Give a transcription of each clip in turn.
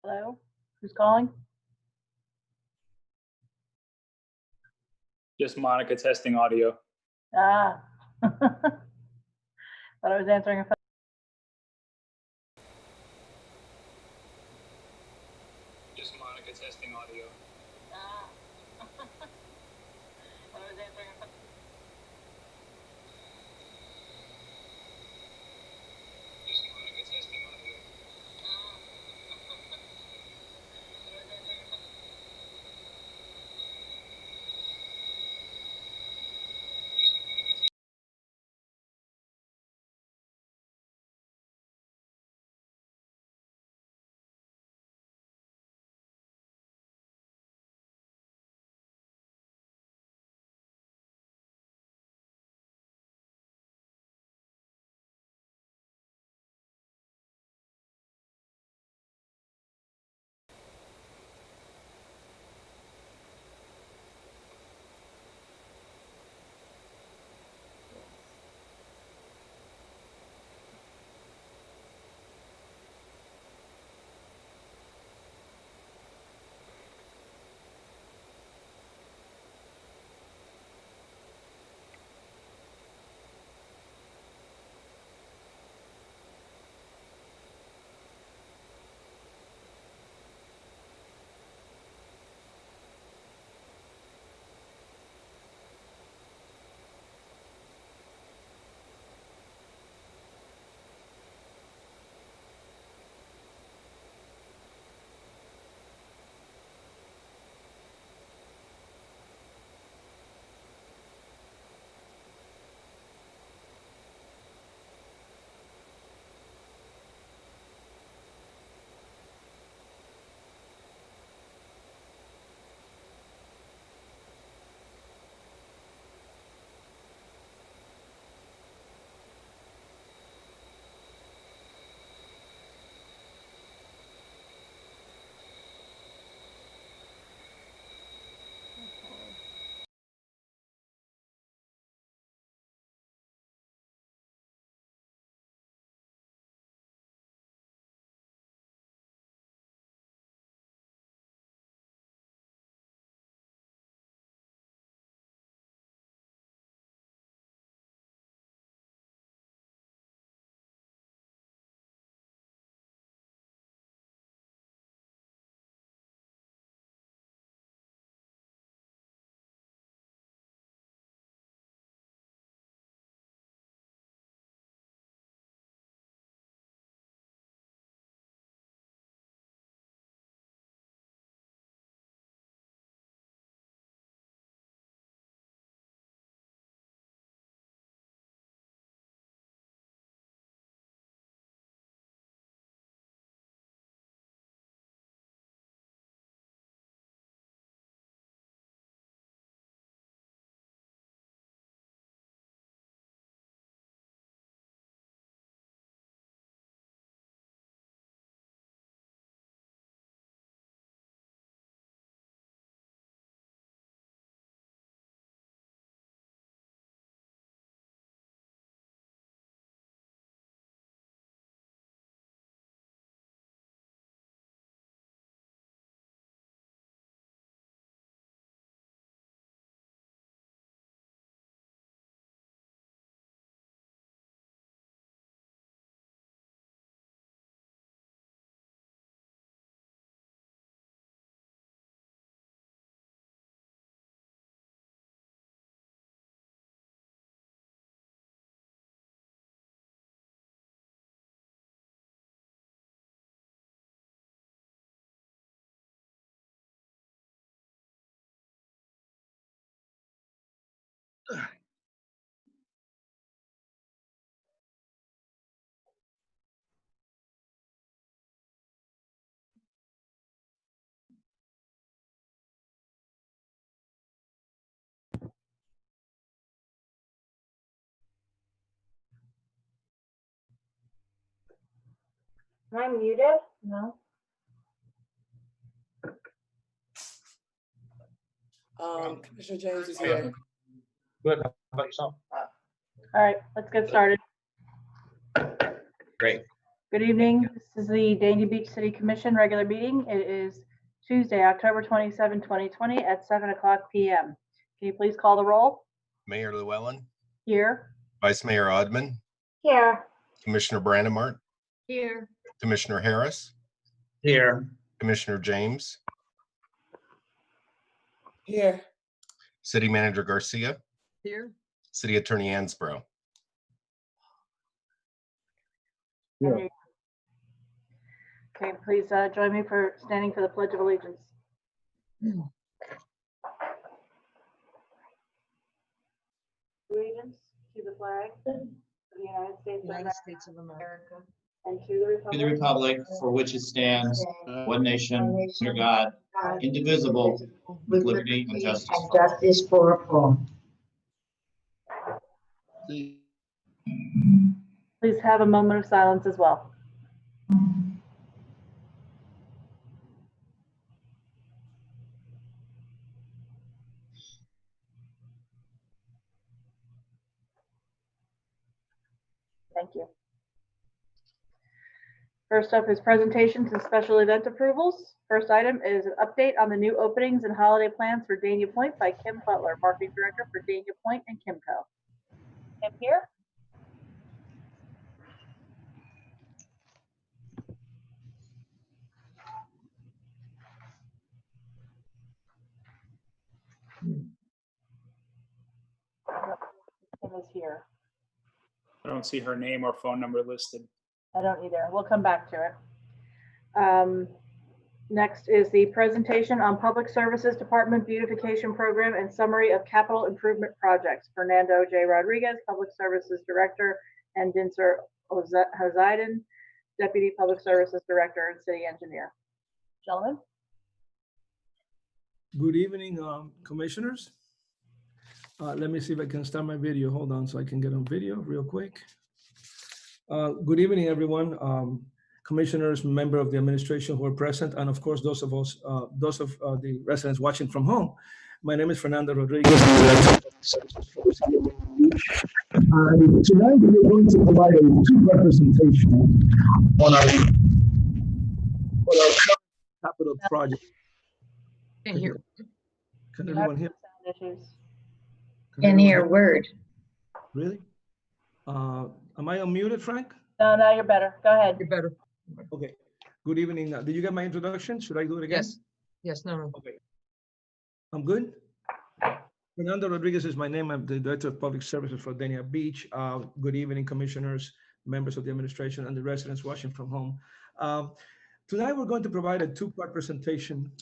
Hello? Who's calling? Just Monica testing audio. Ah. Thought I was answering a phone. Just Monica testing audio. Ah. Thought I was answering a phone. Just Monica testing audio. Am I muted? No. Commissioner James is here. Good. How about yourself? All right, let's get started. Great. Good evening. This is the Dania Beach City Commission regular meeting. It is Tuesday, October 27, 2020 at 7:00 p.m. Can you please call the roll? Mayor Llewellyn, Here. Vice Mayor Odman, Here. Commissioner Brandimart, Here. Commissioner Harris, Here. Commissioner James, Here. City Manager Garcia, Here. City Attorney Ansbro. Okay, please join me for standing for the Pledge of Allegiance. Allegiance to the flag of the United States of America and to the To the republic republic for which it stands, one nation, under God, indivisible, with liberty and justice for all. Justice for all. Please have a moment of silence as well. Thank you. First up is presentations and special event approvals. First item is an update on the new openings and holiday plans for Dania Point by Kim Butler, Marketing Director for Dania Point and Kimco. Kim here? Kim is here. I don't see her name or phone number listed. I don't either. We'll come back to it. Next is the presentation on Public Services Department Beautification Program and summary of capital improvement projects. Fernando J. Rodriguez, Public Services Director, and Dinser Hozaiden, Deputy Public Services Director and City Engineer. Gentlemen. Good evening, commissioners. Let me see if I can start my video. Hold on so I can get on video real quick. Good evening, everyone. Commissioners, member of the administration who are present, and of course, those of the residents watching from home. My name is Fernando Rodriguez. Tonight, we're going to provide a two-part presentation on our capital project. Can hear. Can everyone hear? Sound issues. Can hear word. Really? Am I unmuted, Frank? No, now you're better. Go ahead. You're better. Okay. Good evening. Did you get my introduction? Should I do it again? Yes. Yes, no. Okay. I'm good. Fernando Rodriguez is my name. I'm the Director of Public Services for Dania Beach. Good evening, commissioners, members of the administration, and the residents watching from home. Tonight, we're going to provide a two-part presentation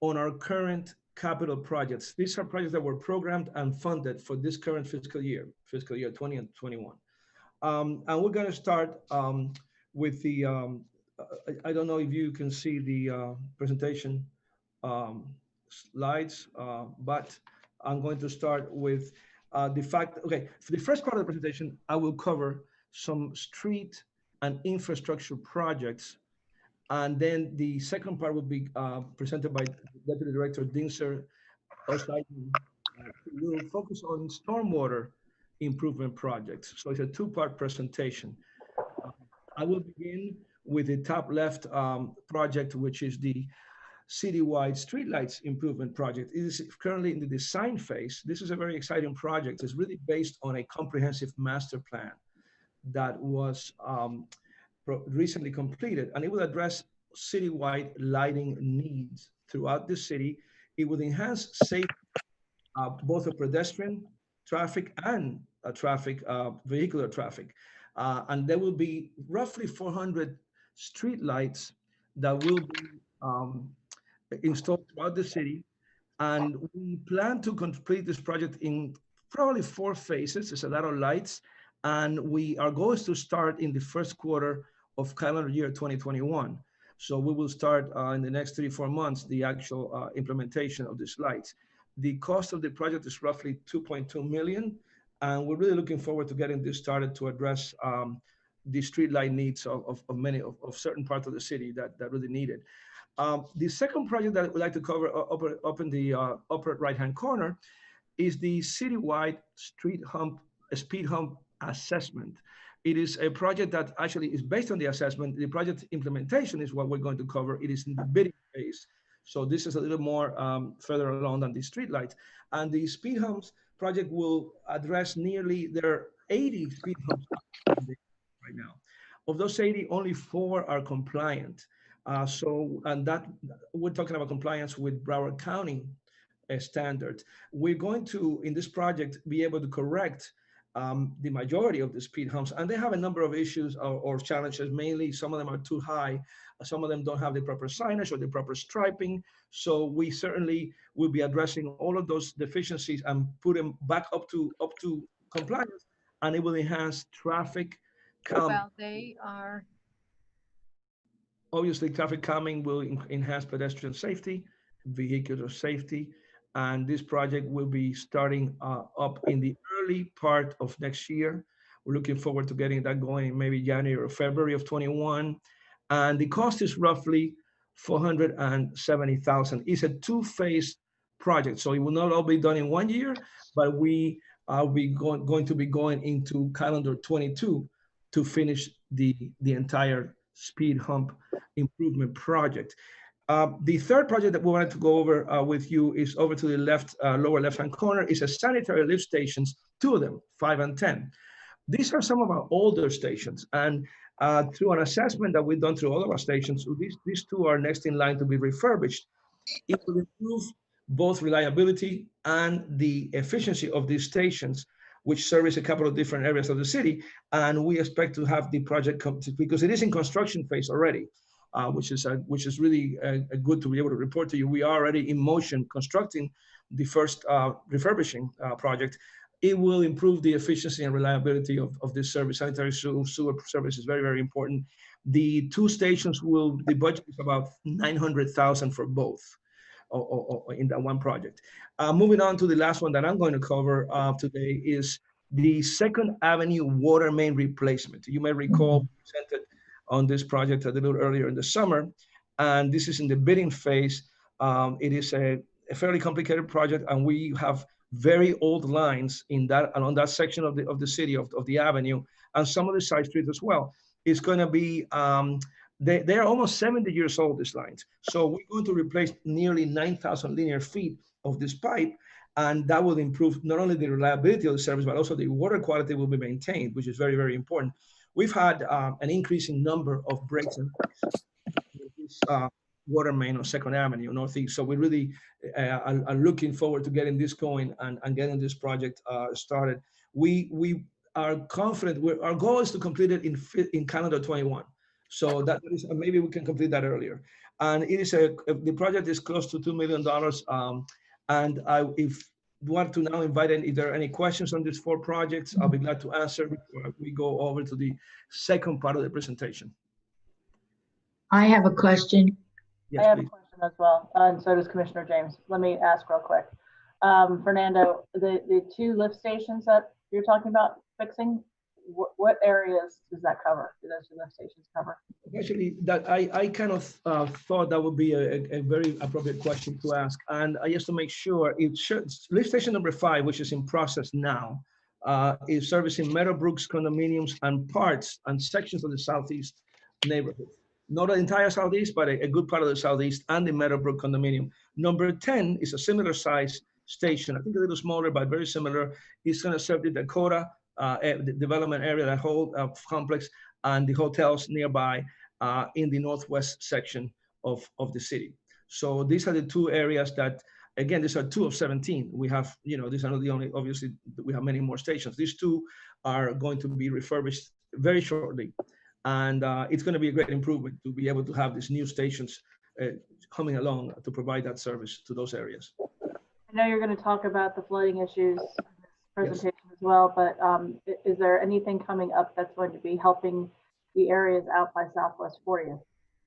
on our current capital projects. These are projects that were programmed and funded for this current fiscal year 20 and 21. And we're going to start with the, I don't know if you can see the presentation slides, but I'm going to start with the fact, okay, for the first part of the presentation, I will cover some street and infrastructure projects. And then the second part will be presented by Deputy Director Dinser Hozaiden, who will focus on stormwater improvement projects. So it's a two-part presentation. I will begin with the top left project, which is the citywide streetlights improvement project. It is currently in the design phase. This is a very exciting project. It's really based on a comprehensive master plan that was recently completed, and it will address citywide lighting needs throughout the city. It will enhance safety, both of pedestrian traffic and vehicular traffic. And there will be roughly 400 street lights that will be installed throughout the city. And we plan to complete this project in probably 4 phases. It's a lot of lights. And our goal is to start in the first quarter of calendar year 2021. So we will start in the next 3-4 months, the actual implementation of these lights. The cost of the project is roughly $2.2 million. And we're really looking forward to getting this started to address the street light needs of many of certain parts of the city that really need it. The second project that we'd like to cover up in the upper right-hand corner is the citywide speed hump assessment. It is a project that actually is based on the assessment. The project implementation is what we're going to cover. It is in the bidding phase. So this is a little more further along than the streetlights. And the speed humps project will address there are 80 speed humps right now. Of those 80, only 4 are compliant. And that we're talking about compliance with Broward County standards. We're going to, in this project, be able to correct the majority of the speed humps, and they have a number of issues or challenges. Mainly, some of them are too high, some of them don't have the proper signage or the proper striping. So we certainly will be addressing all of those deficiencies and put them back up to compliance, and it will enhance traffic calm. Well, they are, Obviously, traffic calming will enhance pedestrian safety, vehicular safety, and this project will be starting up in the early part of next year. We're looking forward to getting that going maybe January or February of 21. And the cost is roughly $470,000. It's a 2-phase project, so it will not all be done in 1 year, but we are going to be going into calendar 22 to finish the entire speed hump improvement project. The third project that we wanted to go over with you is over to the left, lower left-hand corner, is a sanitary lift stations, 2 of them, 5 and 10. These are some of our older stations, and through an assessment that we've done through all of our stations, these 2 are next in line to be refurbished. It will improve both reliability and the efficiency of these stations, which service a couple of different areas of the city. And we expect to have the project come to, because it is in construction phase already, which is really good to be able to report to you. We are already in motion constructing the first refurbishing project. It will improve the efficiency and reliability of this service. Sanitary sewer service is very, very important. The 2 stations the budget is about $900,000 for both or in that one project. Moving on to the last one that I'm going to cover today is the 2nd Avenue water main replacement. You may recall we presented on this project a little earlier in the summer, and this is in the bidding phase. It is a fairly complicated project, and we have very old lines along that section of the city of the avenue, and some of the side streets as well. It's going to be they're almost 70 years old, these lines. So we're going to replace nearly 9,000 linear feet of this pipe, and that will improve not only the reliability of the service, but also the water quality will be maintained, which is very, very important. We've had an increasing number of breaks in this water main on 2nd Avenue Northeast. So we really are looking forward to getting this going and getting this project started. We are confident. Our goal is to complete it in calendar 21. So that is, maybe we can complete that earlier. And it is the project is close to $2 million. And if you want to now invite if there are any questions on these 4 projects, I'll be glad to answer before we go over to the second part of the presentation. I have a question. Yes, I have please. a question as well, and so does Commissioner James. Let me ask real quick. Fernando, the 2 lift stations that you're talking about fixing, what areas does that cover? Do those 2 lift stations cover? Actually, that I kind of thought that would be a very appropriate question to ask. And just to make sure, lift station number 5, which is in process now, is servicing Meadowbrooks condominiums and parts and sections of the Southeast neighborhood. Not the entire Southeast, but a good part of the Southeast and the Meadowbrook condominium. Number 10 is a similar size station. I think a little smaller, but very similar. It's going to serve the Dakota the development area, that whole complex, and the hotels nearby in the northwest section of the city. So these are the 2 areas that, again, these are 2 of 17. We have, these are not the only, obviously, we have many more stations. These 2 are going to be refurbished very shortly. And it's going to be a great improvement to be able to have these new stations coming along to provide that service to those areas. I know you're going to talk about the flooding issues in this presentation as well, but is there anything coming up that's going to be helping the areas out by Southwest 40th?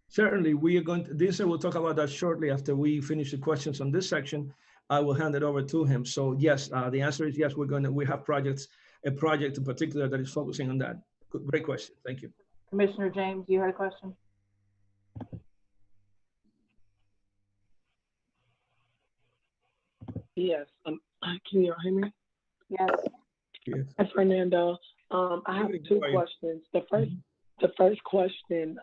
Certainly, we are going to, we'll talk about that shortly after we finish the questions on this section. I will hand it over to him. So yes, the answer is yes, we have a project in particular that is focusing on that. Great question, thank you. Commissioner James, you had a question? Yes. Can you hear me? Yes. Yes. Hi, Fernando. I have Really, two how are you? questions. The first question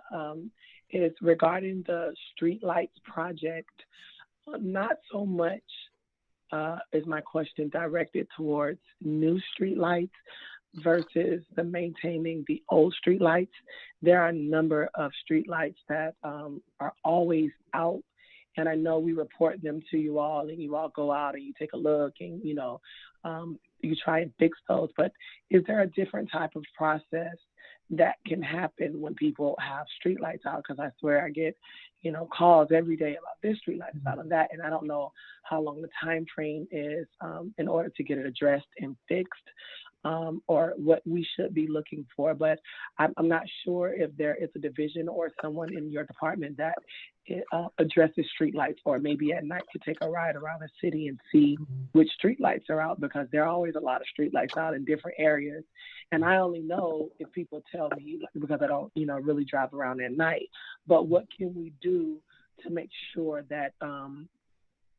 is regarding the streetlights project. Not so much is my question directed towards new streetlights versus the maintaining the old streetlights. There are a number of streetlights that are always out, and I know we report them to you all, and you all go out and you take a look, and you try and fix those. But is there a different type of process that can happen when people have streetlights out? Because I swear I get calls every day about this streetlight out and that, and I don't know how long the time frame is in order to get it addressed and fixed. Or what we should be looking for, but I'm not sure if there is a division or someone in your department that addresses streetlights, or maybe at night to take a ride around the city and see which streetlights are out, because there are always a lot of streetlights out in different areas. And I only know if people tell me, because I don't, really drive around at night. But what can we do to make sure that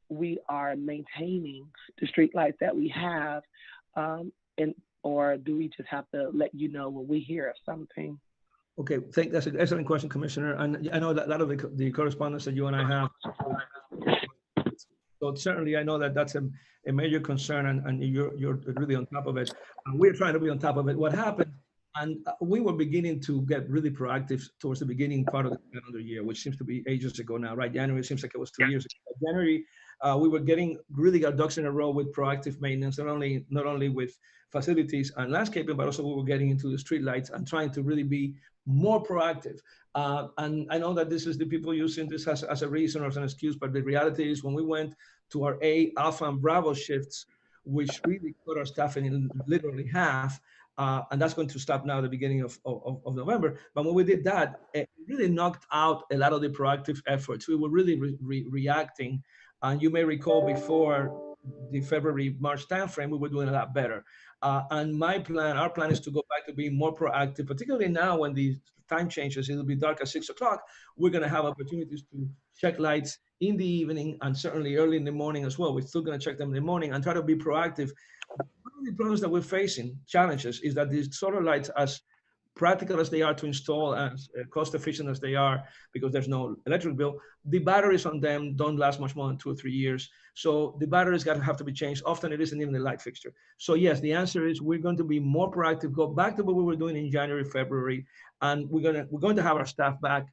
we are maintaining the streetlights that we have, or do we just have to let you know when we hear of something? Okay, that's an excellent question, Commissioner. And I know that a lot of the correspondence that you and I have. So certainly I know that that's a major concern, and you're really on top of it. And we're trying to be on top of it. What happened, and we were beginning to get really proactive towards the beginning part of the calendar year, which seems to be ages ago now, right? January seems like it was 2 years ago. January, we were getting really our ducks in a row with proactive maintenance, not only with facilities and landscaping, but also we were getting into the streetlights and trying to really be more proactive. And I know that this is the people using this as a reason or as an excuse, but the reality is when we went to our Alpha and Bravo shifts, which really cut our staffing in literally half, and that's going to stop now at the beginning of November. But when we did that, it really knocked out a lot of the proactive efforts. We were really reacting. And you may recall before the February-March timeframe, we were doing a lot better. And our plan is to go back to being more proactive, particularly now when the time changes, it'll be dark at 6 o'clock. We're going to have opportunities to check lights in the evening and certainly early in the morning as well. We're still going to check them in the morning and try to be proactive. One of the problems that we're facing, challenges, is that these solar lights, as practical as they are to install and cost efficient as they are, because there's no electric bill, the batteries on them don't last much more than 2 or 3 years. So the batteries have to be changed. Often it isn't even the light fixture. So yes, the answer is we're going to be more proactive, go back to what we were doing in January, February, and we're going to have our staff back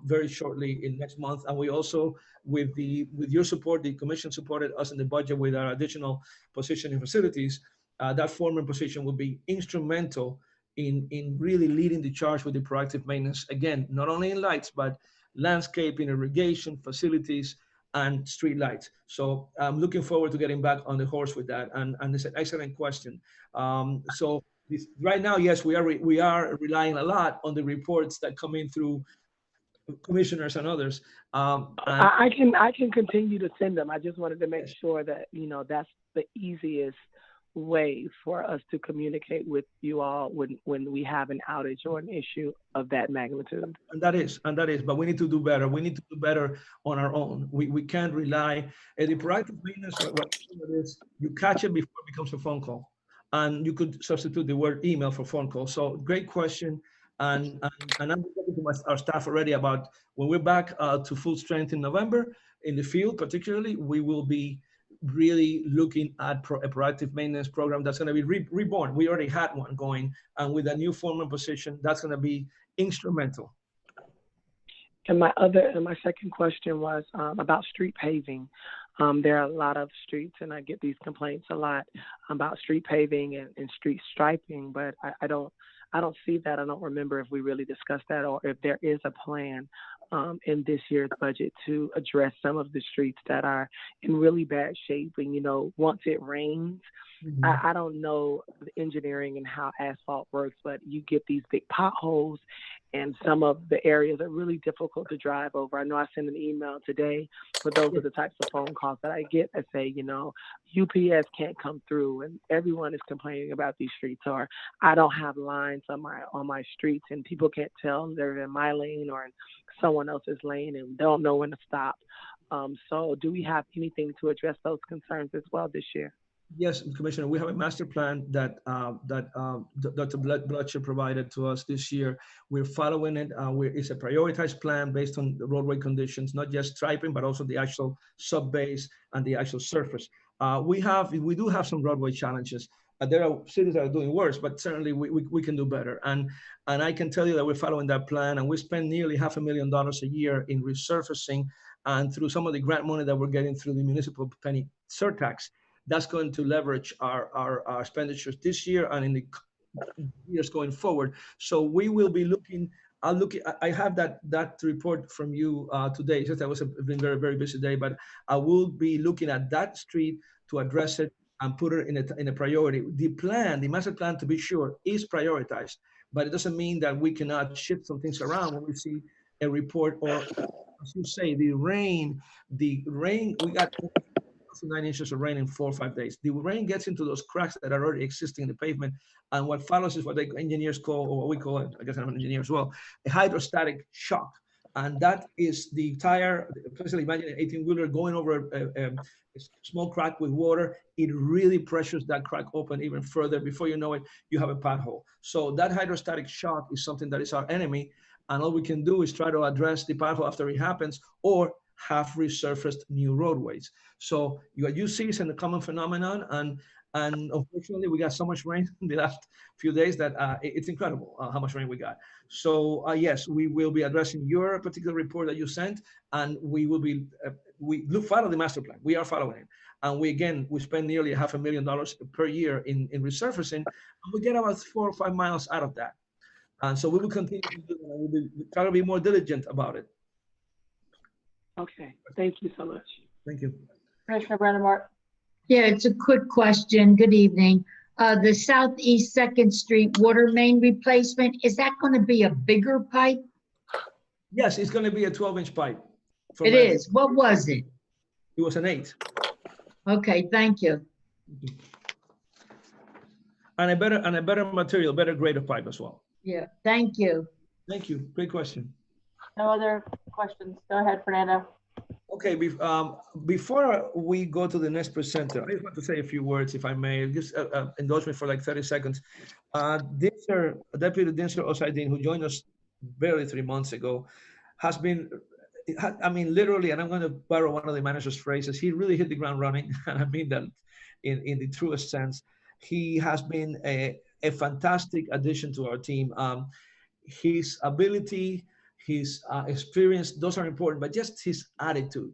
very shortly in next month. And we also, with your support, the commission supported us in the budget with our additional position in facilities. That foreman position will be instrumental in really leading the charge with the proactive maintenance, again, not only in lights, but landscaping, irrigation, facilities, and street lights. So I'm looking forward to getting back on the horse with that. And it's an excellent question. Right now, yes, we are relying a lot on the reports that come in through commissioners and others. I can continue to send them. I just wanted to make sure that, that's the easiest way for us to communicate with you all when we have an outage or an issue of that magnitude. And that is, but we need to do better. We need to do better on our own. We can't rely. The proactive maintenance, what it is, you catch it before it becomes a phone call. And you could substitute the word email for phone call. So great question. And I'm talking to our staff already about when we're back to full strength in November, in the field particularly, we will be really looking at a proactive maintenance program that's going to be reborn. We already had one going, and with a new foreman position, that's going to be instrumental. And my second question was about street paving. There are a lot of streets, and I get these complaints a lot about street paving and street striping, but I don't see that. I don't remember if we really discussed that, or if there is a plan in this year's budget to address some of the streets that are in really bad shape. And, once it rains, I don't know the engineering and how asphalt works, but you get these big potholes, and some of the areas are really difficult to drive over. I know I sent an email today, but those are the types of phone calls that I get that say, UPS can't come through, and everyone is complaining about these streets, or I don't have lines on my streets, and people can't tell they're in my lane or in someone else's lane and don't know when to stop. So do we have anything to address those concerns as well this year? Yes, Commissioner, we have a master plan that Dr. Blutcher provided to us this year. We're following it. It's a prioritized plan based on the roadway conditions, not just striping, but also the actual sub-base and the actual surface. We do have some roadway challenges. There are cities that are doing worse, but certainly we can do better. And I can tell you that we're following that plan, and we spend nearly $500,000 a year in resurfacing, and through some of the grant money that we're getting through the municipal penny surtax. That's going to leverage our expenditures this year and in the years going forward. So we will be looking. I have that report from you today. It's just that been very, very busy day, but I will be looking at that street to address it and put it in a priority. The master plan, to be sure, is prioritized, but it doesn't mean that we cannot shift some things around when we see a report, or as you say, the rain, we got 9 inches of rain in 4 or 5 days. The rain gets into those cracks that are already existing in the pavement, and what follows is what the engineers call, or what we call it, I guess I'm an engineer as well, a hydrostatic shock. And that is the tire, especially imagine an 18-wheeler going over a small crack with water. It really pressures that crack open even further. Before you know it, you have a pothole. So that hydrostatic shock is something that is our enemy, and all we can do is try to address the pothole after it happens, or have resurfaced new roadways. So what you see is a common phenomenon, and unfortunately we got so much rain in the last few days that it's incredible how much rain we got. So yes, we will be addressing your particular report that you sent, and we will be follow the master plan. We are following it, and we spend nearly $500,000 per year in resurfacing, and we get about 4 or 5 miles out of that. And so we will continue to do that, and we'll try to be more diligent about it. Okay, thank you so much. Thank you. Commissioner Brennemart. Yeah, it's a quick question. Good evening. The Southeast 2nd Street water main replacement, is that going to be a bigger pipe? Yes, it's going to be a 12-inch pipe. It is. What was it? It was an 8. Okay, thank you. And a better material, better grade of pipe as well. Yeah, thank you. Thank you. Great question. No other questions. Go ahead, Fernando. Okay, before we go to the next presenter, I just want to say a few words, if I may. Just indulge me for like 30 seconds. Deputy Dinser Osaidin, who joined us barely 3 months ago, has been, I mean, literally, and I'm going to borrow one of the manager's phrases, he really hit the ground running, and I mean that in the truest sense. He has been a fantastic addition to our team. His ability, his experience, those are important, but just his attitude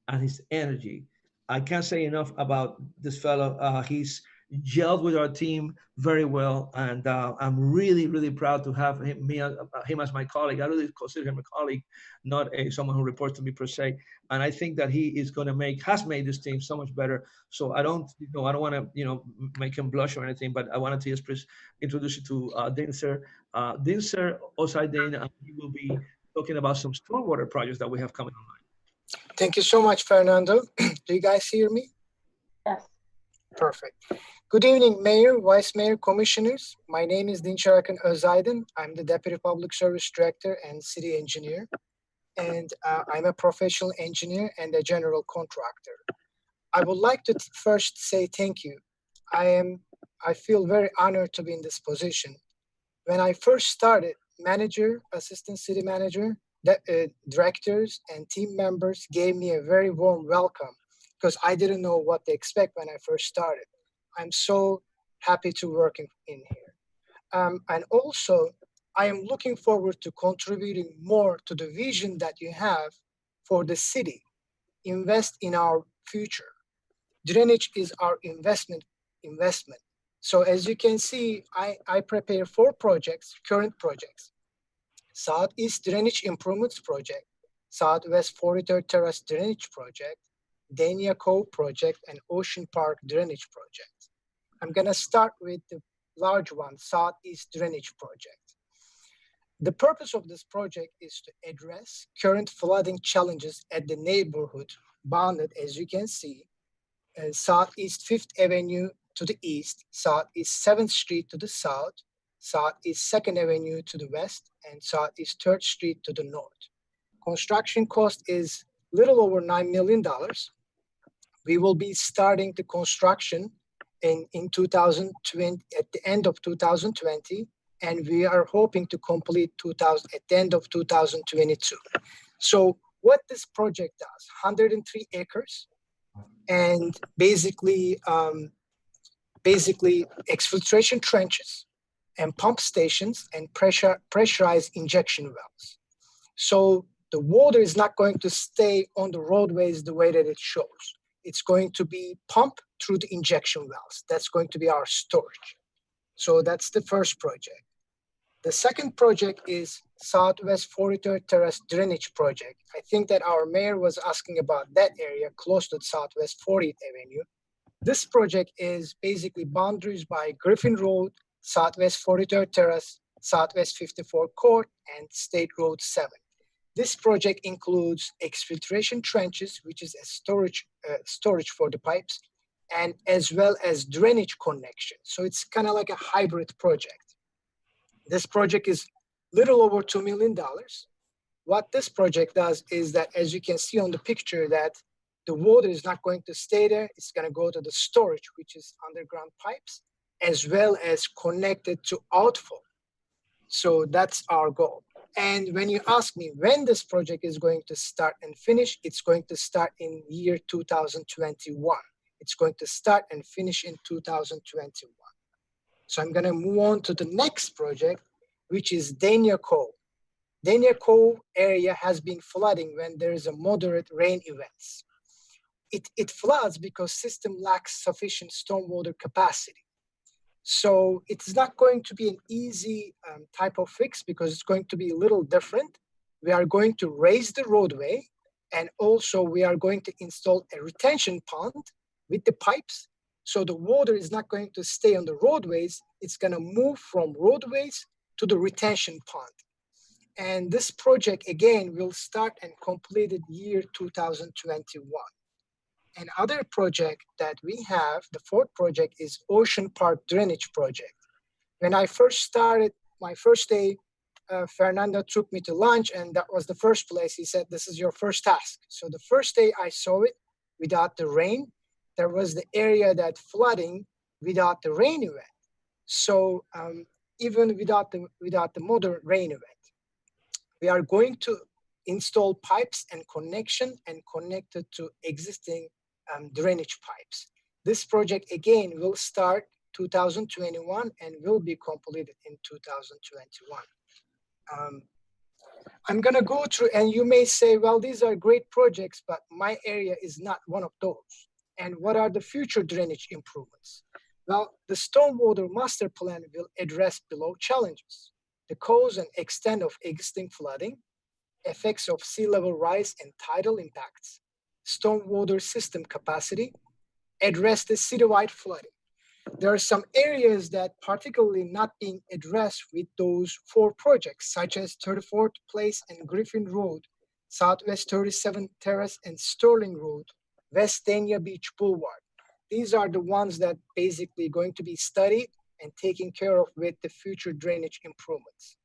and his energy. I can't say enough about this fellow. He's gelled with our team very well, and I'm really, really proud to have him as my colleague. I really consider him a colleague, not someone who reports to me per se. And I think that he is going to has made this team so much better. So I don't want to, make him blush or anything, but I wanted to just introduce you to Dinser Osaidin, and he will be talking about some stormwater projects that we have coming online. Thank you so much, Fernando. Do you guys hear me? Yes. Perfect. Good evening, Mayor, Vice Mayor, Commissioners. My name is Dinçer Osaidin. I'm the Deputy Public Service Director and City Engineer. And I'm a professional engineer and a general contractor. I would like to first say thank you. I feel very honored to be in this position. When I first started, manager, assistant city manager, directors, and team members gave me a very warm welcome because I didn't know what to expect when I first started. I'm so happy to work in here. And also, I am looking forward to contributing more to the vision that you have for the city. Invest in our future. Drainage is our investment. So as you can see, I prepare 4 projects, current projects. Southeast Drainage Improvements Project, Southwest 43rd Terrace Drainage Project, Dania Cove Project, and Ocean Park Drainage Project. I'm gonna start with the large one, Southeast Drainage Project. The purpose of this project is to address current flooding challenges at the neighborhood bounded, as you can see, Southeast 5th Avenue to the east, Southeast 7th Street to the south, Southeast 2nd Avenue to the west, and Southeast 3rd Street to the north. Construction cost is little over $9 million. We will be starting the construction in 2020, at the end of 2020, and we are hoping to complete at the end of 2022. So what this project does, 103 acres, and basically exfiltration trenches and pump stations and pressurized injection wells. So the water is not going to stay on the roadways the way that it shows. It's going to be pumped through the injection wells. That's going to be our storage. So that's the first project. The second project is Southwest 43rd Terrace Drainage Project. I think that our mayor was asking about that area close to Southwest 40th Avenue. This project is basically boundaries by Griffin Road, Southwest 43rd Terrace, Southwest 54th Court, and State Road 7. This project includes exfiltration trenches, which is a storage for the pipes, and as well as drainage connection. So it's kind of like a hybrid project. This project is little over $2 million. What this project does is that, as you can see on the picture, that the water is not going to stay there. It's going to go to the storage, which is underground pipes, as well as connected to outflow. So that's our goal. And when you ask me when this project is going to start and finish, it's going to start in year 2021. It's going to start and finish in 2021. So I'm going to move on to the next project, which is Dania Cove. Dania Cove area has been flooding when there is a moderate rain events. It floods because system lacks sufficient stormwater capacity. So it's not going to be an easy type of fix because it's going to be a little different. We are going to raise the roadway, and also we are going to install a retention pond with the pipes. So the water is not going to stay on the roadways. It's going to move from roadways to the retention pond. And this project, again, will start and complete in year 2021. Another project that we have, the fourth project, is Ocean Park Drainage Project. When I first started, my first day, Fernando took me to lunch, and that was the first place. He said, "This is your first task." So the first day I saw it without the rain, there was the area that flooding without the rain event. So even without the moderate rain event, we are going to install pipes and connection and connect it to existing drainage pipes. This project again will start 2021 and will be completed in 2021. I'm gonna go through, and you may say, well, these are great projects, but my area is not one of those. And what are the future drainage improvements? Well, the Stormwater Master Plan will address below challenges: the cause and extent of existing flooding, effects of sea level rise and tidal impacts, stormwater system capacity, address the citywide flooding. There are some areas that particularly not being addressed with those four projects, such as 34th Place and Griffin Road, Southwest 37th Terrace and Sterling Road, West Dania Beach Boulevard. These are the ones that basically going to be studied and taken care of with the future drainage improvements.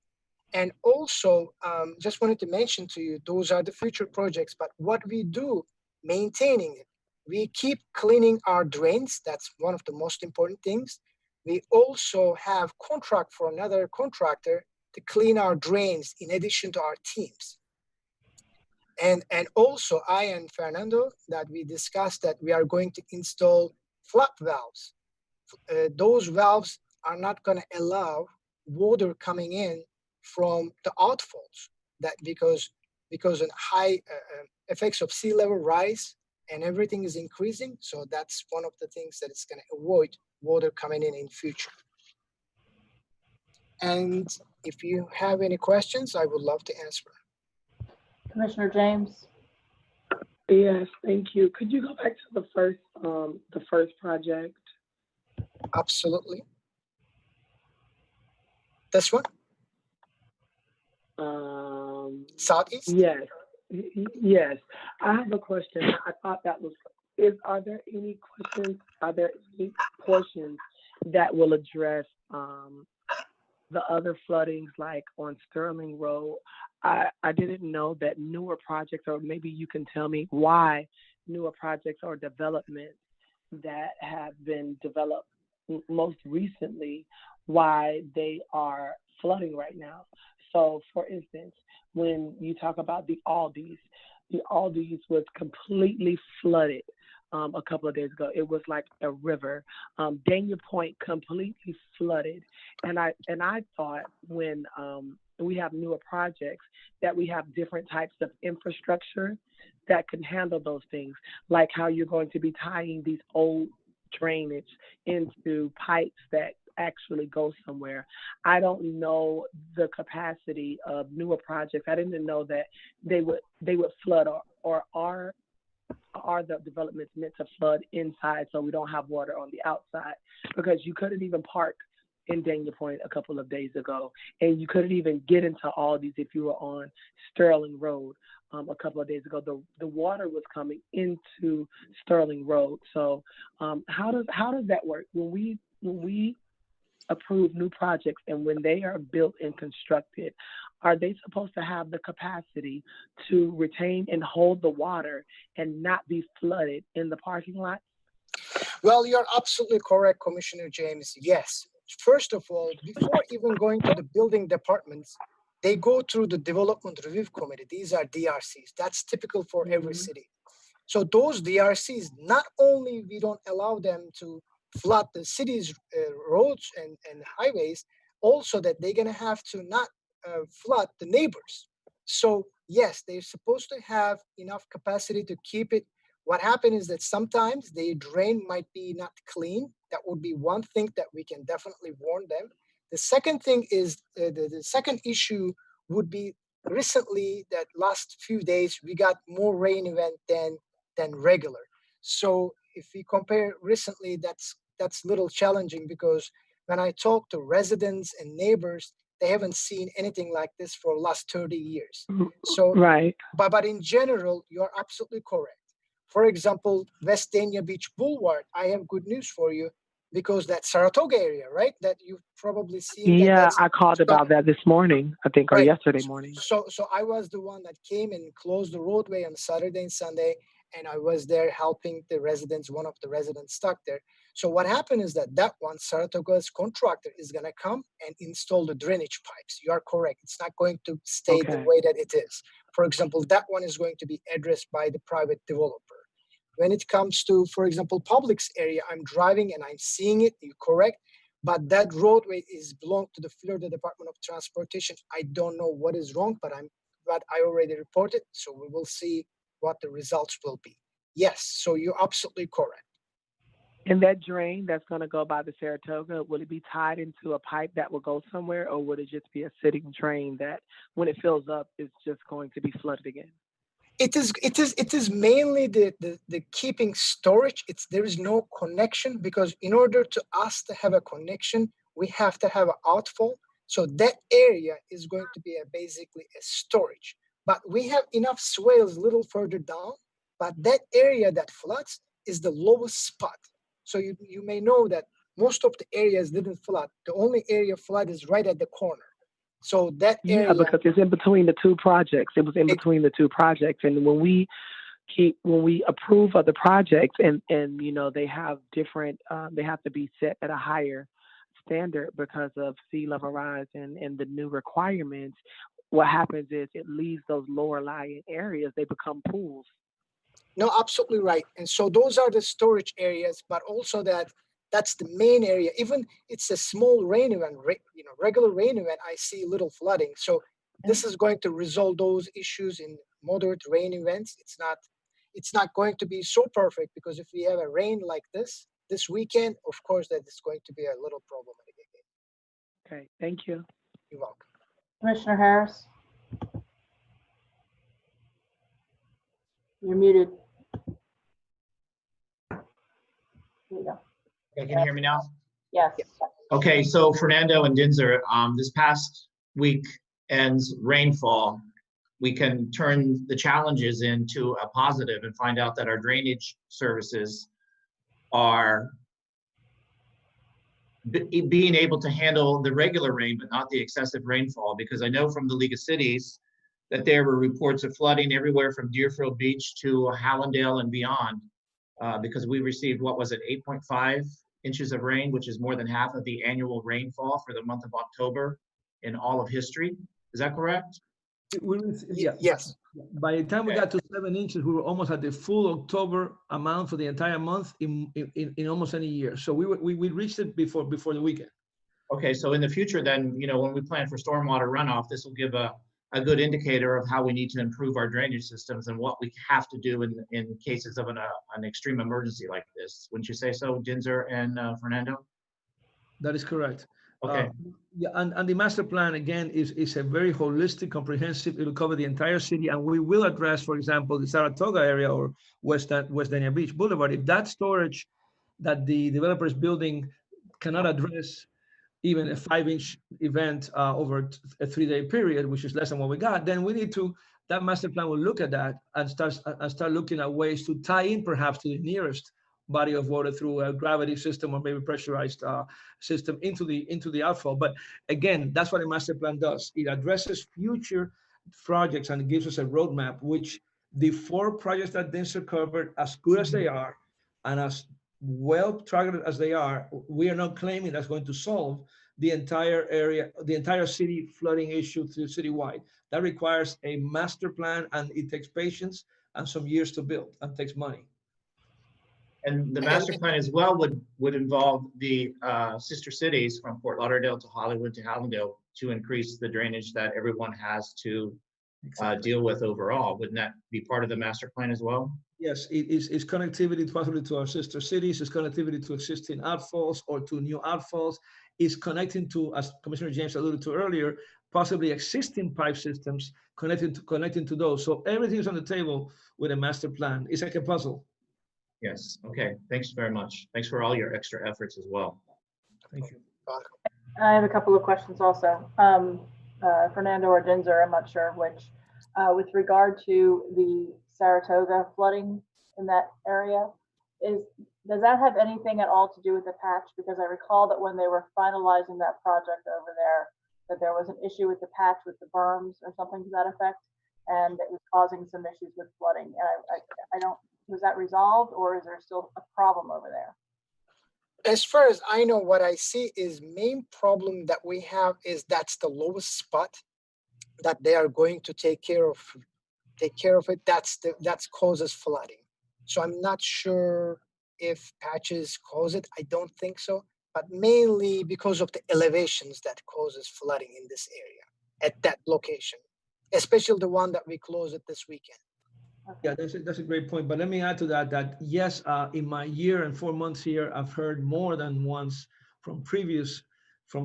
And also, just wanted to mention to you, those are the future projects, but what we do maintaining it, we keep cleaning our drains. That's one of the most important things. We also have contract for another contractor to clean our drains in addition to our teams. And also I and Fernando, that we discussed that we are going to install flap valves. Those valves are not going to allow water coming in from the outfalls, that because of high effects of sea level rise and everything is increasing. So that's one of the things that is going to avoid water coming in future. And if you have any questions, I would love to answer. Commissioner James? Yes, thank you. Could you go back to the first project? Absolutely. This one? Southeast? Yes. Yes. I have a question. I thought that was, are there any questions, are there any portions that will address the other floodings, like on Sterling Road? I didn't know that newer projects, or maybe you can tell me why newer projects or development that have been developed most recently why they are flooding right now. So for instance, when you talk about the Aldi's was completely flooded a couple of days ago. It was like a river. Dania Point completely flooded. And I thought when we have newer projects that we have different types of infrastructure that can handle those things, like how you're going to be tying these old drainage into pipes that actually go somewhere. I don't know the capacity of newer projects. I didn't know that they would flood, or are the developments meant to flood inside so we don't have water on the outside? Because you couldn't even park in Dania Point a couple of days ago, and you couldn't even get into Aldi's if you were on Sterling Road a couple of days ago. The water was coming into Sterling Road. So how does that work when we approve new projects, and when they are built and constructed, are they supposed to have the capacity to retain and hold the water and not be flooded in the parking lot? Well, you're absolutely correct, Commissioner James. Yes. First of all, before even going to the building departments, they go through the development review committee. These are DRCs. That's typical for every city. So those DRCs, not only we don't allow them to flood the city's roads and highways, also that they're going to have to not flood the neighbors. So yes, they're supposed to have enough capacity to keep it. What happened is that sometimes the drain might be not clean. That would be one thing that we can definitely warn them. The second thing is the second issue would be recently, that last few days we got more rain event than regular. So if we compare recently, that's a little challenging, because when I talk to residents and neighbors, they haven't seen anything like this for the last 30 years. So, right. But in general, you're absolutely correct. For example, West Dania Beach Boulevard, I have good news for you, because that Saratoga area, right? That you've probably seen. Yeah, I called about that this morning, I think, or right. yesterday morning. So I was the one that came and closed the roadway on Saturday and Sunday, and I was there helping the residents. One of the residents stuck there. So what happened is that one Saratoga's contractor is going to come and install the drainage pipes. You are correct. It's not going to stay the way that it is. For example, that one is going to be addressed by the private developer. When it comes to, for example, Publix area, I'm driving and I'm seeing it. You're correct. But that roadway belongs to the Florida Department of Transportation. I don't know what is wrong, but I already reported. So we will see what the results will be. Yes, so you're absolutely correct. And that drain that's going to go by the Saratoga, will it be tied into a pipe that will go somewhere, or would it just be a sitting drain that when it fills up, it's just going to be flooded again? It is mainly the keeping storage. There is no connection, because in order to us to have a connection, we have to have an outfall. So that area is going to be basically a storage. But we have enough swales a little further down, but that area that floods is the lowest spot. So you may know that most of the areas didn't flood. The only area flood is right at the corner. So that area. Yeah, because it's in between the two projects. It was in between the two projects. And when we approve of the projects and they have different, they have to be set at a higher standard because of sea level rise and the new requirements, what happens is it leaves those lower lying areas, they become pools. No, absolutely right. And so those are the storage areas, but also that's the main area. Even it's a small rain event, regular rain event, I see little flooding. So this is going to resolve those issues in moderate rain events. It's not going to be so perfect, because if we have a rain like this weekend, of course, that is going to be a little problematic again. Okay, thank you. You're welcome. Commissioner Harris? You're muted. There you go. Okay, can you hear me now? Yes. Okay, so Fernando and Dinzer, this past weekend's rainfall, we can turn the challenges into a positive and find out that our drainage services are being able to handle the regular rain, but not the excessive rainfall, because I know from the League of Cities that there were reports of flooding everywhere from Deerfield Beach to Hallandale and beyond. because we received, what was it, 8.5 inches of rain, which is more than half of the annual rainfall for the month of October in all of history. Is that correct? Yeah. Yes. By the time we Okay. got to 7 inches, we were almost at the full October amount for the entire month in almost any year. So we reached it before the weekend. Okay, so in the future then, when we plan for stormwater runoff, this will give a good indicator of how we need to improve our drainage systems and what we have to do in cases of an extreme emergency like this. Wouldn't you say so, Dinzer and Fernando? That is correct. Okay. Yeah, and the master plan again is a very holistic, comprehensive. It'll cover the entire city, and we will address, for example, the Saratoga area or West Dania Beach Boulevard. If that storage that the developer is building cannot address even a 5-inch event over a 3-day period, which is less than what we got, then we need to. That master plan will look at that and start looking at ways to tie in perhaps to the nearest body of water through a gravity system or maybe pressurized system into the outfall. But again, that's what a master plan does. It addresses future projects and it gives us a roadmap, which the 4 projects that Dinser covered, as good as they are and as well targeted as they are, we are not claiming that's going to solve the entire area, the entire city flooding issue citywide. That requires a master plan, and it takes patience and some years to build and takes money. And the master plan as well would involve the sister cities from Fort Lauderdale to Hollywood to Hallandale to increase the drainage that everyone has to deal with overall. Wouldn't that be part of the master plan as well? Yes, it's connectivity possibly to our sister cities, it's connectivity to existing outfalls or to new outfalls, it's connecting to, as Commissioner James alluded to earlier, possibly existing pipe systems, connecting to those. So everything is on the table with a master plan. It's like a puzzle. Yes, okay, thanks very much. Thanks for all your extra efforts as well. Thank you. I have a couple of questions also. Fernando or Dinzer, I'm not sure which. With regard to the Saratoga flooding in that area, does that have anything at all to do with the patch? Because I recall that when they were finalizing that project over there, that there was an issue with the patch with the berms or something to that effect, and it was causing some issues with flooding. And I don't, was that resolved, or is there still a problem over there? As far as I know, what I see is main problem that we have is that's the lowest spot that they are going to take care of it. That's causes flooding. So I'm not sure if patches cause it. I don't think so, but mainly because of the elevations that causes flooding in this area at that location, especially the one that we closed it this weekend. Yeah, that's a great point. But let me add to that yes, in my year and 4 months here, I've heard more than once from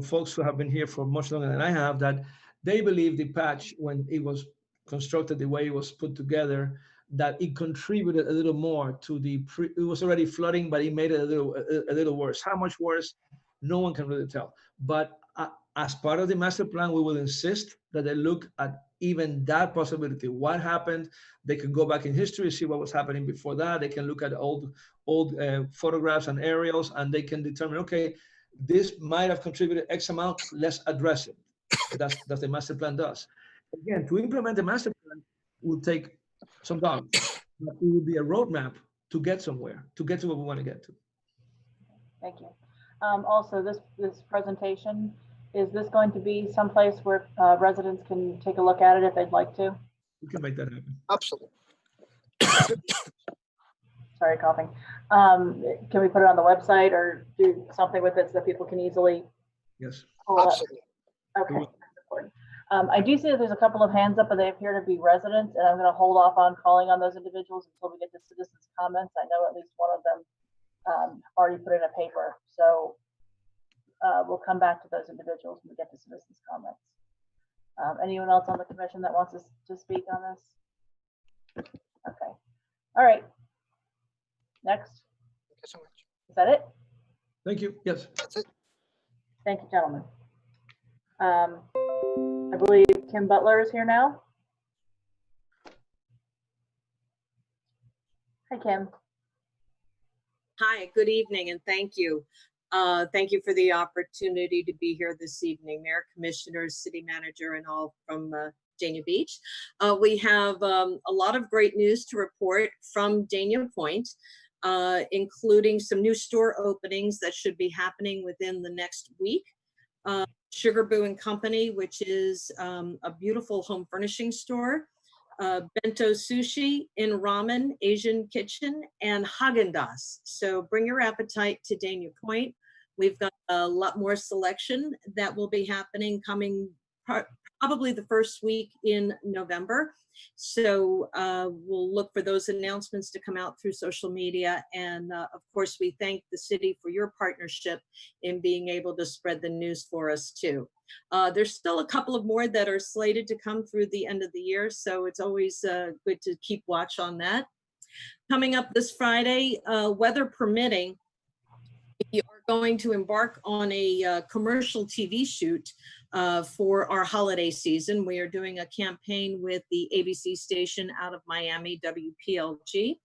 folks who have been here for much longer than I have, that they believe the patch, when it was constructed the way it was put together, that it contributed a little more to it was already flooding, but it made it a little worse. How much worse? No one can really tell. But as part of the master plan, we will insist that they look at even that possibility. What happened? They can go back in history, see what was happening before that. They can look at old photographs and aerials, and they can determine, okay, this might have contributed X amount, let's address it. That's the master plan does. Again, to implement the master plan will take some dollars, but it will be a roadmap to get somewhere, to get to what we want to get to. Thank you. Also, this presentation, is this going to be someplace where residents can take a look at it if they'd like to? We can make that happen. Absolutely. Sorry, coughing. Can we put it on the website or do something with it so that people can easily? Yes. Absolutely. Okay, that's important. I do see that there's a couple of hands up, but they appear to be residents, and I'm going to hold off on calling on those individuals until we get to citizens' comments. I know at least one of them already put in a paper, so we'll come back to those individuals when we get to citizens' comments. Anyone else on the commission that wants to speak on this? Okay. All right. Next. Thank you so much. Is that it? Thank you. Yes. That's it. Thank you, gentlemen. I believe Kim Butler is here now. Hi, Kim. Hi, good evening, and thank you. Thank you for the opportunity to be here this evening, Mayor, Commissioners, City Manager, and all from Dania Beach. We have a lot of great news to report from Dania Point. including some new store openings that should be happening within the next week. Sugar Boo and Company, which is a beautiful home furnishing store. Bento Sushi in Ramen Asian Kitchen, and Haagen-Dazs. So bring your appetite to Dania Point. We've got a lot more selection that will be happening coming probably the first week in November. So we'll look for those announcements to come out through social media. And of course, we thank the city for your partnership in being able to spread the news for us too. There's still a couple of more that are slated to come through the end of the year. So it's always good to keep watch on that. Coming up this Friday, weather permitting, we are going to embark on a commercial TV shoot for our holiday season. We are doing a campaign with the ABC station out of Miami, WPLG.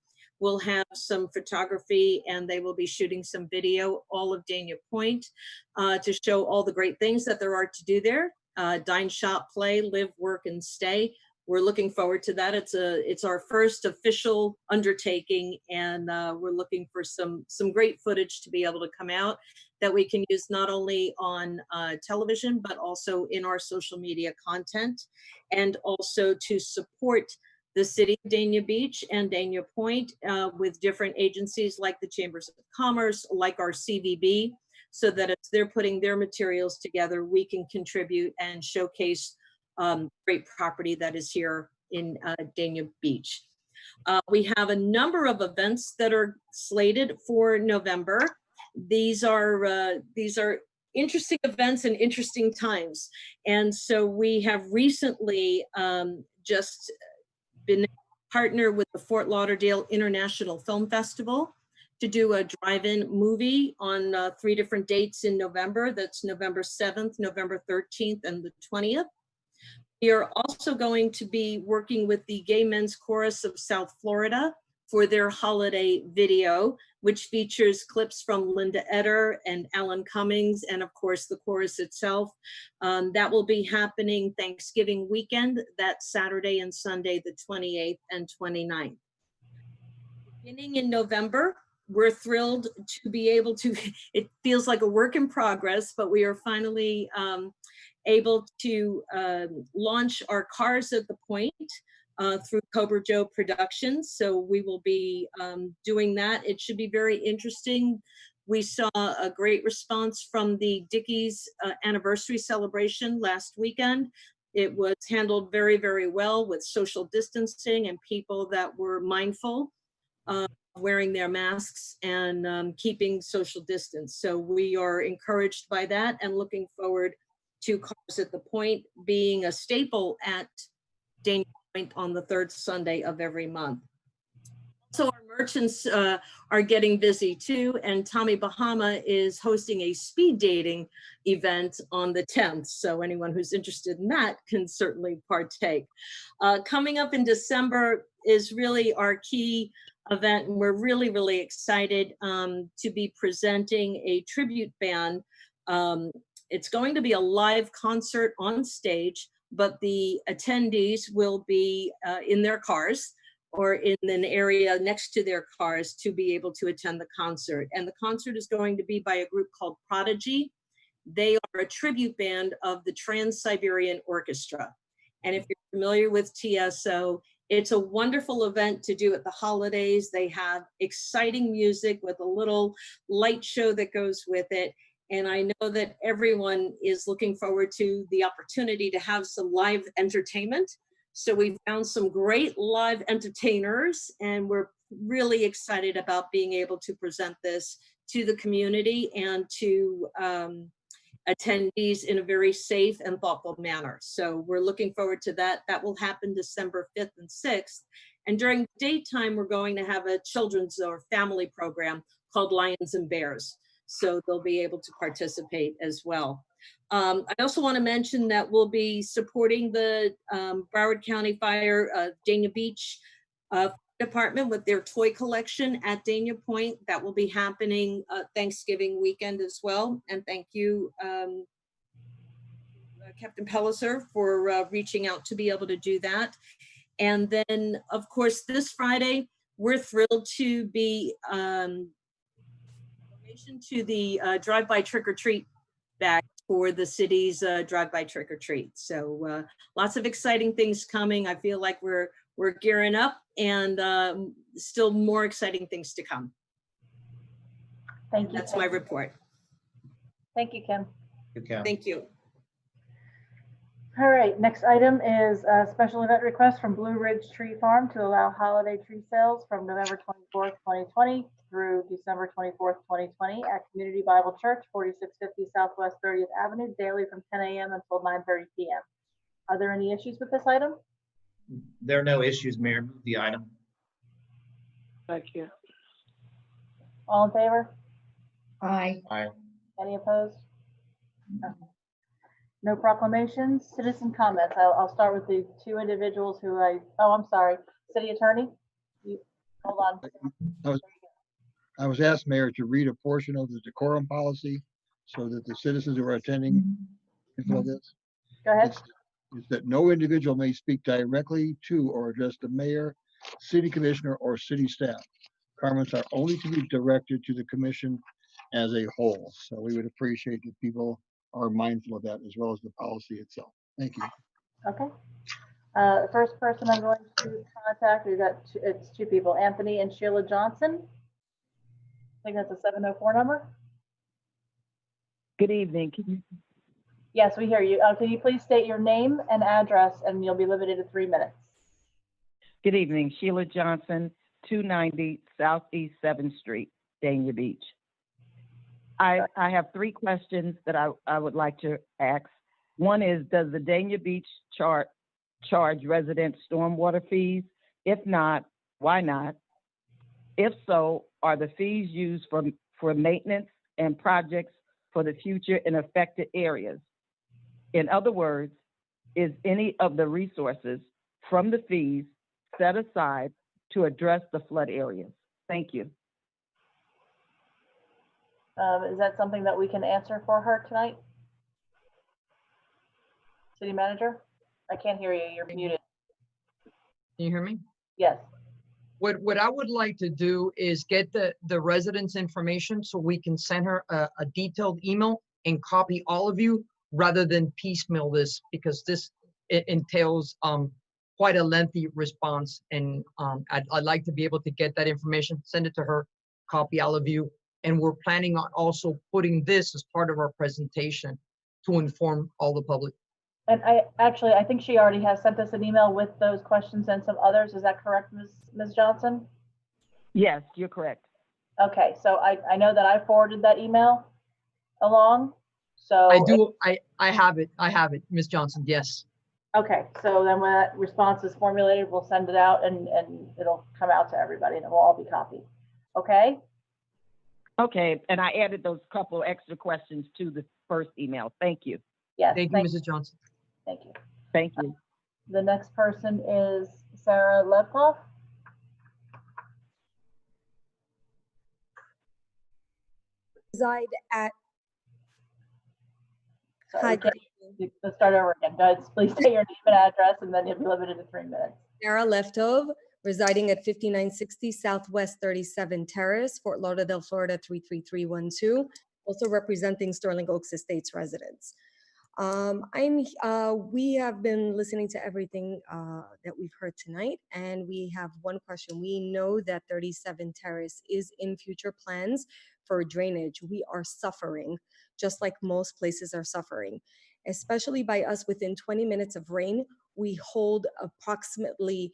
We'll have some photography and they will be shooting some video all of Dania Point to show all the great things that there are to do there. Dine, shop, play, live, work, and stay. We're looking forward to that. It's our first official undertaking, and we're looking for some great footage to be able to come out that we can use not only on television, but also in our social media content, and also to support the city of Dania Beach and Dania Point with different agencies like the Chambers of Commerce, like our CVB, so that as they're putting their materials together, we can contribute and showcase great property that is here in Dania Beach. We have a number of events that are slated for November. These are interesting events and interesting times. And so we have recently just been partnered with the Fort Lauderdale International Film Festival to do a drive-in movie on 3 different dates in November. That's November 7th, November 13th, and the 20th. We are also going to be working with the Gay Men's Chorus of South Florida for their holiday video, which features clips from Linda Eder and Alan Cummings, and of course the chorus itself. That will be happening Thanksgiving weekend, that Saturday and Sunday, the 28th and 29th. Beginning in November, we're thrilled to be able to, it feels like a work in progress, but we are finally able to launch our Cars at the Point through Cobra Joe Productions. So we will be doing that. It should be very interesting. We saw a great response from the Dickies anniversary celebration last weekend. It was handled very, very well with social distancing and people that were mindful of wearing their masks and keeping social distance. So we are encouraged by that and looking forward to Cars at the Point being a staple at Dania Point on the 3rd Sunday of every month. So our merchants are getting busy too, and Tommy Bahama is hosting a speed dating event on the 10th. So anyone who's interested in that can certainly partake. Coming up in December is really our key event, and we're really, really excited to be presenting a tribute band. It's going to be a live concert on stage, but the attendees will be in their cars or in an area next to their cars to be able to attend the concert. And the concert is going to be by a group called Prodigy. They are a tribute band of the Trans-Siberian Orchestra. And if you're familiar with TSO, it's a wonderful event to do at the holidays. They have exciting music with a little light show that goes with it. And I know that everyone is looking forward to the opportunity to have some live entertainment. So we found some great live entertainers, and we're really excited about being able to present this to the community and to attendees in a very safe and thoughtful manner. So we're looking forward to that. That will happen December 5th and 6th. And during daytime, we're going to have a children's or family program called Lions and Bears. So they'll be able to participate as well. I also want to mention that we'll be supporting the Broward County Fire Dania Beach Department with their toy collection at Dania Point. That will be happening Thanksgiving weekend as well. And thank you, Captain Pelliser, for reaching out to be able to do that. And then, of course, this Friday, we're thrilled to be donation to the drive-by trick-or-treat bag for the city's drive-by trick-or-treat. So lots of exciting things coming. I feel like we're gearing up, and still more exciting things to come. Thank you. That's my report. Thank you, Kim. Thank you. All right, next item is a special event request from Blue Ridge Tree Farm to allow holiday tree sales from November 24th, 2020 through December 24th, 2020 at Community Bible Church, 4650 Southwest 30th Avenue, daily from 10 a.m. until 9:30 p.m. Are there any issues with this item? There are no issues, Mayor. Move the item. Thank you. All in favor? Aye. Aye. Any opposed? Okay. No proclamations, citizen comments. I'll start with the two individuals who I'm sorry, City Attorney. Hold on. I was asked, Mayor, to read a portion of the decorum policy so that the citizens who are attending can follow this. Go ahead. It's that no individual may speak directly to or address the mayor, city commissioner, or city staff. Comments are only to be directed to the commission as a whole. So we would appreciate that people are mindful of that as well as the policy itself. Thank you. Okay. The first person I'm going to contact, it's two people, Anthony and Sheila Johnson. I think that's a 704 number. Good evening. Yes, we hear you. Can you please state your name and address, and you'll be limited to 3 minutes. Good evening. Sheila Johnson, 290 Southeast 7th Street, Dania Beach. I have 3 questions that I would like to ask. One is, does the Dania Beach charge resident stormwater fees? If not, why not? If so, are the fees used for maintenance and projects for the future in affected areas? In other words, is any of the resources from the fees set aside to address the flood areas? Thank you. Is that something that we can answer for her tonight? City Manager? I can't hear you. You're muted. Can you hear me? Yes. What I would like to do is get the residents' information so we can send her a detailed email and copy all of you rather than piecemeal this, because it entails quite a lengthy response. And I'd like to be able to get that information, send it to her, copy all of you. And we're planning on also putting this as part of our presentation to inform all the public. And I think she already has sent us an email with those questions and some others. Is that correct, Ms. Johnson? Yes, you're correct. Okay, so I know that I forwarded that email along. So I have it, Ms. Johnson, yes. Okay, so then when that response is formulated, we'll send it out and it'll come out to everybody and it will all be copied. Okay? Okay, and I added those couple extra questions to the first email. Thank you. Yes. Thank you, Mrs. Johnson. Thank you. Thank you. The next person is Sarah Levkoff. Reside at. Sorry, let's start over again. Guys, please say your name and address, and then you'll be limited to 3 minutes. Sarah Leftov, residing at 5960 Southwest 37 Terrace, Fort Lauderdale, Florida 33312. Also representing Sterling Oaks Estates residents. We have been listening to everything that we've heard tonight, and we have one question. We know that 37 Terrace is in future plans for drainage. We are suffering, just like most places are suffering, especially by us within 20 minutes of rain. We hold approximately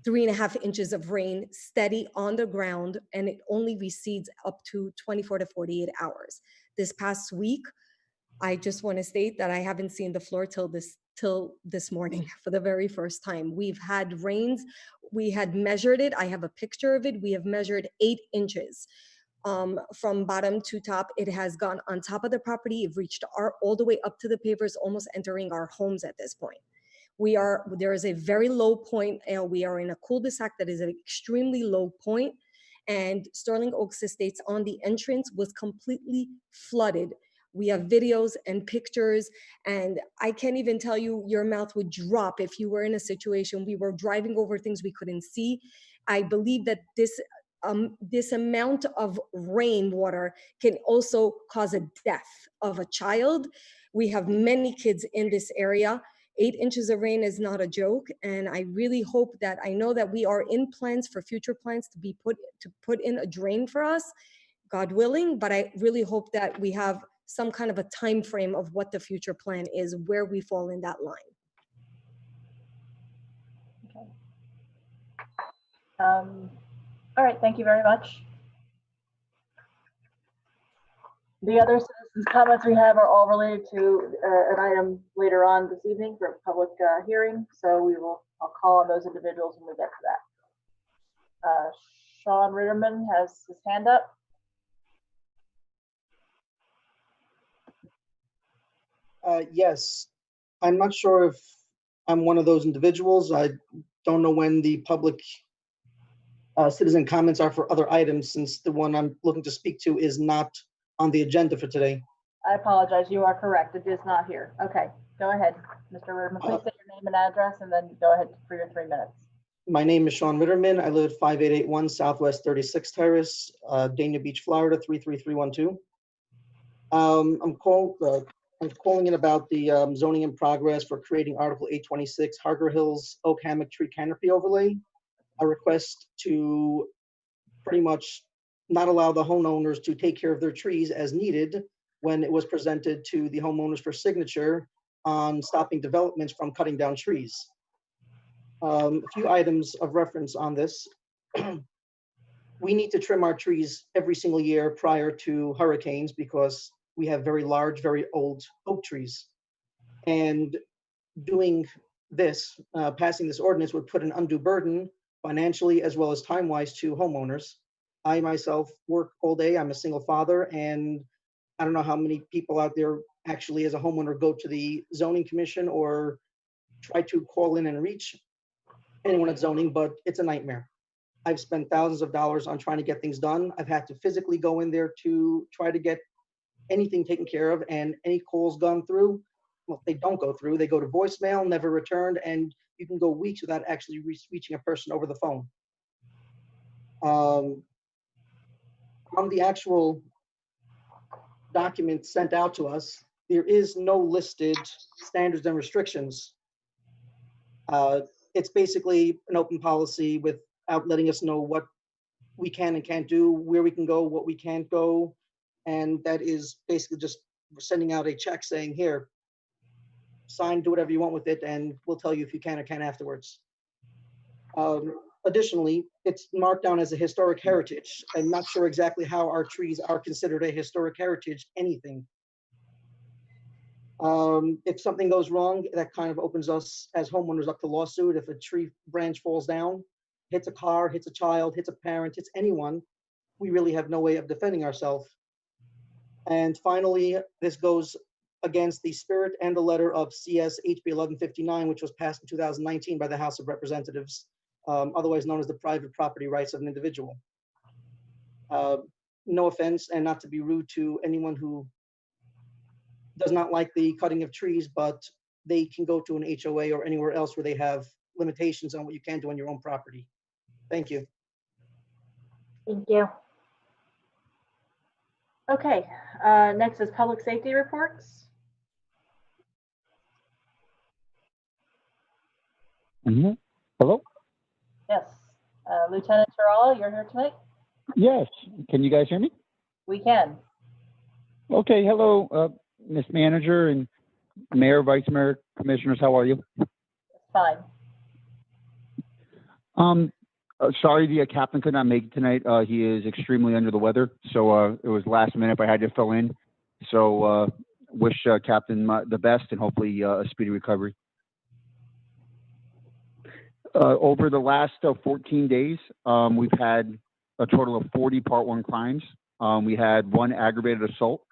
3.5 inches of rain steady on the ground, and it only recedes up to 24 to 48 hours. This past week, I just want to state that I haven't seen the floor till this morning for the very first time. We've had rains. We had measured it. I have a picture of it. We have measured 8 inches from bottom to top. It has gone on top of the property. It reached all the way up to the pavers, almost entering our homes at this point. There is a very low point. We are in a cul-de-sac that is an extremely low point, and Sterling Oaks Estates on the entrance was completely flooded. We have videos and pictures, and I can't even tell you, your mouth would drop if you were in a situation. We were driving over things we couldn't see. I believe that this amount of rainwater can also cause a death of a child. We have many kids in this area. 8 inches of rain is not a joke, and I really hope that, I know that we are in plans for future plans to put in a drain for us, God willing, but I really hope that we have some kind of a time frame of what the future plan is, where we fall in that line. Okay. All right, thank you very much. The other citizens' comments we have are all related to an item later on this evening for a public hearing. So I'll call on those individuals when we get to that. Sean Ritterman has his hand up. Yes, I'm not sure if I'm one of those individuals. I don't know when the public citizen comments are for other items, since the one I'm looking to speak to is not on the agenda for today. I apologize. You are correct. It is not here. Okay, go ahead, Mr. Ritterman. Please state your name and address, and then go ahead for your 3 minutes. My name is Sean Ritterman. I live at 5881 Southwest 36th Terrace, Dania Beach, Florida 33312. I'm calling in about the zoning in progress for creating Article 826 Harger Hills Oak Hammock Tree Canopy Overlay. A request to pretty much not allow the homeowners to take care of their trees as needed when it was presented to the homeowners for signature on stopping developments from cutting down trees. A few items of reference on this. We need to trim our trees every single year prior to hurricanes because we have very large, very old oak trees. And doing this, passing this ordinance would put an undue burden financially as well as time-wise to homeowners. I myself work all day. I'm a single father, and I don't know how many people out there actually as a homeowner go to the zoning commission or try to call in and reach anyone at zoning, but it's a nightmare. I've spent thousands of dollars on trying to get things done. I've had to physically go in there to try to get anything taken care of, and any calls gone through, well, they don't go through. They go to voicemail, never returned, and you can go weeks without actually reaching a person over the phone. On the actual document sent out to us, there is no listed standards and restrictions. It's basically an open policy without letting us know what we can and can't do, where we can go, what we can't go. And that is basically just sending out a check saying, here, sign, do whatever you want with it, and we'll tell you if you can or can't afterwards. Additionally, it's marked down as a historic heritage. I'm not sure exactly how our trees are considered a historic heritage, anything. If something goes wrong, that kind of opens us as homeowners up to lawsuit. If a tree branch falls down, hits a car, hits a child, hits a parent, hits anyone, we really have no way of defending ourselves. And finally, this goes against the spirit and the letter of CS HB 1159, which was passed in 2019 by the House of Representatives, otherwise known as the private property rights of an individual. No offense, and not to be rude to anyone who does not like the cutting of trees, but they can go to an HOA or anywhere else where they have limitations on what you can do on your own property. Thank you. Thank you. Okay, next is public safety reports. Hello? Yes, Lieutenant Tarala, you're here tonight? Yes. Can you guys hear me? We can. Okay. Hello, Ms. Manager and Mayor, Vice Mayor, Commissioners. How are you? Fine. Sorry, the captain could not make it tonight. He is extremely under the weather, so it was last minute. I had to fill in. So wish Captain the best and hopefully a speedy recovery. Over the last 14 days, we've had a total of 40 Part 1 crimes. We had 1 aggravated assault,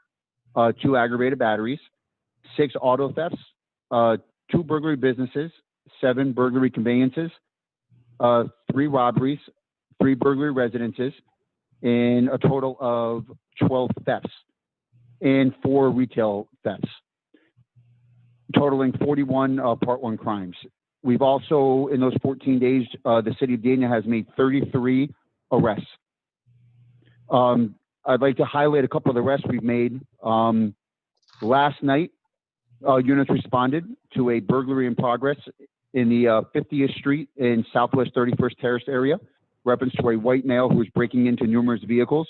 2 aggravated batteries, 6 auto thefts, 2 burglary businesses, 7 burglary conveyances, 3 robberies, 3 burglary residences, and a total of 12 thefts and 4 retail thefts, totaling 41 Part 1 crimes. We've also, in those 14 days, the city of Dania has made 33 arrests. I'd like to highlight a couple of the arrests we've made. Last night, units responded to a burglary in progress in the 50th Street and Southwest 31st Terrace area, reference to a white male who was breaking into numerous vehicles.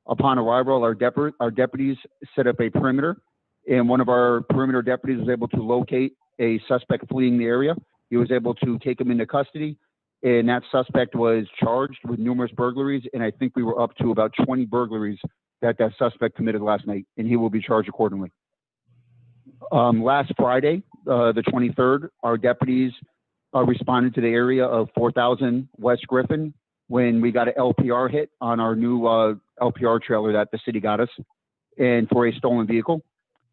Upon arrival, our deputies set up a perimeter, and one of our perimeter deputies was able to locate a suspect fleeing the area. He was able to take him into custody, and that suspect was charged with numerous burglaries, and I think we were up to about 20 burglaries that suspect committed last night, and he will be charged accordingly. Last Friday, the 23rd, our deputies responded to the area of 4000 West Griffin when we got an LPR hit on our new LPR trailer that the city got us, and for a stolen vehicle.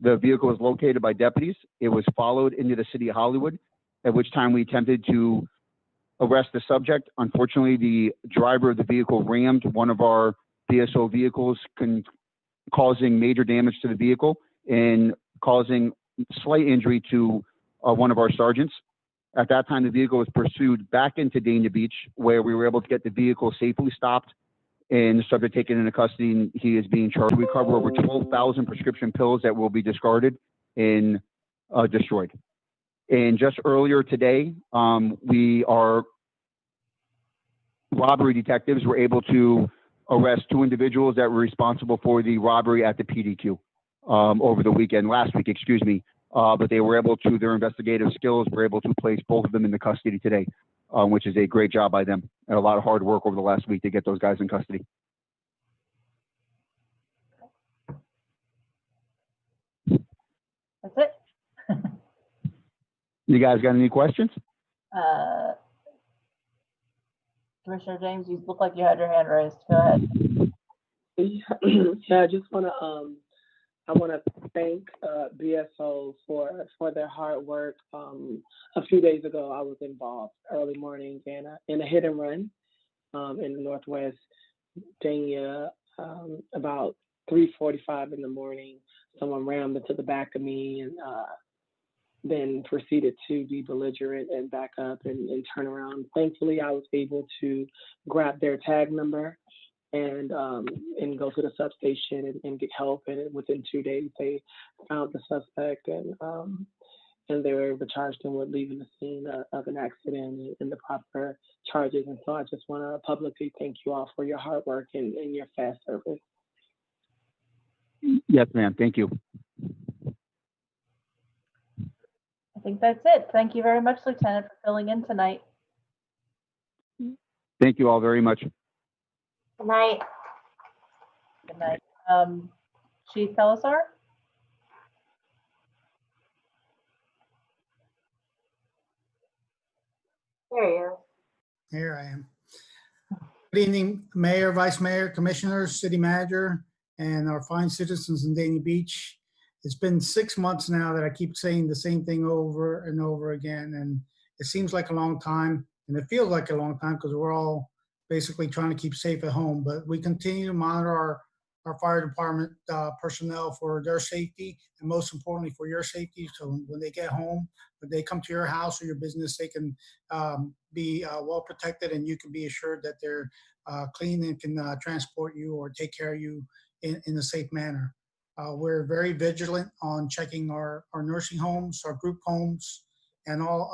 The vehicle was located by deputies. It was followed into the city of Hollywood, at which time we attempted to arrest the subject. Unfortunately, the driver of the vehicle rammed one of our BSO vehicles, causing major damage to the vehicle and causing slight injury to one of our sergeants. At that time, the vehicle was pursued back into Dania Beach, where we were able to get the vehicle safely stopped and the subject taken into custody, and he is being charged. We cover over 12,000 prescription pills that will be discarded and destroyed. And just earlier today, our robbery detectives were able to arrest 2 individuals that were responsible for the robbery at the PDQ over the weekend, last week, excuse me. But they were able to, their investigative skills were able to place both of them into custody today, which is a great job by them, and a lot of hard work over the last week to get those guys in custody. That's it. You guys got any questions? Commissioner James, you look like you had your hand raised. Go ahead. Yeah, I just want to I want to thank BSO for their hard work. A few days ago, I was involved early morning in a hit and run in the Northwest Dania. About 3:45 in the morning, someone rammed into the back of me and then proceeded to be belligerent and back up and turn around. Thankfully, I was able to grab their tag number and go to the substation and get help. And within 2 days, they found the suspect and they were able to charge them with leaving the scene of an accident and the proper charges. And so I just want to publicly thank you all for your hard work and your fast service. Yes, ma'am. Thank you. I think that's it. Thank you very much, Lieutenant, for filling in tonight. Thank you all very much. Good night. Good night. Chief Pelissar? There he is. Here I am. Good evening, Mayor, Vice Mayor, Commissioners, City Manager, and our fine citizens in Dania Beach. It's been 6 months now that I keep saying the same thing over and over again, and it seems like a long time, and it feels like a long time because we're all basically trying to keep safe at home, but we continue to monitor our fire department personnel for their safety, and most importantly for your safety. So when they get home, when they come to your house or your business, they can be well protected, and you can be assured that they're clean and can transport you or take care of you in a safe manner. We're very vigilant on checking our nursing homes, our group homes, and all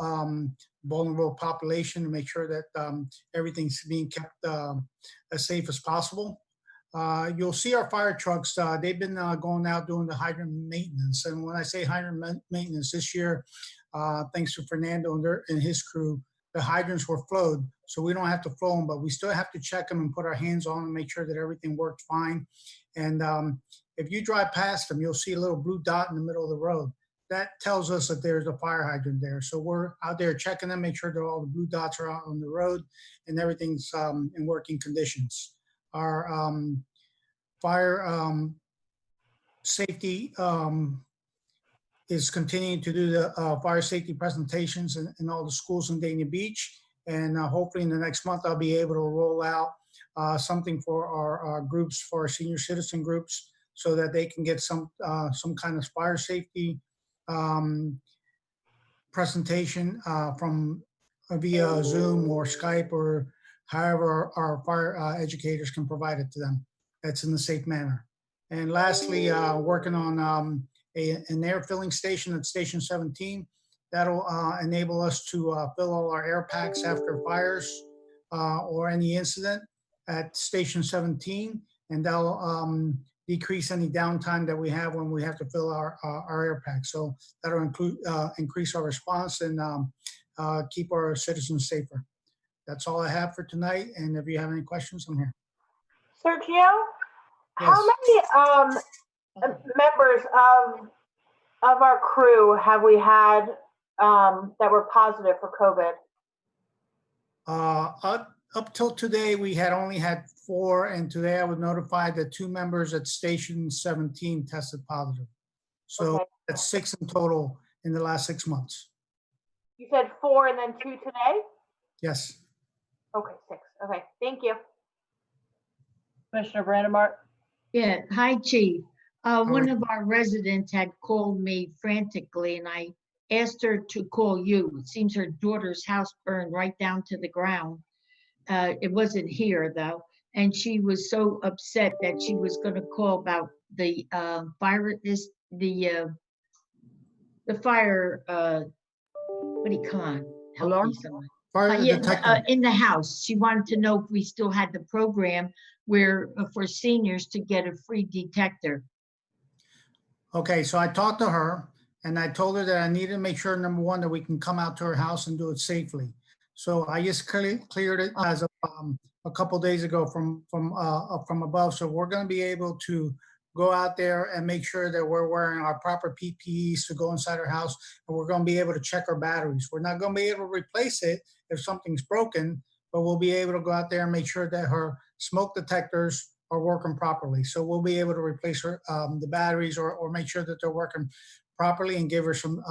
vulnerable population to make sure that everything's being kept as safe as possible. You'll see our fire trucks, they've been going out doing the hydrant maintenance. And when I say hydrant maintenance this year, thanks to Fernando and his crew, the hydrants were flowed. So we don't have to flow them, but we still have to check them and put our hands on them and make sure that everything worked fine. And if you drive past them, you'll see a little blue dot in the middle of the road. That tells us that there's a fire hydrant there. So we're out there checking them, make sure that all the blue dots are out on the road and everything's in working conditions. Our fire safety is continuing to do the fire safety presentations in all the schools in Dania Beach. And hopefully in the next month, I'll be able to roll out something for our groups, for our senior citizen groups, so that they can get some kind of fire safety presentation from via Zoom or Skype or however our fire educators can provide it to them. That's in a safe manner. And lastly, working on an air filling station at Station 17. That'll enable us to fill all our air packs after fires or any incident at Station 17. And that'll decrease any downtime that we have when we have to fill our air packs. So that'll increase our response and keep our citizens safer. That's all I have for tonight. And if you have any questions, I'm here. Sergio, how many members of our crew have we had that were positive for COVID? Up till today, we had only had 4, and today I was notified that 2 members at Station 17 tested positive. So that's 6 in total in the last 6 months. You said 4 and then 2 today? Yes. Okay, 6. Okay, thank you. Commissioner Brandemart. Yeah, hi, Chief. One of our residents had called me frantically, and I asked her to call you. It seems her daughter's house burned right down to the ground. It wasn't here, though, and she was so upset that she was going to call about the fire. The fire. What do you call it? Alarm? Fire detector. In the house. She wanted to know if we still had the program where for seniors to get a free detector. Okay, so I talked to her and I told her that I needed to make sure, number one, that we can come out to her house and do it safely. So I just cleared it as of a couple days ago from above. So we're going to be able to go out there and make sure that we're wearing our proper PPEs to go inside our house, and we're going to be able to check our batteries. We're not going to be able to replace it if something's broken, but we'll be able to go out there and make sure that her smoke detectors are working properly. So we'll be able to replace her the batteries or make sure that they're working properly and give her some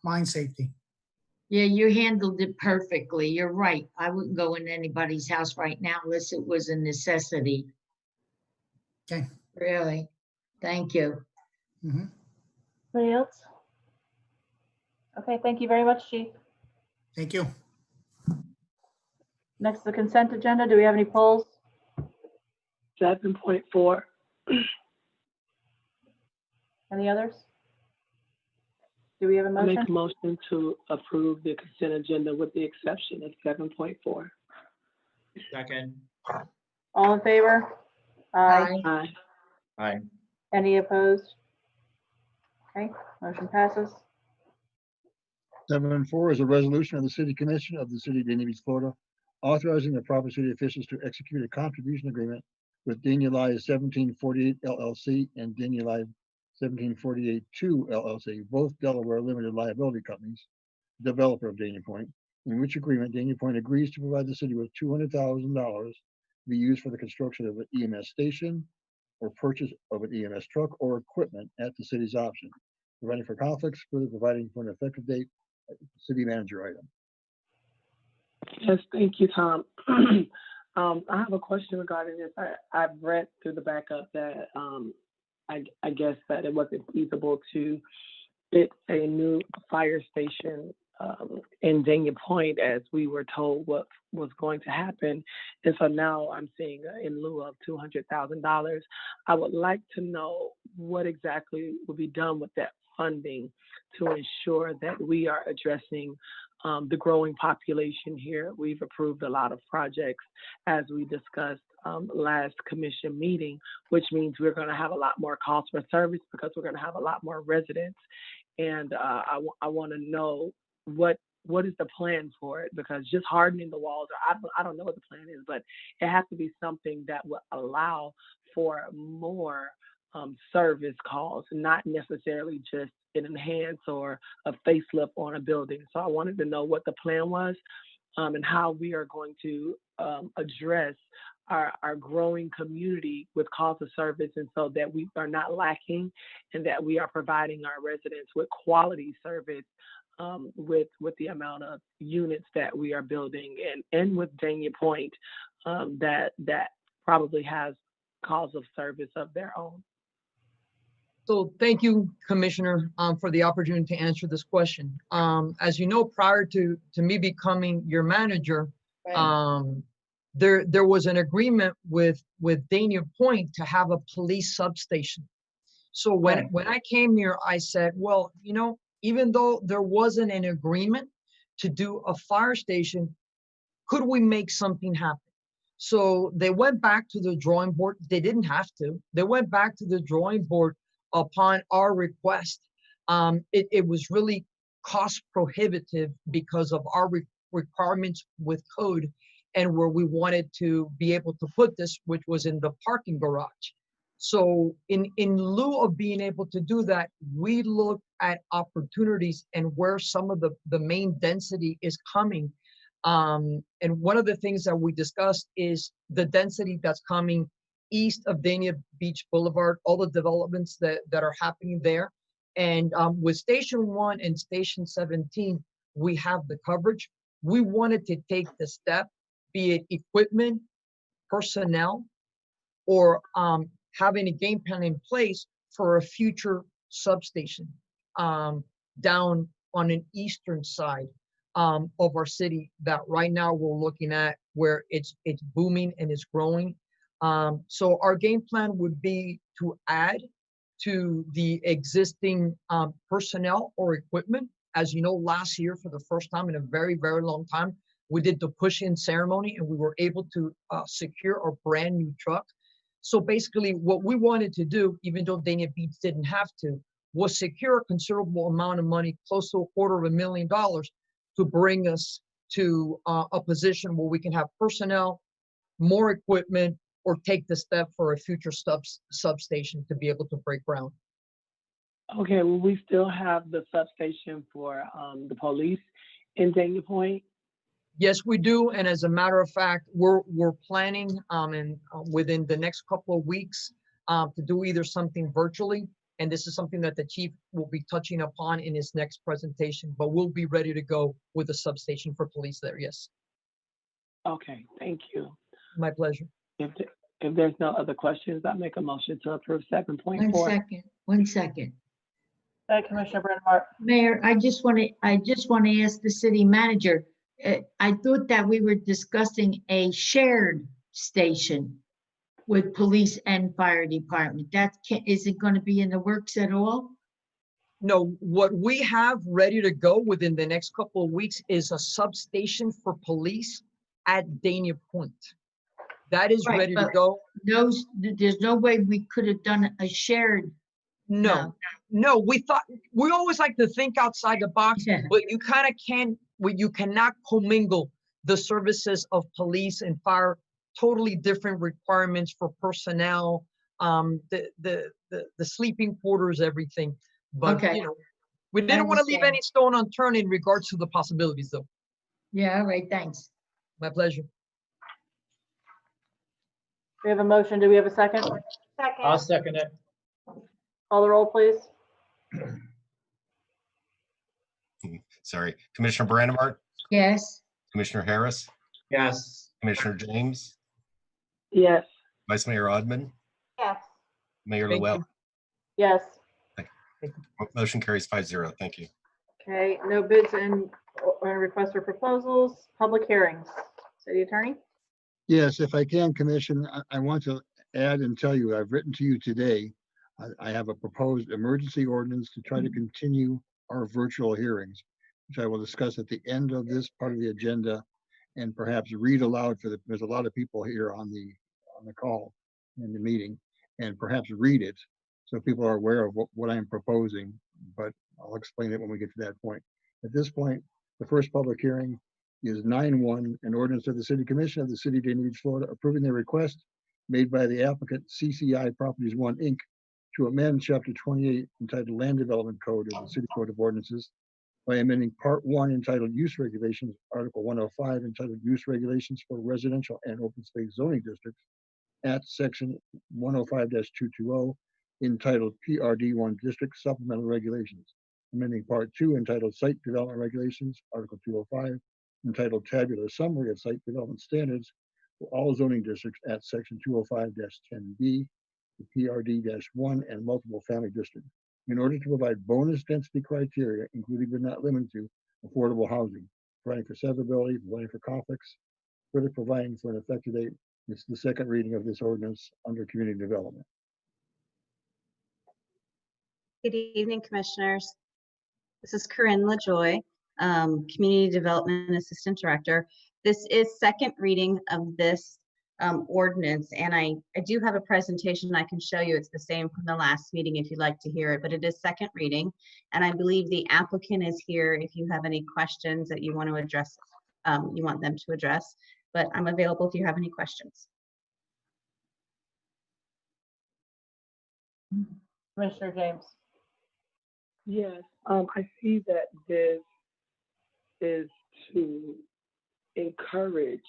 mine safety. Yeah, you handled it perfectly. You're right. I wouldn't go in anybody's house right now unless it was a necessity. Okay. Really. Thank you. Mm-hmm. Anybody else? Okay, thank you very much, Chief. Thank you. Next, the consent agenda. Do we have any polls? 7.4. Any others? Do we have a I motion? make a motion to approve the consent agenda with the exception of 7.4. Second. All in favor? Aye. Aye. Any opposed? Okay, motion passes. 7.4 is a resolution of the City Commission of the City of Dania Beach, Florida, authorizing the proper city officials to execute a contribution agreement with Dania Live 1748 LLC and Dania Live 1748-2 LLC, both Delaware limited liability companies, developer of Dania Point, in which agreement Dania Point agrees to provide the city with $200,000 to be used for the construction of an EMS station or purchase of an EMS truck or equipment at the city's option, providing for conflicts, further providing for an effective date, city manager item. Yes, thank you, Tom. I have a question regarding this. I've read through the backup that I guess that it wasn't feasible to fit a new fire station in Dania Point as we were told what was going to happen. And so now I'm seeing in lieu of $200,000. I would like to know what exactly will be done with that funding to ensure that we are addressing the growing population here. We've approved a lot of projects as we discussed last commission meeting, which means we're going to have a lot more calls for service because we're going to have a lot more residents. And I want to know what is the plan for it, because just hardening the walls, or I don't know what the plan is, but it has to be something that will allow for more service calls, not necessarily just an enhance or a facelift on a building. So I wanted to know what the plan was and how we are going to address our growing community with calls of service, and so that we are not lacking and that we are providing our residents with quality service with the amount of units that we are building, and with Dania Point that probably has calls of service of their own. So thank you, Commissioner, for the opportunity to answer this question. As you know, prior to me becoming your manager, there was an agreement with Dania Point to have a police substation. So when I came here, I said, well, you know, even though there wasn't an agreement to do a fire station, could we make something happen? So they went back to the drawing board. They didn't have to. They went back to the drawing board upon our request. It was really cost prohibitive because of our requirements with code and where we wanted to be able to put this, which was in the parking garage. So in lieu of being able to do that, we looked at opportunities and where some of the main density is coming. And one of the things that we discussed is the density that's coming east of Dania Beach Boulevard, all the developments that are happening there. And with Station 1 and Station 17, we have the coverage. We wanted to take the step, be it equipment, personnel, or having a game plan in place for a future substation down on an eastern side of our city that right now we're looking at where it's booming and it's growing. So our game plan would be to add to the existing personnel or equipment. As you know, last year, for the first time in a very, very long time, we did the push-in ceremony and we were able to secure a brand new truck. So basically what we wanted to do, even though Dania Beach didn't have to, was secure a considerable amount of money, close to $250,000, to bring us to a position where we can have personnel, more equipment, or take the step for a future substation to be able to break ground. Okay, well, we still have the substation for the police in Dania Point? Yes, we do. And as a matter of fact, we're planning within the next couple of weeks to do either something virtually, and this is something that the chief will be touching upon in his next presentation, but we'll be ready to go with a substation for police there, yes. Okay, thank you. My pleasure. If there's no other questions, I make a motion to approve 7.4. 1 second. Commissioner Brandmart. Mayor, I just want to ask the city manager. I thought that we were discussing a shared station with police and fire department. Is it going to be in the works at all? No, what we have ready to go within the next couple of weeks is a substation for police at Dania Point. That is Right, ready to but go. There's no way we could have done a shared. No, we always like to think outside the box, but you kind of can't, you cannot commingle the services of police and fire, totally different requirements for personnel, the sleeping quarters, everything. But, Okay. you know, we didn't want to leave any stone unturned in regards to the possibilities though. Yeah, all right, thanks. My pleasure. We have a motion. Do we have a second? I'll second it. Call the roll, please. Sorry, Commissioner Brandmart, Yes. Commissioner Harris, Yes. Commissioner James, Yes. Vice Mayor Odman, Yes. Mayor Thank Llewellyn. you. Yes. Motion carries 5-0. Thank you. Okay, no bids and requests for proposals, public hearings. City Attorney? Yes, if I can, Commission, I want to add and tell you, I've written to you today. I have a proposed emergency ordinance to try to continue our virtual hearings, which I will discuss at the end of this part of the agenda and perhaps read aloud there's a lot of people here on the call in the meeting, and perhaps read it so people are aware of what I am proposing, but I'll explain it when we get to that point. At this point, the first public hearing is 9-1, an ordinance of the City Commission of the City of Dania Beach, Florida, approving the request made by the applicant CCI Properties 1 Inc. to amend Chapter 28 entitled Land Development Code of the City Code of Ordinances by amending Part 1 entitled Use Regulations, Article 105 entitled Use Regulations for Residential and Open Space Zoning Districts at Section 105-220 entitled PRD1 District Supplemental Regulations, amending Part 2 entitled Site Development Regulations, Article 205 entitled Tabular Summary of Site Development Standards for all zoning districts at Section 205-10B, the PRD-1 and multiple family district in order to provide bonus density criteria, including but not limited to affordable housing, providing for severability, providing for conflicts, further providing for an effective date. This is the second reading of this ordinance under community development. Good evening, Commissioners. This is Corinne LaJoy, Community Development Assistant Director. This is second reading of this ordinance, and I do have a presentation I can show you. It's the same from the last meeting if you'd like to hear it, but it is second reading, and I believe the applicant is here if you have any questions that you want to address, you want them to address, but I'm available if you have any questions. Commissioner James. Yes, I see that this is to encourage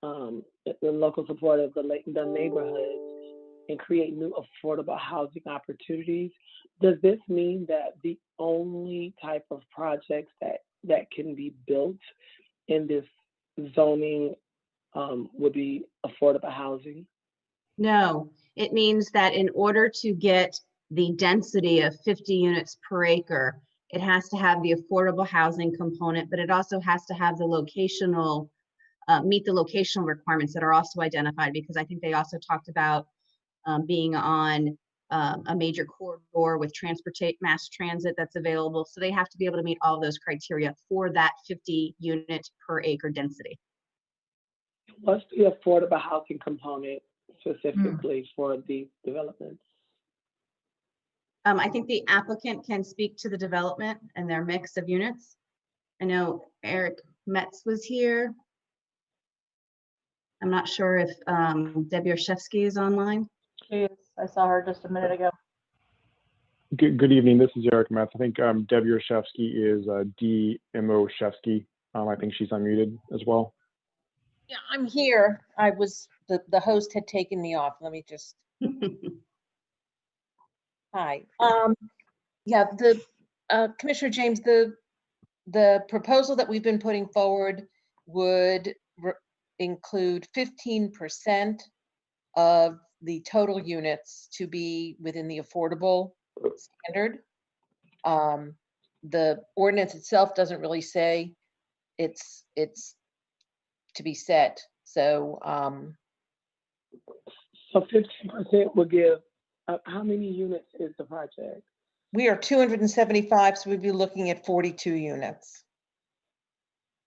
the local support of the neighborhoods and create new affordable housing opportunities. Does this mean that the only type of projects that can be built in this zoning would be affordable housing? No, it means that in order to get the density of 50 units per acre, it has to have the affordable housing component, but it also has to have the locational, meet the locational requirements that are also identified, because I think they also talked about being on a major corridor with mass transit that's available. So they have to be able to meet all of those criteria for that 50 unit per acre density. What's the affordable housing component specifically for these developments? I think the applicant can speak to the development and their mix of units. I know Eric Metz was here. I'm not sure if Debbie Orszewski is online. She is. I saw her just a minute ago. Good evening. This is Eric Metz. I think Debbie Orszewski is D. Orszewski. I think she's unmuted as well. Yeah, I'm here. I was, the host had taken me off. Let me just. Hi. Yeah, Commissioner James, the proposal that we've been putting forward would include 15% of the total units to be within the affordable standard. The ordinance itself doesn't really say it's to be set. So, so 15% will give. How many units is the project? We are 275, so we'd be looking at 42 units.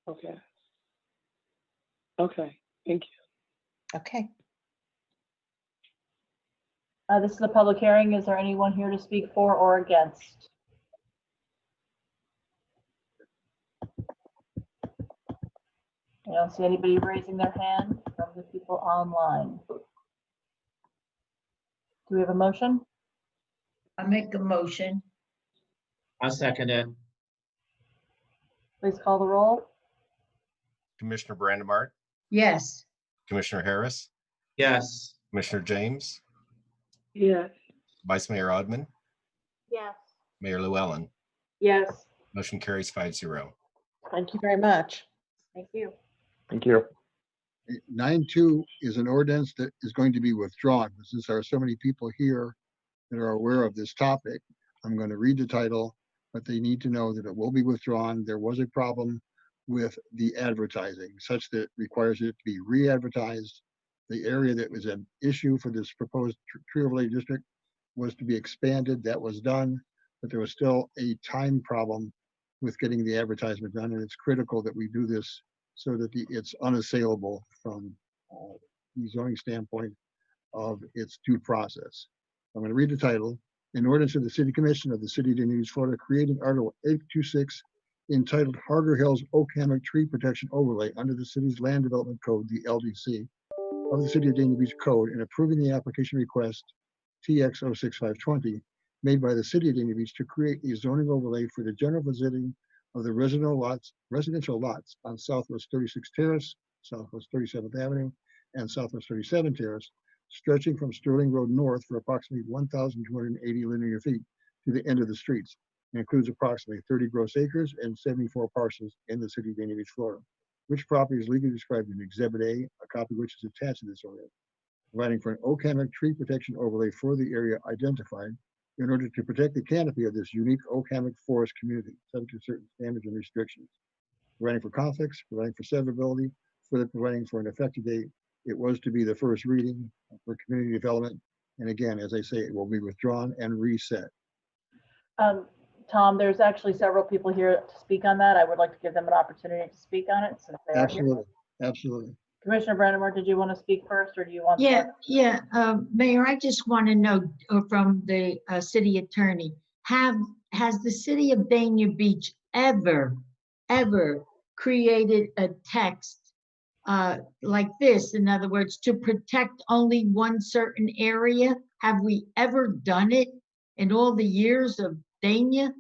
Okay. Okay, thank you. Okay. This is a public hearing. Is there anyone here to speak for or against? I don't see anybody raising their hand from the people online. Do we have a motion? I make a motion. I'll second it. Please call the roll. Commissioner Brandemart, Yes. Commissioner Harris, Yes. Commissioner James, Yes. Vice Mayor Odman, Yes. Mayor Llewellyn. Yes. Motion carries 5-0. Thank you very much. Thank you. Thank you. 9.2 is an ordinance that is going to be withdrawn. But since there are so many people here that are aware of this topic, I'm going to read the title, but they need to know that it will be withdrawn. There was a problem with the advertising such that it requires it to be re-advertised. The area that was an issue for this proposed tree overlay district was to be expanded. That was done, but there was still a time problem with getting the advertisement done, and it's critical that we do this so that it's unassailable from the zoning standpoint of its due process. I'm going to read the title. An ordinance of the City Commission of the City of Dania Beach, Florida, creating Article 826 entitled Harder Hills Oak Hammock Tree Protection Overlay under the city's Land Development Code, the LDC, of the City of Dania Beach Code, and approving the application request TX 06520 made by the City of Dania Beach to create a zoning overlay for the general visiting of the residential lots on Southwest 36th Terrace, Southwest 37th Avenue, and Southwest 37th Terrace, stretching from Sterling Road north for approximately 1,280 linear feet to the end of the streets. It includes approximately 30 gross acres and 74 parcels in the City of Dania Beach, Florida, which property is legally described in Exhibit A, a copy of which is attached to this ordinance. providing for an oak hammock tree protection overlay for the area identified in order to protect the canopy of this unique oak hammock forest community, subject to certain standards and restrictions. Providing for conflicts, providing for severability, further providing for an effective date. It was to be the first reading for community development. And again, as I say, it will be withdrawn and reset. Tom, there's actually several people here to speak on that. I would like to give them an opportunity to speak on it since they are here. Absolutely, absolutely. Commissioner Brandimore, did you want to speak first, or do you want? Yeah, Mayor, I just want to know from the city attorney, has the city of Dania Beach ever created a text like this? In other words, to protect only one certain area? Have we ever done it in all the years of Dania?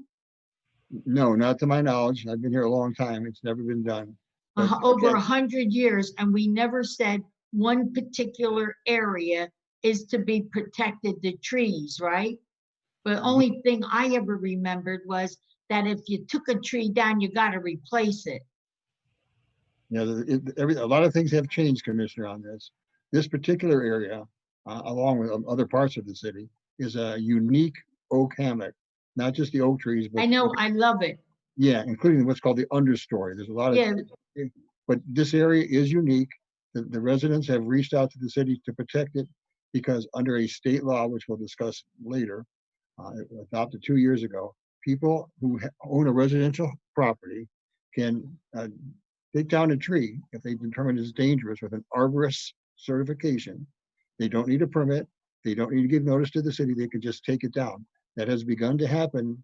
No, not to my knowledge. I've been here a long time. It's never been done. Over 100 years, and we never said one particular area is to be protected, the trees, right? But the only thing I ever remembered was that if you took a tree down, you got to replace it. Yeah, a lot of things have changed, Commissioner, on this. This particular area, along with other parts of the city, is a unique oak hammock, not just the oak trees. But I know, I love it. Yeah, including what's called the understory. There's a lot of, but this area is unique. The residents have reached out to the city to protect it because under a state law, which we'll discuss later, adopted 2 years ago, people who own a residential property can take down a tree if they determine it's dangerous with an arborist certification. They don't need a permit. They don't need to give notice to the city. They could just take it down. That has begun to happen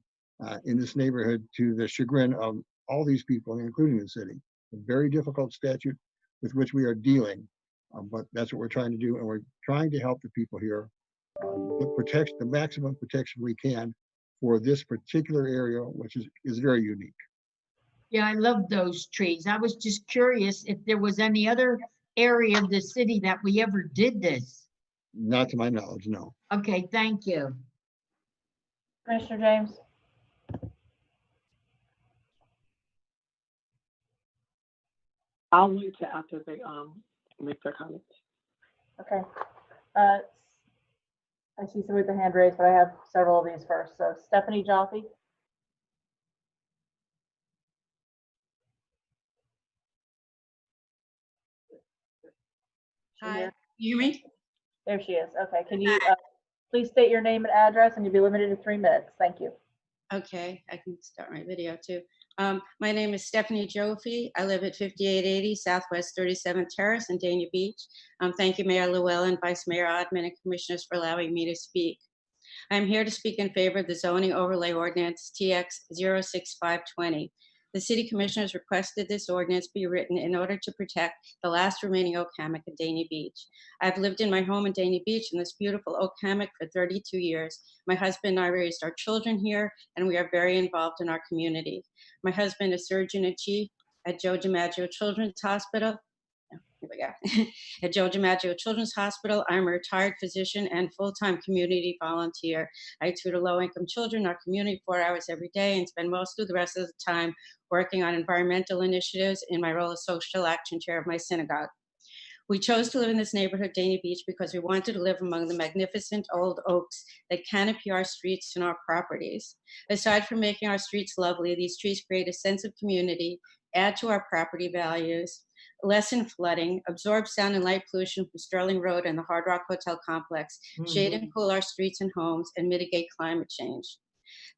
in this neighborhood to the chagrin of all these people, including the city. A very difficult statute with which we are dealing, but that's what we're trying to do, and we're trying to help the people here protect the maximum protection we can for this particular area, which is very unique. Yeah, I love those trees. I was just curious if there was any other area of the city that we ever did this. Not to my knowledge, no. Okay, thank you. Commissioner James. I'll wait till after they make their comments. Okay. I see somebody with a hand raised, but I have several of these first. So Stephanie Jaffe. Hi, can you hear me? There she is. Okay. Can you please state your name and address, and you'll be limited to 3 minutes. Thank you. Okay, I can start my video too. My name is Stephanie Jaffe. I live at 5880 Southwest 37th Terrace in Dania Beach. Thank you, Mayor Llewellyn, Vice Mayor Rudman, and Commissioners for allowing me to speak. I'm here to speak in favor of the zoning overlay ordinance TX 06520. The City Commissioners requested this ordinance be written in order to protect the last remaining oak hammock at Dania Beach. I've lived in my home in Dania Beach in this beautiful oak hammock for 32 years. My husband and I raised our children here, and we are very involved in our community. My husband is Surgeon-in-Chief at Joe DiMaggio Children's Hospital. Here we go. At Joe DiMaggio Children's Hospital, I'm a retired physician and full-time community volunteer. I tutor low-income children in our community 4 hours every day and spend most of the rest of the time working on environmental initiatives in my role as social action chair of my synagogue. We chose to live in this neighborhood, Dania Beach, because we wanted to live among the magnificent old oaks that canopy our streets and our properties. Aside from making our streets lovely, these trees create a sense of community, add to our property values, lessen flooding, absorb sound and light pollution from Sterling Road and the Hard Rock Hotel complex, shade and cool our streets and homes, and mitigate climate change.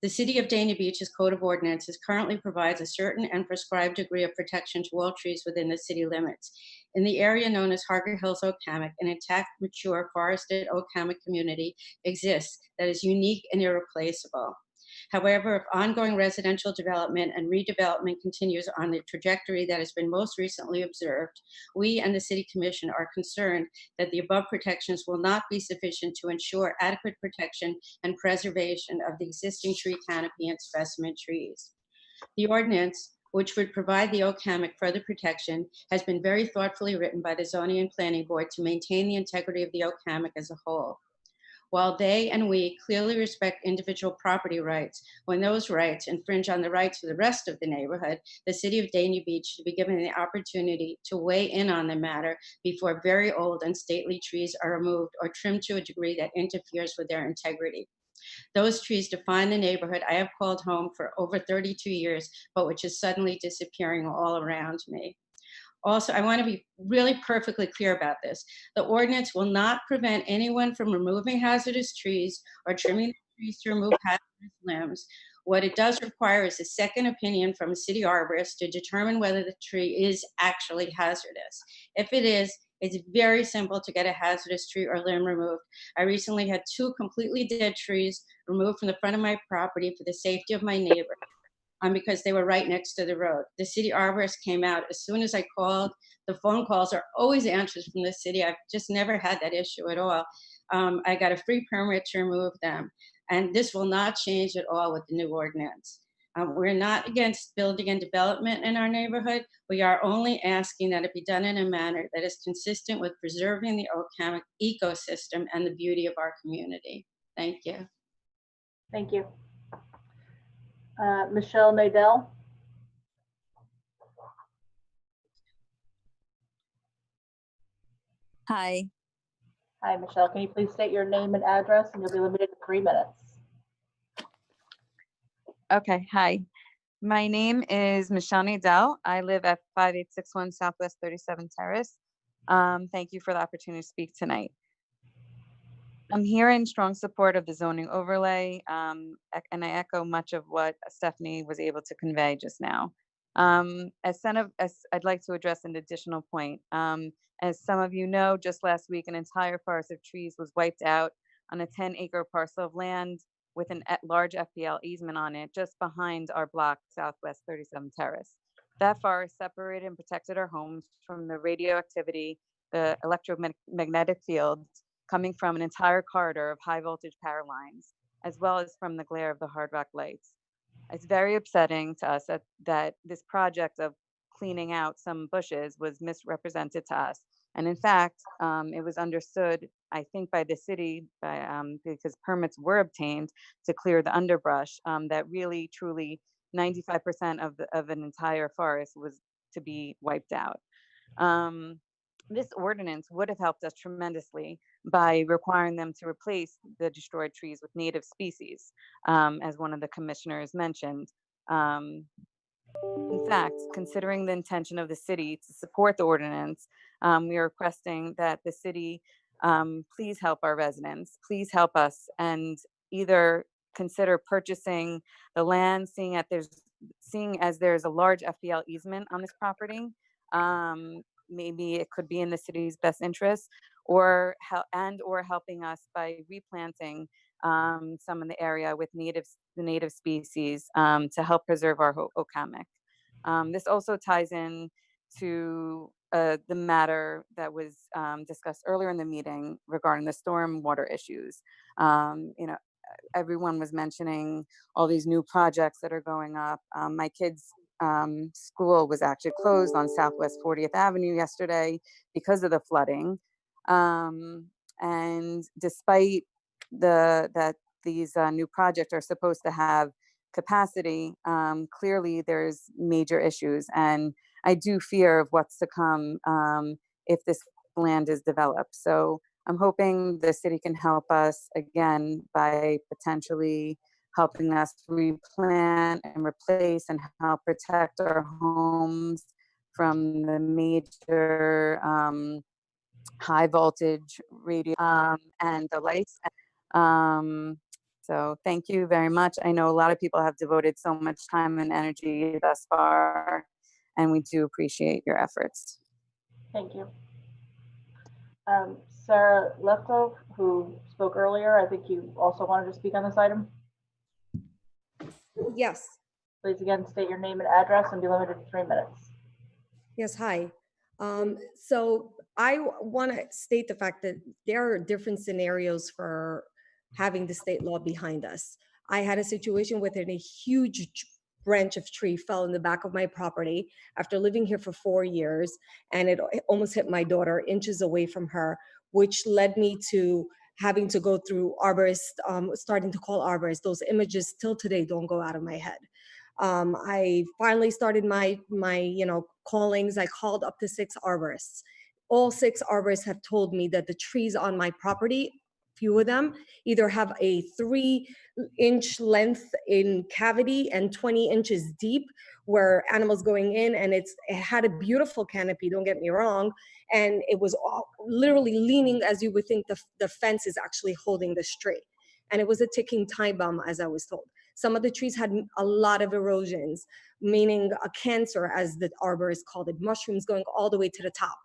The City of Dania Beach's Code of Ordinances currently provides a certain and prescribed degree of protection to all trees within the city limits. In the area known as Harker Hills Oak Hammock, an intact, mature, forested oak hammock community exists that is unique and irreplaceable. However, if ongoing residential development and redevelopment continues on the trajectory that has been most recently observed, we and the City Commission are concerned that the above protections will not be sufficient to ensure adequate protection and preservation of the existing tree canopy and specimen trees. The ordinance, which would provide the oak hammock further protection, has been very thoughtfully written by the Zoning and Planning Board to maintain the integrity of the oak hammock as a whole. while they and we clearly respect individual property rights. When those rights infringe on the rights of the rest of the neighborhood, the city of Dania Beach should be given the opportunity to weigh in on the matter before very old and stately trees are removed or trimmed to a degree that interferes with their integrity. Those trees define the neighborhood I have called home for over 32 years, but which is suddenly disappearing all around me. Also, I want to be really perfectly clear about this. The ordinance will not prevent anyone from removing hazardous trees or trimming the trees to remove hazardous limbs. What it does require is a second opinion from a city arborist to determine whether the tree is actually hazardous. If it is, it's very simple to get a hazardous tree or limb removed. I recently had 2 completely dead trees removed from the front of my property for the safety of my neighbor. Because they were right next to the road. The city arborist came out as soon as I called. The phone calls are always answered from the city. I've just never had that issue at all. I got a free permit to remove them. And this will not change at all with the new ordinance. We're not against building and development in our neighborhood. We are only asking that it be done in a manner that is consistent with preserving the Ocamic ecosystem and the beauty of our community. Thank you. Thank you. Michelle Nadell. Hi. Hi, Michelle. Can you please state your name and address, and you'll be limited to 3 minutes. Okay, hi. My name is Michelle Nadell. I live at 5861 Southwest 37 Terrace. Thank you for the opportunity to speak tonight. I'm here in strong support of the zoning overlay, and I echo much of what Stephanie was able to convey just now. As I'd like to address an additional point. As some of you know, just last week, an entire forest of trees was wiped out on a 10-acre parcel of land with a large FPL easement on it, just behind our block, Southwest 37 Terrace. That forest separated and protected our homes from the radioactivity, the electromagnetic fields coming from an entire corridor of high voltage power lines, as well as from the glare of the Hard Rock lights. It's very upsetting to us that this project of cleaning out some bushes was misrepresented to us. And in fact, it was understood, I think, by the city, because permits were obtained to clear the underbrush, that really, truly 95% of an entire forest was to be wiped out. This ordinance would have helped us tremendously by requiring them to replace the destroyed trees with native species, as one of the commissioners mentioned. In fact, considering the intention of the city to support the ordinance, we are requesting that the city please help our residents, please help us, and either consider purchasing the land, seeing as there's a large FPL easement on this property. Maybe it could be in the city's best interest, or helping us by replanting some in the area with the native species to help preserve our Ocamic. This also ties in to the matter that was discussed earlier in the meeting regarding the stormwater issues. Everyone was mentioning all these new projects that are going up. My kids' school was actually closed on Southwest 40th Avenue yesterday because of the flooding. And despite that these new projects are supposed to have capacity, clearly there's major issues. And I do fear of what's to come if this land is developed. So I'm hoping the city can help us again by potentially helping us replant and replace and help protect our homes from the major high voltage radio and the lights. So thank you very much. I know a lot of people have devoted so much time and energy thus far, and we do appreciate your efforts. Thank you. Sarah Leftov, who spoke earlier, I think you also wanted to speak on this item. Yes. Please again state your name and address and be limited to 3 minutes. Yes, hi. So I want to state the fact that there are different scenarios for having the state law behind us. I had a situation where a huge branch of tree fell in the back of my property after living here for 4 years, and it almost hit my daughter inches away from her, which led me to having to go through arborists, starting to call arborists. Those images till today don't go out of my head. I finally started my callings. I called up to 6 arborists. All 6 arborists have told me that the trees on my property, few of them, either have a 3-inch length in cavity and 20 inches deep, where animals going in, and it had a beautiful canopy, don't get me wrong, and it was all literally leaning, as you would think the fence is actually holding this tree. And it was a ticking time bomb, as I was told. Some of the trees had a lot of erosions, meaning a cancer, as the arborists called it, mushrooms going all the way to the top.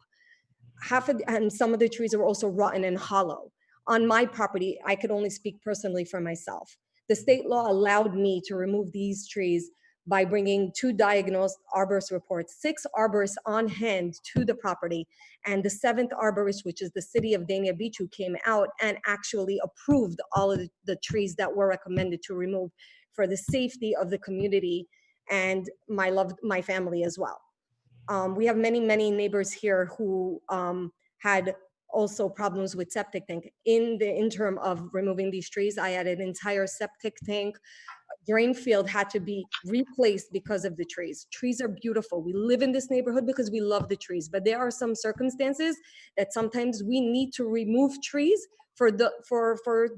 And some of the trees were also rotten and hollow. On my property, I could only speak personally for myself. The state law allowed me to remove these trees by bringing 2 diagnosed arborist reports, 6 arborists on hand to the property, and the 7th arborist, which is the city of Dania Beach, who came out and actually approved all of the trees that were recommended to remove for the safety of the community and my family as well. We have many neighbors here who had also problems with septic tank. In the interim of removing these trees, I had an entire septic tank drain field had to be replaced because of the trees. Trees are beautiful. We live in this neighborhood because we love the trees, but there are some circumstances that sometimes we need to remove trees for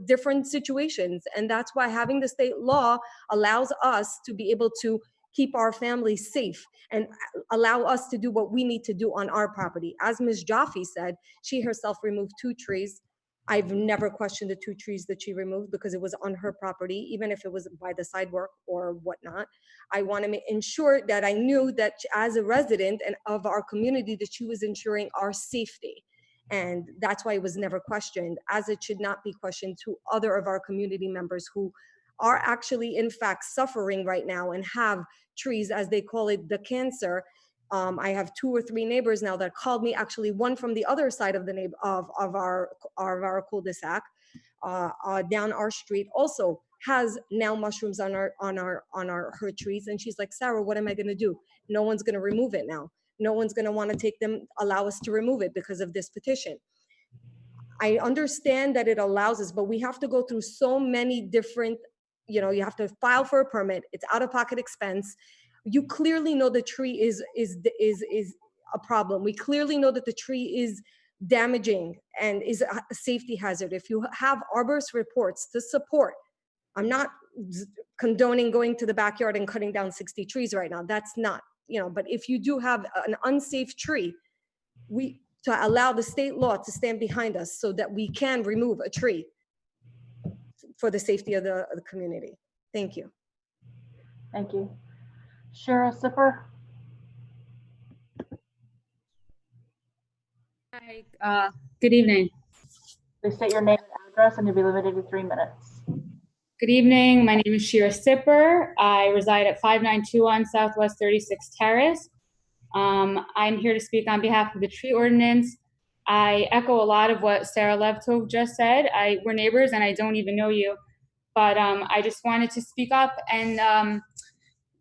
different situations. And that's why having the state law allows us to be able to keep our families safe and allow us to do what we need to do on our property. As Ms. Jaffe said, she herself removed 2 trees. I've never questioned the 2 trees that she removed because it was on her property, even if it was by the sidewalk or whatnot. I want to ensure that I knew that as a resident and of our community, that she was ensuring our safety. And that's why it was never questioned, as it should not be questioned to other of our community members who are actually, in fact, suffering right now and have trees, as they call it, the cancer. I have 2 or 3 neighbors now that called me, actually one from the other side of the of our cul-de-sac down our street also has now mushrooms on her trees. And she's like, Sarah, what am I going to do? No one's going to remove it now. No one's going to want to allow us to remove it because of this petition. I understand that it allows us, but we have to go through so many different, you have to file for a permit. It's out-of-pocket expense. You clearly know the tree is a problem. We clearly know that the tree is damaging and is a safety hazard. If you have arborist reports to support, I'm not condoning going to the backyard and cutting down 60 trees right now. That's not, but if you do have an unsafe tree, to allow the state law to stand behind us so that we can remove a tree for the safety of the community. Thank you. Thank you. Sheila Sipper. Hi, good evening. Please state your name and address, and you'll be limited to 3 minutes. Good evening. My name is Sheila Sipper. I reside at 5921 Southwest 36th Terrace. I'm here to speak on behalf of the tree ordinance. I echo a lot of what Sarah Levtov just said. We're neighbors and I don't even know you, but I just wanted to speak up and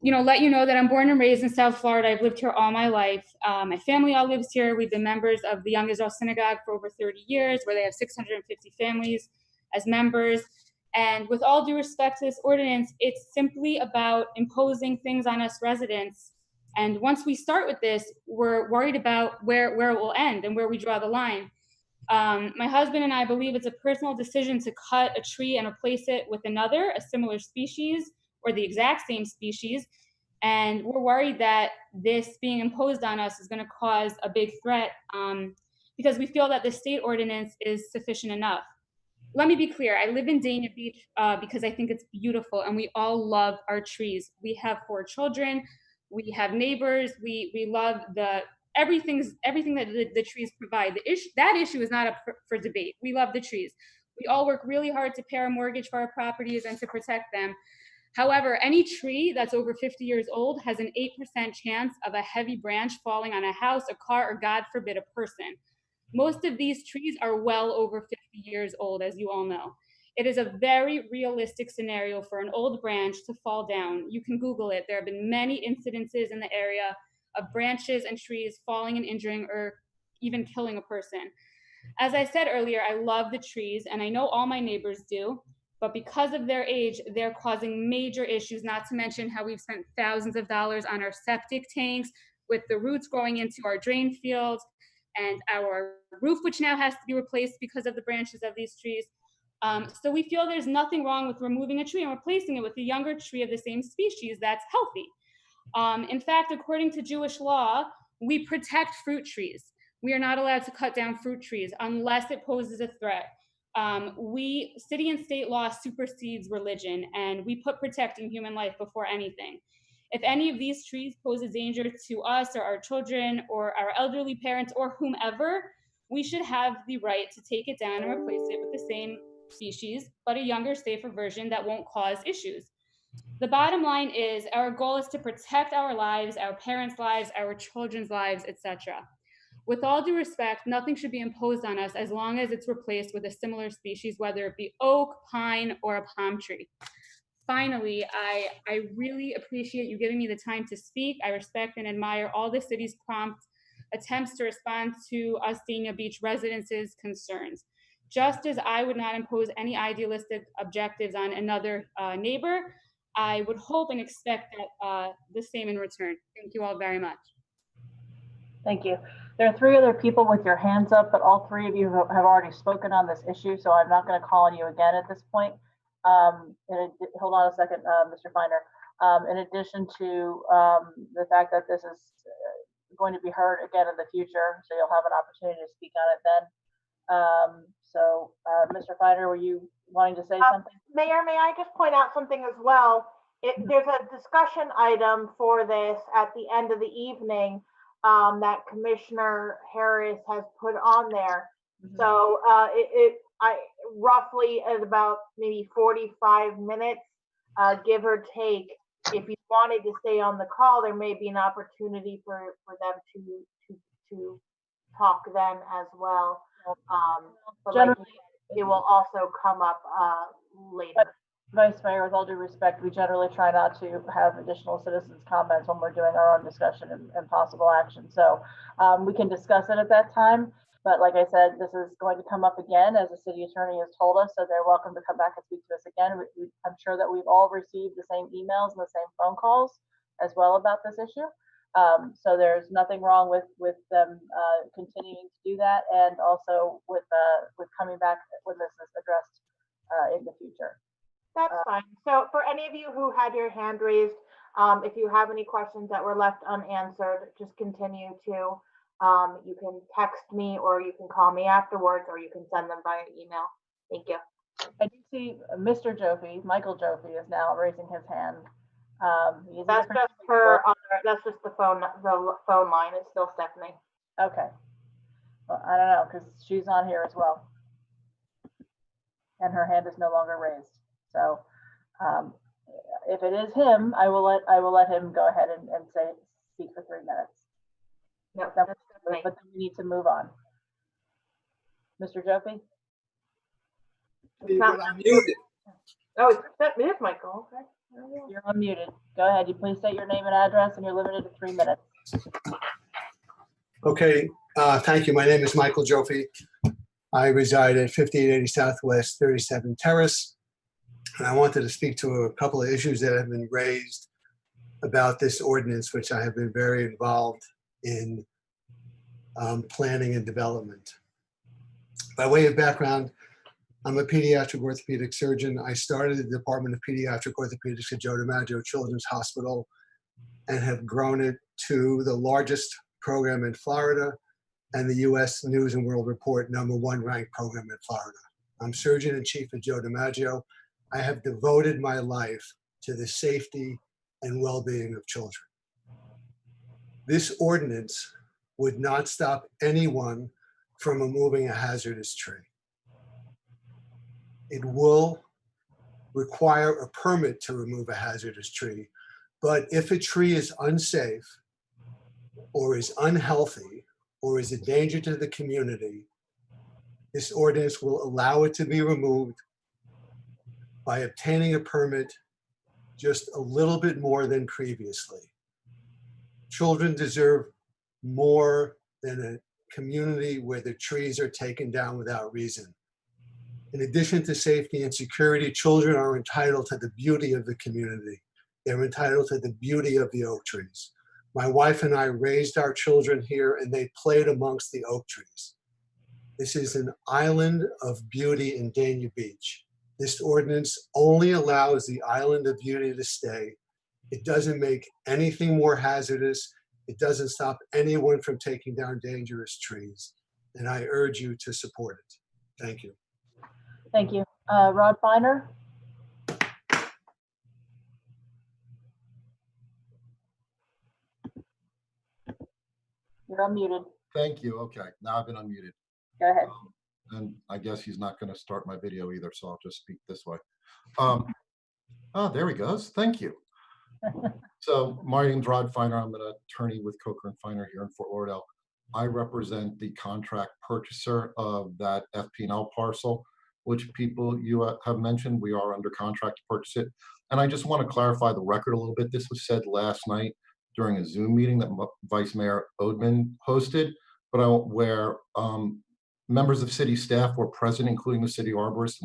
let you know that I'm born and raised in South Florida. I've lived here all my life. My family all lives here. We've been members of the Young Israel Synagogue for over 30 years, where they have 650 families as members. And with all due respect to this ordinance, it's simply about imposing things on us residents. And once we start with this, we're worried about where it will end and where we draw the line. My husband and I believe it's a personal decision to cut a tree and replace it with another, a similar species or the exact same species. And we're worried that this being imposed on us is going to cause a big threat because we feel that the state ordinance is sufficient enough. Let me be clear. I live in Dania Beach because I think it's beautiful and we all love our trees. We have 4 children. We have neighbors. We love everything that the trees provide. That issue is not up for debate. We love the trees. We all work really hard to pay our mortgage for our properties and to protect them. However, any tree that's over 50 years old has an 8% chance of a heavy branch falling on a house, a car, or God forbid, a person. Most of these trees are well over 50 years old, as you all know. It is a very realistic scenario for an old branch to fall down. You can Google it. There have been many incidences in the area of branches and trees falling and injuring or even killing a person. As I said earlier, I love the trees, and I know all my neighbors do, but because of their age, they're causing major issues, not to mention how we've spent thousands of dollars on our septic tanks with the roots growing into our drain fields and our roof, which now has to be replaced because of the branches of these trees. So we feel there's nothing wrong with removing a tree and replacing it with a younger tree of the same species that's healthy. In fact, according to Jewish law, we protect fruit trees. We are not allowed to cut down fruit trees unless it poses a threat. City and state law supersedes religion, and we put protecting human life before anything. If any of these trees pose a danger to us or our children or our elderly parents or whomever, we should have the right to take it down and replace it with the same species, but a younger, safer version that won't cause issues. The bottom line is our goal is to protect our lives, our parents' lives, our children's lives, etc. With all due respect, nothing should be imposed on us as long as it's replaced with a similar species, whether it be oak, pine, or a palm tree. Finally, I really appreciate you giving me the time to speak. I respect and admire all the city's prompt attempts to respond to us Dania Beach residents' concerns. Just as I would not impose any idealistic objectives on another neighbor, I would hope and expect that the same in return. Thank you all very much. Thank you. There are 3 other people with your hands up, but all 3 of you have already spoken on this issue, so I'm not going to call on you again at this point. Hold on a second, Mr. Finder. In addition to the fact that this is going to be heard again in the future, so you'll have an opportunity to speak on it then. Mr. Finder, were you wanting to say something? Mayor, may I just point out something as well? There's a discussion item for this at the end of the evening that Commissioner Harris has put on there. So I roughly at about maybe 45 minutes, give or take. If you wanted to stay on the call, there may be an opportunity for them to talk then as well. But Generally, it will also come up later. Vice Mayor, with all due respect, we generally try not to have additional citizens' comments when we're doing our own discussion and possible action. So we can discuss it at that time. But like I said, this is going to come up again, as the city attorney has told us. So they're welcome to come back and speak to us again. I'm sure that we've all received the same emails and the same phone calls as well about this issue. So there's nothing wrong with them continuing to do that, and also with coming back when this is addressed in the future. That's fine. So for any of you who had your hand raised, if you have any questions that were left unanswered, just continue to. You can text me, or you can call me afterwards, or you can send them via email. Thank you. I do see Mr. Joffy, Michael Joffy, is now raising his hand. That's just her. That's just the phone line. It's still Stephanie. Okay. Well, I don't know, because she's on here as well, and her hand is no longer raised. So if it is him, I will let him go ahead and speak for 3 minutes. No, but then we need to move on. Mr. Joffy? I'm muted. Oh, it is Michael. Okay. You're unmuted. Go ahead. You please state your name and address, and you're limited to 3 minutes. Okay. Thank you. My name is Michael Joffy. I reside at 5880 Southwest 37 Terrace. And I wanted to speak to a couple of issues that have been raised about this ordinance, which I have been very involved in planning and development. By way of background, I'm a pediatric orthopedic surgeon. I started the Department of Pediatric Orthopedics at Joe DiMaggio Children's Hospital and have grown it to the largest program in Florida and the U.S. News and World Report #1 ranked program in Florida. I'm Surgeon in Chief at Joe DiMaggio. I have devoted my life to the safety and well-being of children. This ordinance would not stop anyone from removing a hazardous tree. It will require a permit to remove a hazardous tree, but if a tree is unsafe or is unhealthy or is a danger to the community, this ordinance will allow it to be removed by obtaining a permit just a little bit more than previously. Children deserve more than a community where the trees are taken down without reason. In addition to safety and security, children are entitled to the beauty of the community. They're entitled to the beauty of the oak trees. My wife and I raised our children here and they played amongst the oak trees. This is an island of beauty in Dania Beach. This ordinance only allows the island of beauty to stay. It doesn't make anything more hazardous. It doesn't stop anyone from taking down dangerous trees. And I urge you to support it. Thank you. Thank you. Rod Finer? You're unmuted. Thank you. Okay, now I've been unmuted. Go ahead. And I guess he's not going to start my video either, so I'll just speak this way. Oh, there he goes. Thank you. So my name's Rod Finer. I'm an attorney with Coker and Finer here in Fort Lauderdale. I represent the contract purchaser of that FP&L parcel, which people you have mentioned, we are under contract to purchase it. And I just want to clarify the record a little bit. This was said last night during a Zoom meeting that Vice Mayor Rudman hosted, but where members of city staff were present, including the city arborist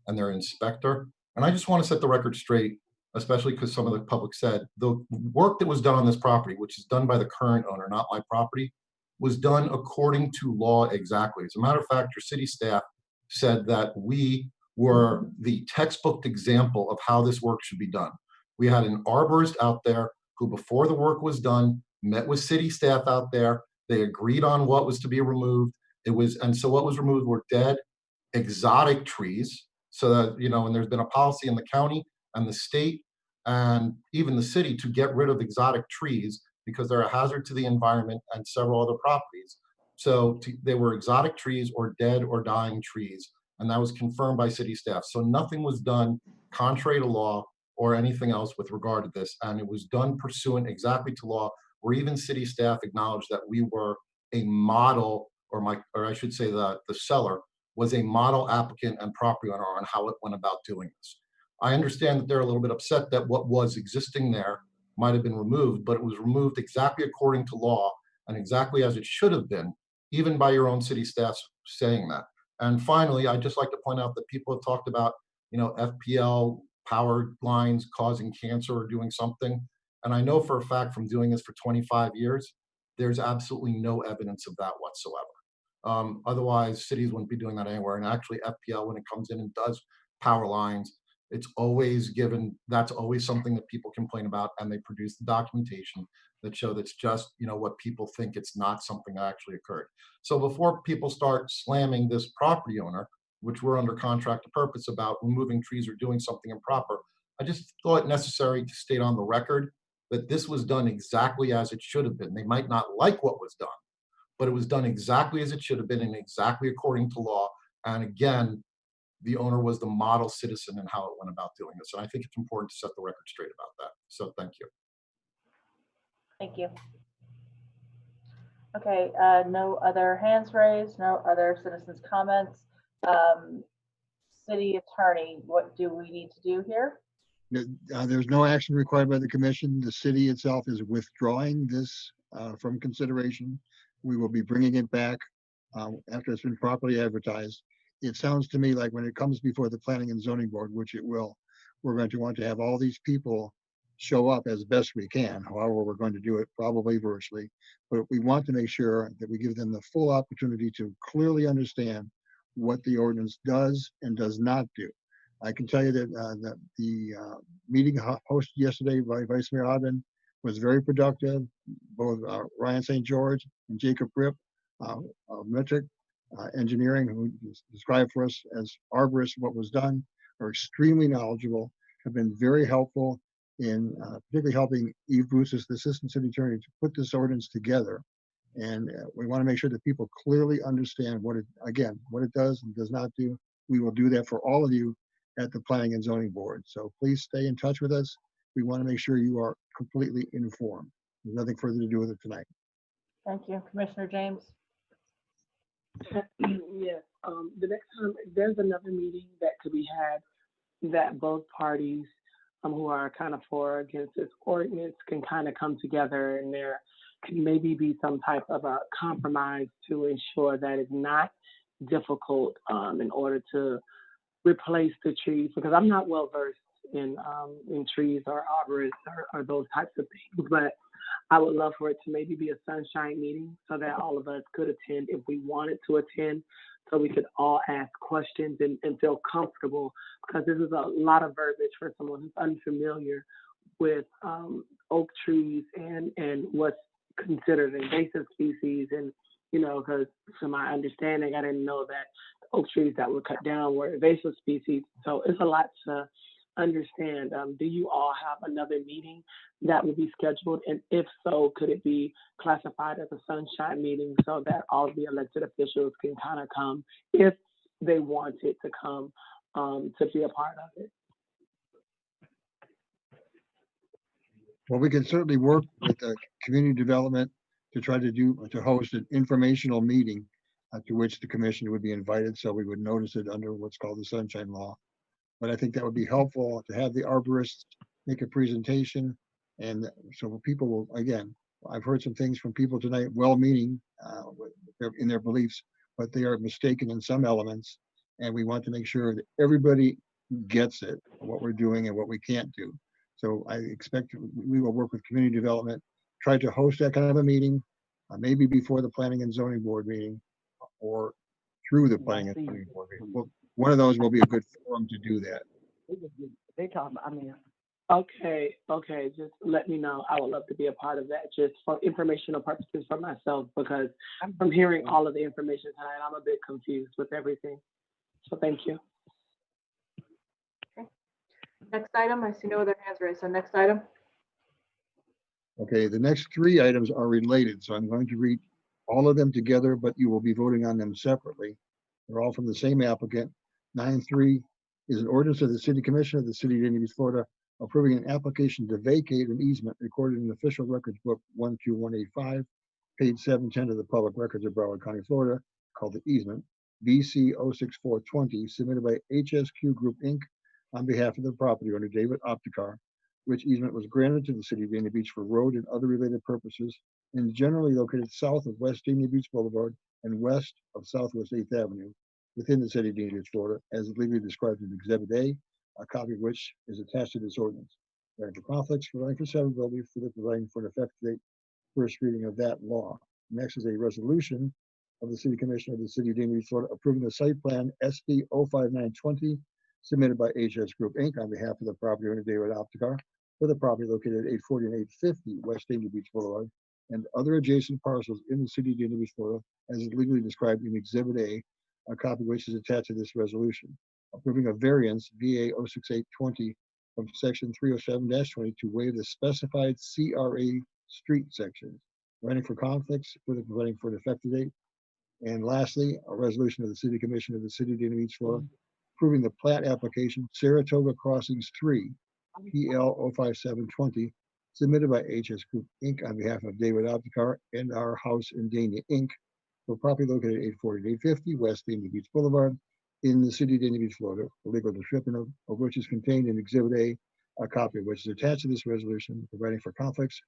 and their inspector. And I just want to set the record straight, especially because some of the public said the work that was done on this property, which is done by the current owner, not my property, was done according to law exactly. As a matter of fact, your city staff said that we were the textbook example of how this work should be done. We had an arborist out there who, before the work was done, met with city staff out there. They agreed on what was to be removed. And so what was removed were dead, exotic trees. So that, and there's been a policy in the county and the state and even the city to get rid of exotic trees because they're a hazard to the environment and several other properties. So they were exotic trees or dead or dying trees. And that was confirmed by city staff. So nothing was done contrary to law or anything else with regard to this. And it was done pursuant exactly to law, where even city staff acknowledged that we were a model, or I should say that the seller was a model applicant and property owner on how it went about doing this. I understand that they're a little bit upset that what was existing there might have been removed, but it was removed exactly according to law and exactly as it should have been, even by your own city staff saying that. And finally, I'd just like to point out that people have talked about, FPL power lines causing cancer or doing something. And I know for a fact from doing this for 25 years, there's absolutely no evidence of that whatsoever. Otherwise, cities wouldn't be doing that anywhere. And actually, FPL, when it comes in and does power lines, it's always given, that's always something that people complain about, and they produce the documentation that show that's just, what people think, it's not something that actually occurred. So before people start slamming this property owner, which we're under contract to purpose about removing trees or doing something improper, I just thought it necessary to state on the record that this was done exactly as it should have been. They might not like what was done, but it was done exactly as it should have been and exactly according to law. And again, the owner was the model citizen in how it went about doing this. And I think it's important to set the record straight about that. So thank you. Thank you. Okay, no other hands raised, no other citizens' comments. City Attorney, what do we need to do here? There's no action required by the commission. The city itself is withdrawing this from consideration. We will be bringing it back after it's been properly advertised. It sounds to me like when it comes before the Planning and Zoning Board, which it will, we're going to want to have all these people show up as best we can. However, we're going to do it probably virtually, but we want to make sure that we give them the full opportunity to clearly understand what the ordinance does and does not do. I can tell you that the meeting hosted yesterday by Vice Mayor Rudman was very productive. Both Ryan St. George and Jacob Ripp of Metric Engineering, who described for us as arborists what was done, are extremely knowledgeable, have been very helpful in particularly helping Eve Bruce as the Assistant City Attorney to put this ordinance together. And we want to make sure that people clearly understand what it does and does not do. We will do that for all of you at the Planning and Zoning Board. So please stay in touch with us. We want to make sure you are completely informed. There's nothing further to do with it tonight. Thank you. Commissioner James. Yes, the next time there's another meeting that could be had that both parties who are kind of for or against this ordinance can kind of come together, and they're can maybe be some type of a compromise to ensure that it's not difficult in order to replace the trees, because I'm not well versed in trees or arborists or those types of things, but I would love for it to maybe be a sunshine meeting so that all of us could attend if we wanted to attend, so we could all ask questions and feel comfortable, because this is a lot of verbiage for someone who's unfamiliar with oak trees and what's considered invasive species. And, you know, because from my understanding, I didn't know that oak trees that were cut down were invasive species. So it's a lot to understand. Do you all have another meeting that will be scheduled? And if so, could it be classified as a sunshine meeting so that all of the elected officials can kind of come if they wanted to come to be a part of it? Well, we can certainly work with community development to try to host an informational meeting to which the commission would be invited. So we would notice it under what's called the Sunshine Law. But I think that would be helpful to have the arborists make a presentation. And so people will, again, I've heard some things from people tonight, well-meaning in their beliefs, but they are mistaken in some elements. And we want to make sure that everybody gets it, what we're doing and what we can't do. So I expect we will work with community development, try to host that kind of a meeting, maybe before the Planning and Zoning Board meeting or through the Planning and Zoning Board meeting. Well, one of those will be a good forum to do that. They talking about, I mean, okay, just let me know. I would love to be a part of that, just for informational purposes for myself, because from hearing all of the information tonight, I'm a bit confused with everything. So thank you. Okay. Next item, I see no other hands raised. So next item. Okay, the next three items are related, so I'm going to read all of them together, but you will be voting on them separately. They're all from the same applicant. 9.3 is an ordinance of the City Commission of the City of Dania Beach, Florida, approving an application to vacate an easement recorded in the Official Records Book 12185, page 710 of the Public Records of Broward County, Florida, called the easement, BC 06420, submitted by HSQ Group, Inc. on behalf of the property owner, David Optikar, which easement was granted to the City of Dania Beach for road and other related purposes, and generally located south of West Dania Beach Boulevard and west of Southwest 8th Avenue, within the City of Dania Beach, Florida, as legally described in Exhibit A, a copy of which is attached to this ordinance. Providing for conflicts, providing for severability, providing for an effective date, first reading of that law. Next is a resolution of the City Commission of the City of Dania Beach, Florida, approving the site plan SD 05920, submitted by HS Group, Inc. on behalf of the property owner, David Optikar, for the property located at 840 and 850 West Dania Beach Boulevard, and other adjacent parcels in the City of Dania Beach, Florida, as is legally described in Exhibit A, a copy of which is attached to this resolution. Approving a variance, VA 06820, from section 307-20 to waive the specified CRA street sections, providing for conflicts, further providing for an effective date. And lastly, a resolution of the City Commission of the City of Dania Beach, Florida, approving the plat application Saratoga Crossings 3, PL 05720, submitted by HS Group, Inc. on behalf of David Optikar and Our House in Dania, Inc. for property located at 840 and 850 West Dania Beach Boulevard in the City of Dania Beach, Florida. The legal description of which is contained in Exhibit A, a copy of which is attached to this resolution, providing for conflicts,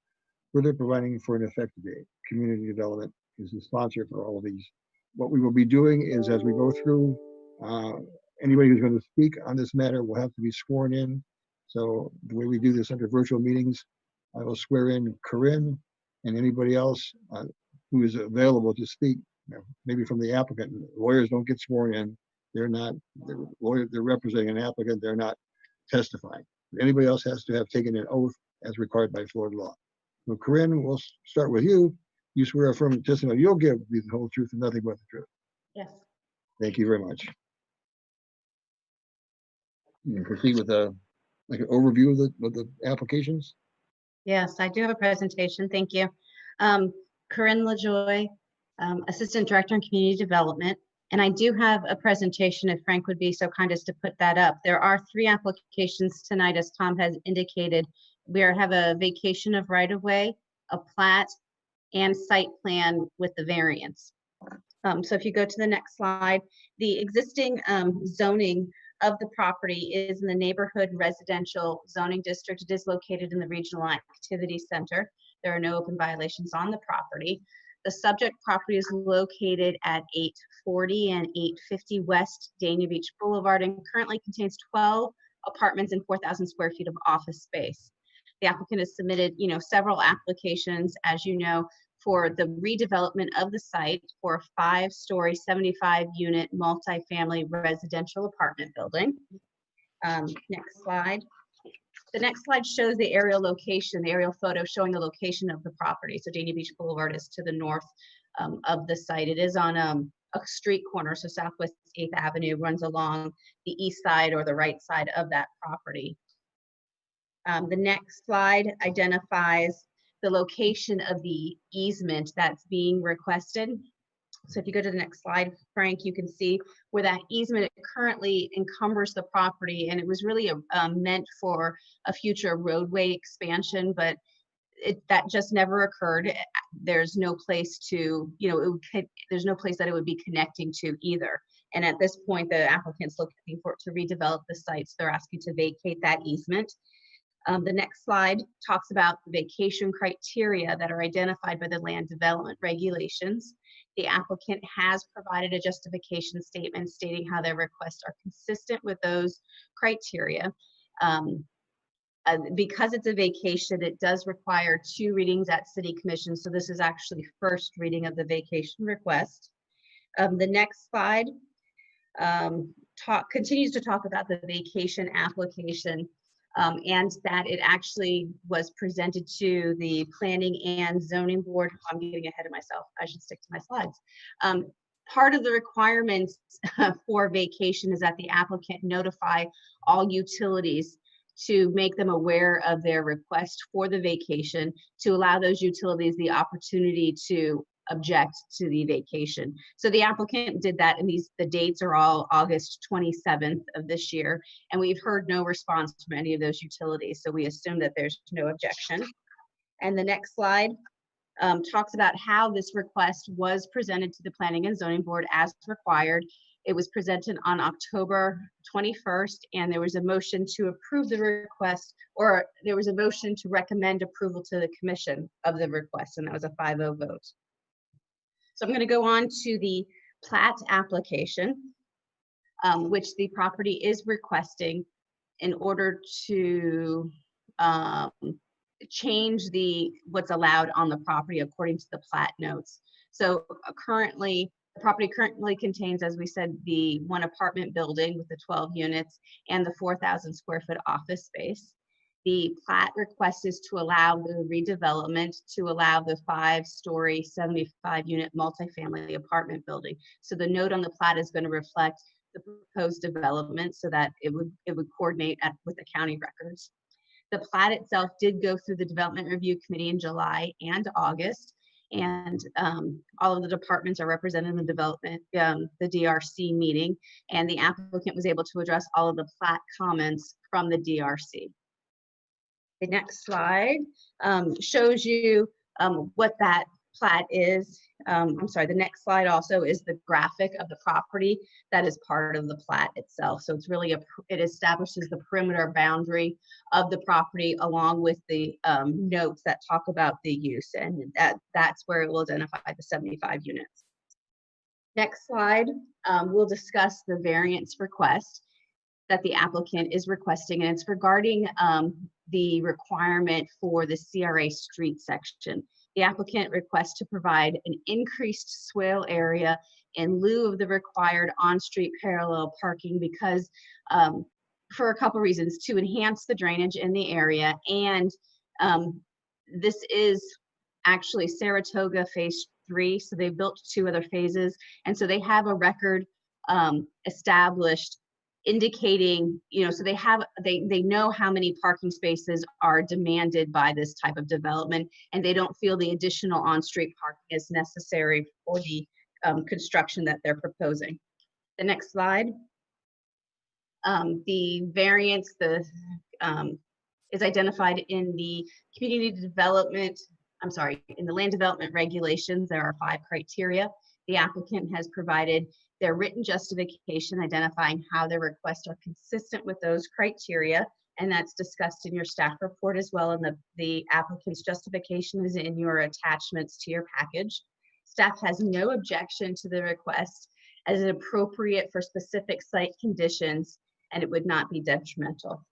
further providing for an effective date. Community development is the sponsor for all of these. What we will be doing is, as we go through, anybody who's going to speak on this matter will have to be sworn in. So the way we do this under virtual meetings, I will swear in Corinne and anybody else who is available to speak, maybe from the applicant. Lawyers don't get sworn in. They're representing an applicant. They're not testifying. Anybody else has to have taken an oath as required by Florida law. So Corinne, we'll start with you. You swear affirmative testimony you'll give the whole truth and nothing but the truth. Yes. Thank you very much. You can proceed with like an overview of the applications. Yes, I do have a presentation. Thank you. Corinne LaJoy, Assistant Director in Community Development. And I do have a presentation, if Frank would be so kind as to put that up. There are 3 applications tonight, as Tom has indicated. We have a vacation of right-of-way, a plat, and site plan with the variance. So if you go to the next slide, the existing zoning of the property is in the neighborhood residential zoning district. It is located in the Regional Activity Center. There are no open violations on the property. The subject property is located at 840 and 850 West Dania Beach Boulevard and currently contains 12 apartments and 4,000 square feet of office space. The applicant has submitted, several applications, as you know, for the redevelopment of the site for a 5-story, 75-unit multifamily residential apartment building. Next slide. The next slide shows the aerial location, the aerial photo showing the location of the property. So Dania Beach Boulevard is to the north of the site. It is on a street corner, so Southwest 8th Avenue runs along the east side or the right side of that property. The next slide identifies the location of the easement that's being requested. So if you go to the next slide, Frank, you can see where that easement currently encumbers the property, and it was really meant for a future roadway expansion, but that just never occurred. There's no place to, there's no place that it would be connecting to either. And at this point, the applicant's looking for it to redevelop the site, so they're asking to vacate that easement. The next slide talks about the vacation criteria that are identified by the land development regulations. The applicant has provided a justification statement stating how their requests are consistent with those criteria. Because it's a vacation, it does require 2 readings at City Commission. So this is actually first reading of the vacation request. The next slide continues to talk about the vacation application. And that it actually was presented to the Planning and Zoning Board. I'm getting ahead of myself. I should stick to my slides. Part of the requirements for vacation is that the applicant notify all utilities to make them aware of their request for the vacation, to allow those utilities the opportunity to object to the vacation. So the applicant did that, and the dates are all August 27th of this year, and we've heard no response from any of those utilities, so we assume that there's no objection. And the next slide talks about how this request was presented to the Planning and Zoning Board as required. It was presented on October 21st, and there was a motion to approve the request, or there was a motion to recommend approval to the commission of the request, and that was a 5-0 vote. So I'm going to go on to the plat application, which the property is requesting in order to change what's allowed on the property according to the plat notes. So the property currently contains, as we said, the 1 apartment building with the 12 units and the 4,000 square foot office space. The plat request is to allow the redevelopment to allow the 5-story, 75-unit multifamily apartment building. So the note on the plat is going to reflect the proposed development so that it would coordinate with the county records. The plat itself did go through the Development Review Committee in July and August, and all of the departments are represented in the development, the DRC meeting, and the applicant was able to address all of the plat comments from the DRC. The next slide shows you what that plat is. I'm sorry, the next slide also is the graphic of the property that is part of the plat itself. So it's really it establishes the perimeter boundary of the property along with the notes that talk about the use, and that's where it will identify the 75 units. Next slide, we'll discuss the variance request that the applicant is requesting, and it's regarding the requirement for the CRA street section. The applicant requests to provide an increased swale area in lieu of the required on-street parallel parking because for a couple reasons: to enhance the drainage in the area, and this is actually Saratoga Phase 3, so they built 2 other phases, and so they have a record established indicating, so they know how many parking spaces are demanded by this type of development, and they don't feel the additional on-street parking is necessary for the construction that they're proposing. The next slide. The variance is identified in the in the land development regulations. There are 5 criteria. The applicant has provided their written justification identifying how their requests are consistent with those criteria. and that's discussed in your staff report as well, and the applicant's justification is in your attachments to your package. Staff has no objection to the request as it appropriate for specific site conditions, and it would not be detrimental.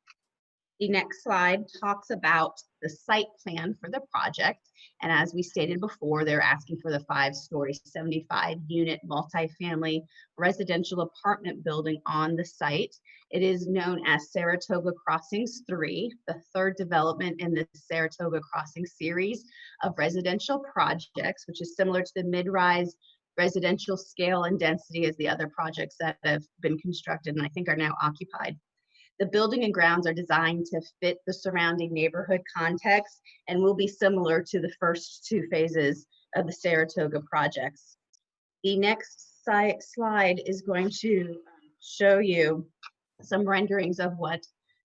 The next slide talks about the site plan for the project. And as we stated before, they're asking for the 5-story, 75-unit multifamily residential apartment building on the site. It is known as Saratoga Crossings 3, the third development in the Saratoga Crossings series of residential projects, which is similar to the mid-rise residential scale and density as the other projects that have been constructed and I think are now occupied. The building and grounds are designed to fit the surrounding neighborhood context and will be similar to the first 2 phases of the Saratoga projects. The next slide is going to show you some renderings of what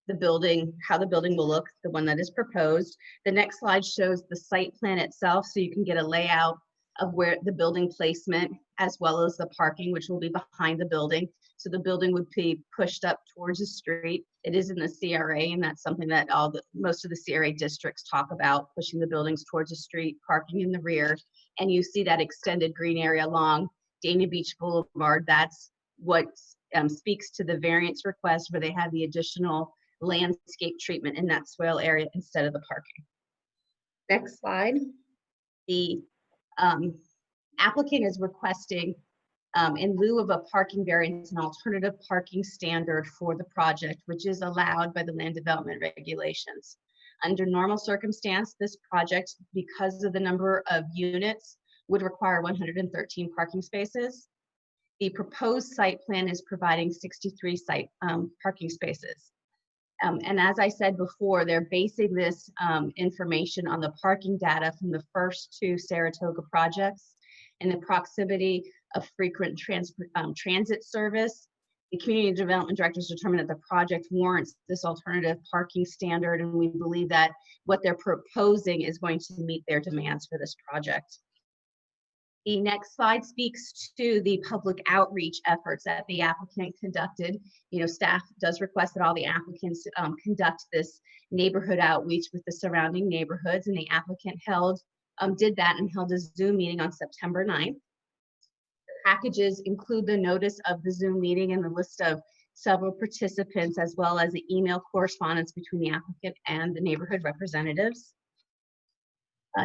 the building, how the building will look, the one that is proposed. The next slide shows the site plan itself, so you can get a layout of where the building placement, as well as the parking, which will be behind the building. So the building would be pushed up towards the street. It is in the CRA, and that's something that most of the CRA districts talk about, pushing the buildings towards the street, parking in the rear. And you see that extended green area along Dania Beach Boulevard. That's what speaks to the variance request, where they have the additional landscape treatment in that swale area instead of the parking. Next slide. The applicant is requesting, in lieu of a parking variance, an alternative parking standard for the project, which is allowed by the land development regulations. Under normal circumstance, this project, because of the number of units, would require 113 parking spaces. The proposed site plan is providing 63 parking spaces. And as I said before, they're basing this information on the parking data from the first 2 Saratoga projects and the proximity of frequent transit service. The community development directors determined that the project warrants this alternative parking standard, and we believe that what they're proposing is going to meet their demands for this project. The next slide speaks to the public outreach efforts that the applicant conducted. You know, staff does request that all the applicants conduct this neighborhood outreach with the surrounding neighborhoods, and the applicant did that and held a Zoom meeting on September 9th. The packages include the notice of the Zoom meeting and the list of several participants, as well as the email correspondence between the applicant and the neighborhood representatives.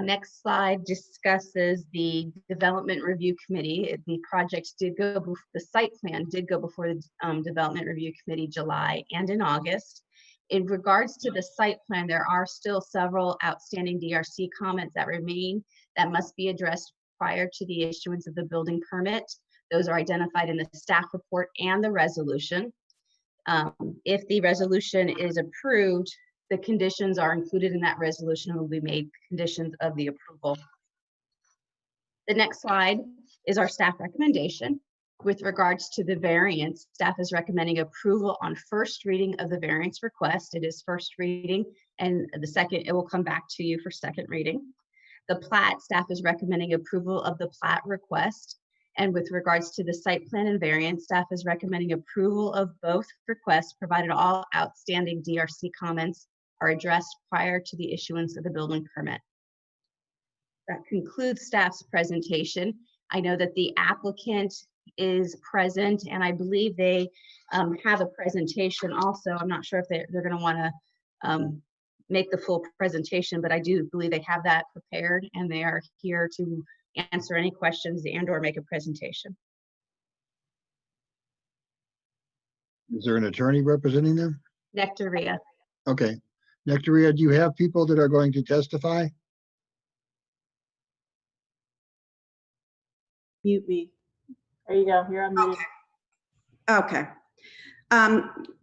Next slide discusses the development review committee. The project did go, the site plan did go before the development review committee July and in August. In regards to the site plan, there are still several outstanding DRC comments that remain that must be addressed prior to the issuance of the building permit. Those are identified in the staff report and the resolution. If the resolution is approved, the conditions are included in that resolution and will be made conditions of the approval. The next slide is our staff recommendation. With regards to the variance, staff is recommending approval on first reading of the variance request. It is first reading, and the second, it will come back to you for second reading. The plat, staff is recommending approval of the plat request. And with regards to the site plan and variance, staff is recommending approval of both requests, provided all outstanding DRC comments are addressed prior to the issuance of the building permit. That concludes staff's presentation. I know that the applicant is present, and I believe they have a presentation also. I'm not sure if they're going to want to make the full presentation, but I do believe they have that prepared, and they are here to answer any questions and or make a presentation. Is there an attorney representing them? Nectaria. Okay. Nectaria, do you have people that are going to testify? Mute me. There you go. You're unmuted. Okay.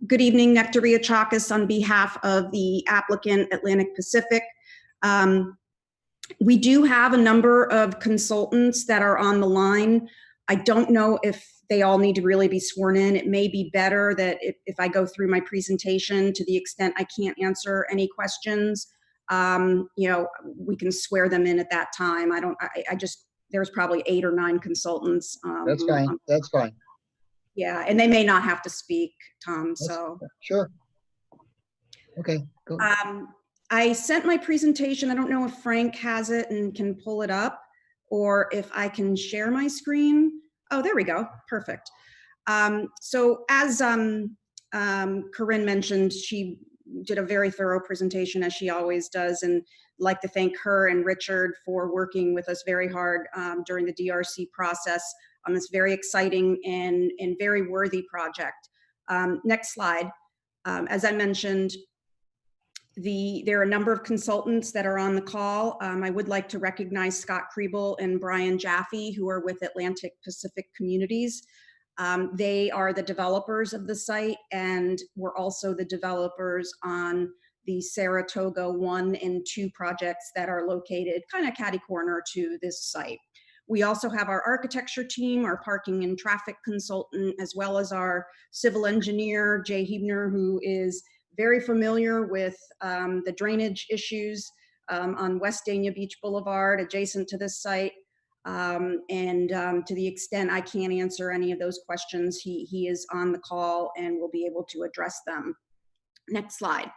Good evening, Nectaria Chakas on behalf of the applicant Atlantic Pacific. We do have a number of consultants that are on the line. I don't know if they all need to really be sworn in. It may be better that if I go through my presentation, to the extent I can't answer any questions, we can swear them in at that time. There's probably 8 or 9 consultants. That's fine. That's fine. Yeah, and they may not have to speak, Tom, so. Sure. Okay, go. I sent my presentation. I don't know if Frank has it and can pull it up, or if I can share my screen. Oh, there we go. Perfect. So as Corinne mentioned, she did a very thorough presentation, as she always does, and I'd like to thank her and Richard for working with us very hard during the DRC process on this very exciting and very worthy project. Next slide. As I mentioned, there are a number of consultants that are on the call. I would like to recognize Scott Kriebel and Brian Jaffe, who are with Atlantic Pacific Communities. They are the developers of the site, and we're also the developers on the Saratoga 1 and 2 projects that are located kind of catty corner to this site. We also have our architecture team, our parking and traffic consultant, as well as our civil engineer, Jay Hebner, who is very familiar with the drainage issues on West Dania Beach Boulevard adjacent to this site. To the extent I can't answer any of those questions, he is on the call and will be able to address them. Next slide.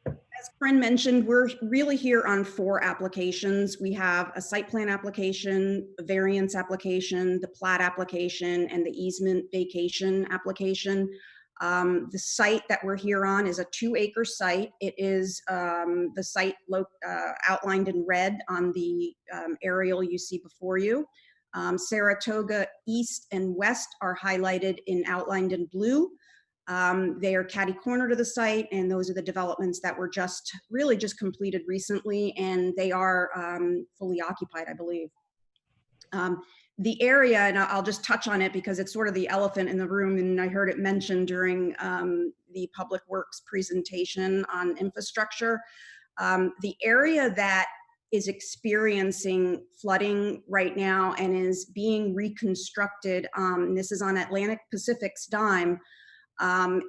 As Corinne mentioned, we're really here on 4 applications. We have a site plan application, a variance application, the plat application, and the easement vacation application. The site that we're here on is a 2-acre site. It is the site outlined in red on the aerial you see before you. Saratoga East and West are highlighted and outlined in blue. They are catty corner to the site, and those are the developments that were really just completed recently, and they are fully occupied, I believe. The area, and I'll just touch on it because it's sort of the elephant in the room, and I heard it mentioned during the Public Works presentation on infrastructure. The area that is experiencing flooding right now and is being reconstructed, this is on Atlantic Pacific's dime,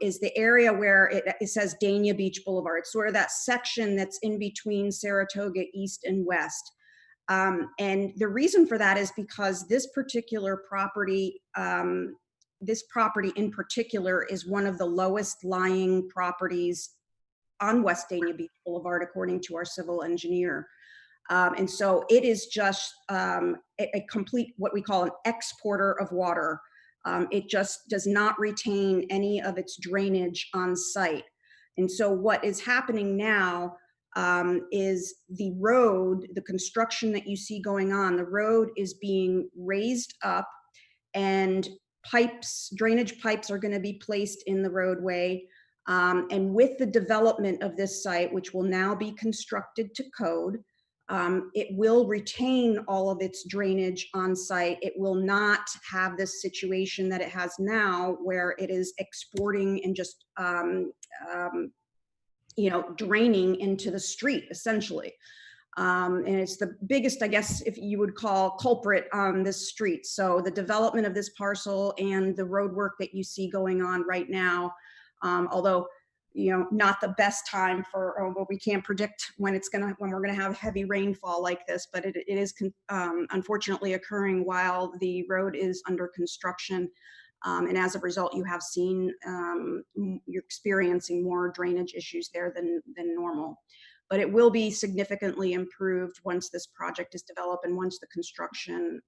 is the area where it says Dania Beach Boulevard. It's sort of that section that's in between Saratoga East and West. And the reason for that is because this particular property, in particular, is one of the lowest lying properties on West Dania Beach Boulevard, according to our civil engineer. And so it is just a complete, what we call an exporter of water. It just does not retain any of its drainage on site. And so what is happening now is the road, the construction that you see going on, the road is being raised up, and drainage pipes are going to be placed in the roadway. And with the development of this site, which will now be constructed to code, it will retain all of its drainage on site. It will not have this situation that it has now, where it is exporting and just draining into the street, essentially. And it's the biggest, I guess, if you would call, culprit on this street. So the development of this parcel and the road work that you see going on right now, although, not the best time but we can't predict when we're gonna have heavy rainfall like this, but it is unfortunately occurring while the road is under construction. And as a result, you have seen, you're experiencing more drainage issues there than normal. But it will be significantly improved once this project is developed and once the construction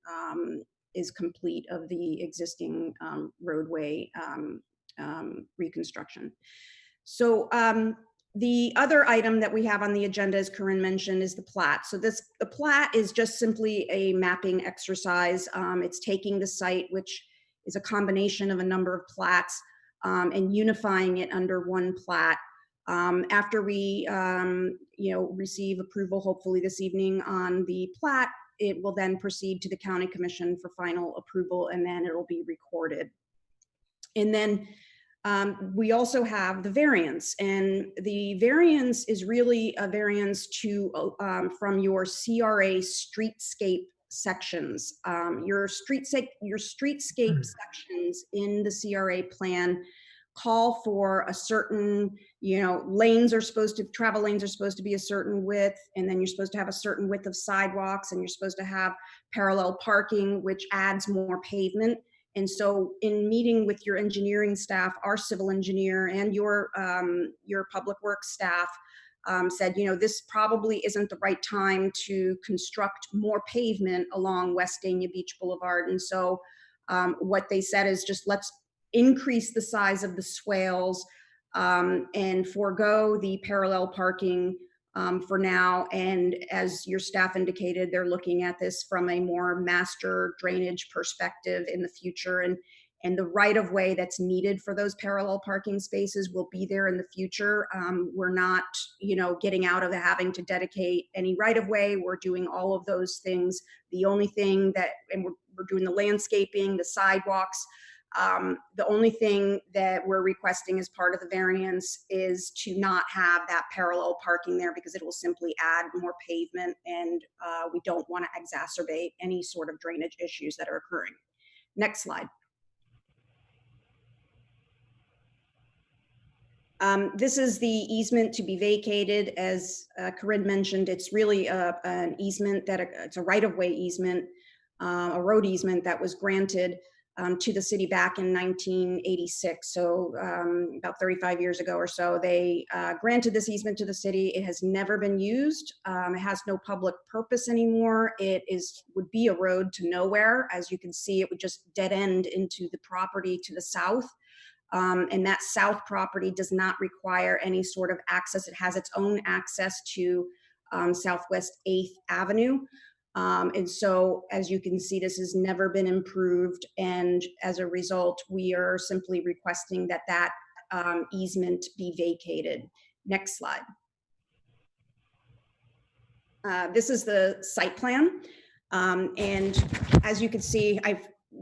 is complete of the existing roadway reconstruction. So the other item that we have on the agenda, as Corinne mentioned, is the plat. So the plat is just simply a mapping exercise. It's taking the site, which is a combination of a number of plats, and unifying it under one plat. After we receive approval, hopefully this evening, on the plat, it will then proceed to the county commission for final approval, and then it'll be recorded. And then we also have the variance, and the variance is really a variance from your CRA streetscape sections. Your streetscape sections in the CRA plan call for a certain, travel lanes are supposed to be a certain width, and then you're supposed to have a certain width of sidewalks, and you're supposed to have parallel parking, which adds more pavement. And so in meeting with your engineering staff, our civil engineer and your public works staff said, this probably isn't the right time to construct more pavement along West Dania Beach Boulevard. And so what they said is just let's increase the size of the swales and forego the parallel parking for now. And as your staff indicated, they're looking at this from a more master drainage perspective in the future. And the right of way that's needed for those parallel parking spaces will be there in the future. We're not, getting out of having to dedicate any right of way. We're doing all of those things. The only thing and we're doing the landscaping, the sidewalks. The only thing that we're requesting as part of the variance is to not have that parallel parking there because it will simply add more pavement, and we don't want to exacerbate any sort of drainage issues that are occurring. Next slide. This is the easement to be vacated. As Corinne mentioned, it's really an easement it's a right-of-way easement, a road easement that was granted to the city back in 1986. So about 35 years ago or so, they granted this easement to the city. It has never been used. It has no public purpose anymore. It would be a road to nowhere. As you can see, it would just dead end into the property to the south. And that south property does not require any sort of access. It has its own access to Southwest 8th Avenue. And so, as you can see, this has never been improved. And as a result, we are simply requesting that easement be vacated. Next slide. This is the site plan. And as you can see,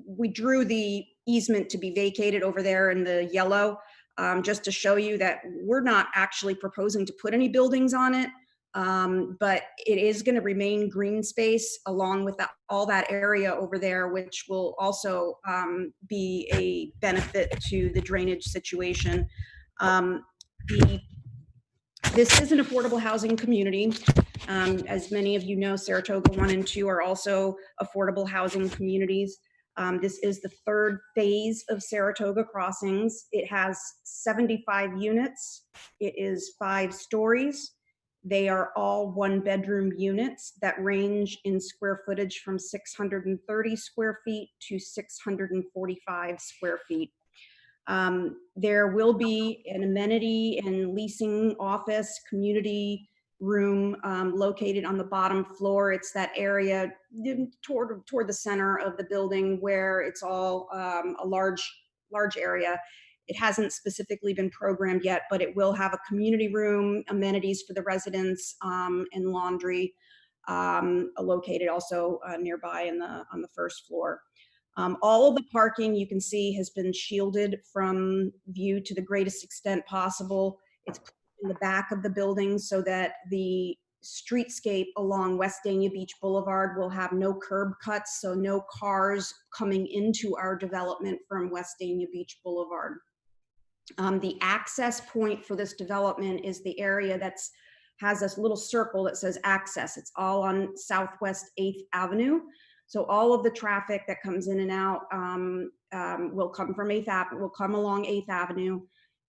we drew the easement to be vacated over there in the yellow, just to show you that we're not actually proposing to put any buildings on it. But it is going to remain green space along with all that area over there, which will also be a benefit to the drainage situation. This is an affordable housing community. As many of you know, Saratoga 1 and 2 are also affordable housing communities. This is the third phase of Saratoga Crossings. It has 75 units. It is 5 stories. They are all 1-bedroom units that range in square footage from 630 square feet to 645 square feet. There will be an amenity and leasing office community room located on the bottom floor. It's that area toward the center of the building where it's all a large area. It hasn't specifically been programmed yet, but it will have a community room, amenities for the residents, and laundry located also nearby on the first floor. All of the parking you can see has been shielded from view to the greatest extent possible. It's in the back of the building so that the streetscape along West Dania Beach Boulevard will have no curb cuts, so no cars coming into our development from West Dania Beach Boulevard. The access point for this development is the area has this little circle that says access. It's all on Southwest 8th Avenue. So all of the traffic that comes in and out will come from 8th Avenue, will come along 8th Avenue,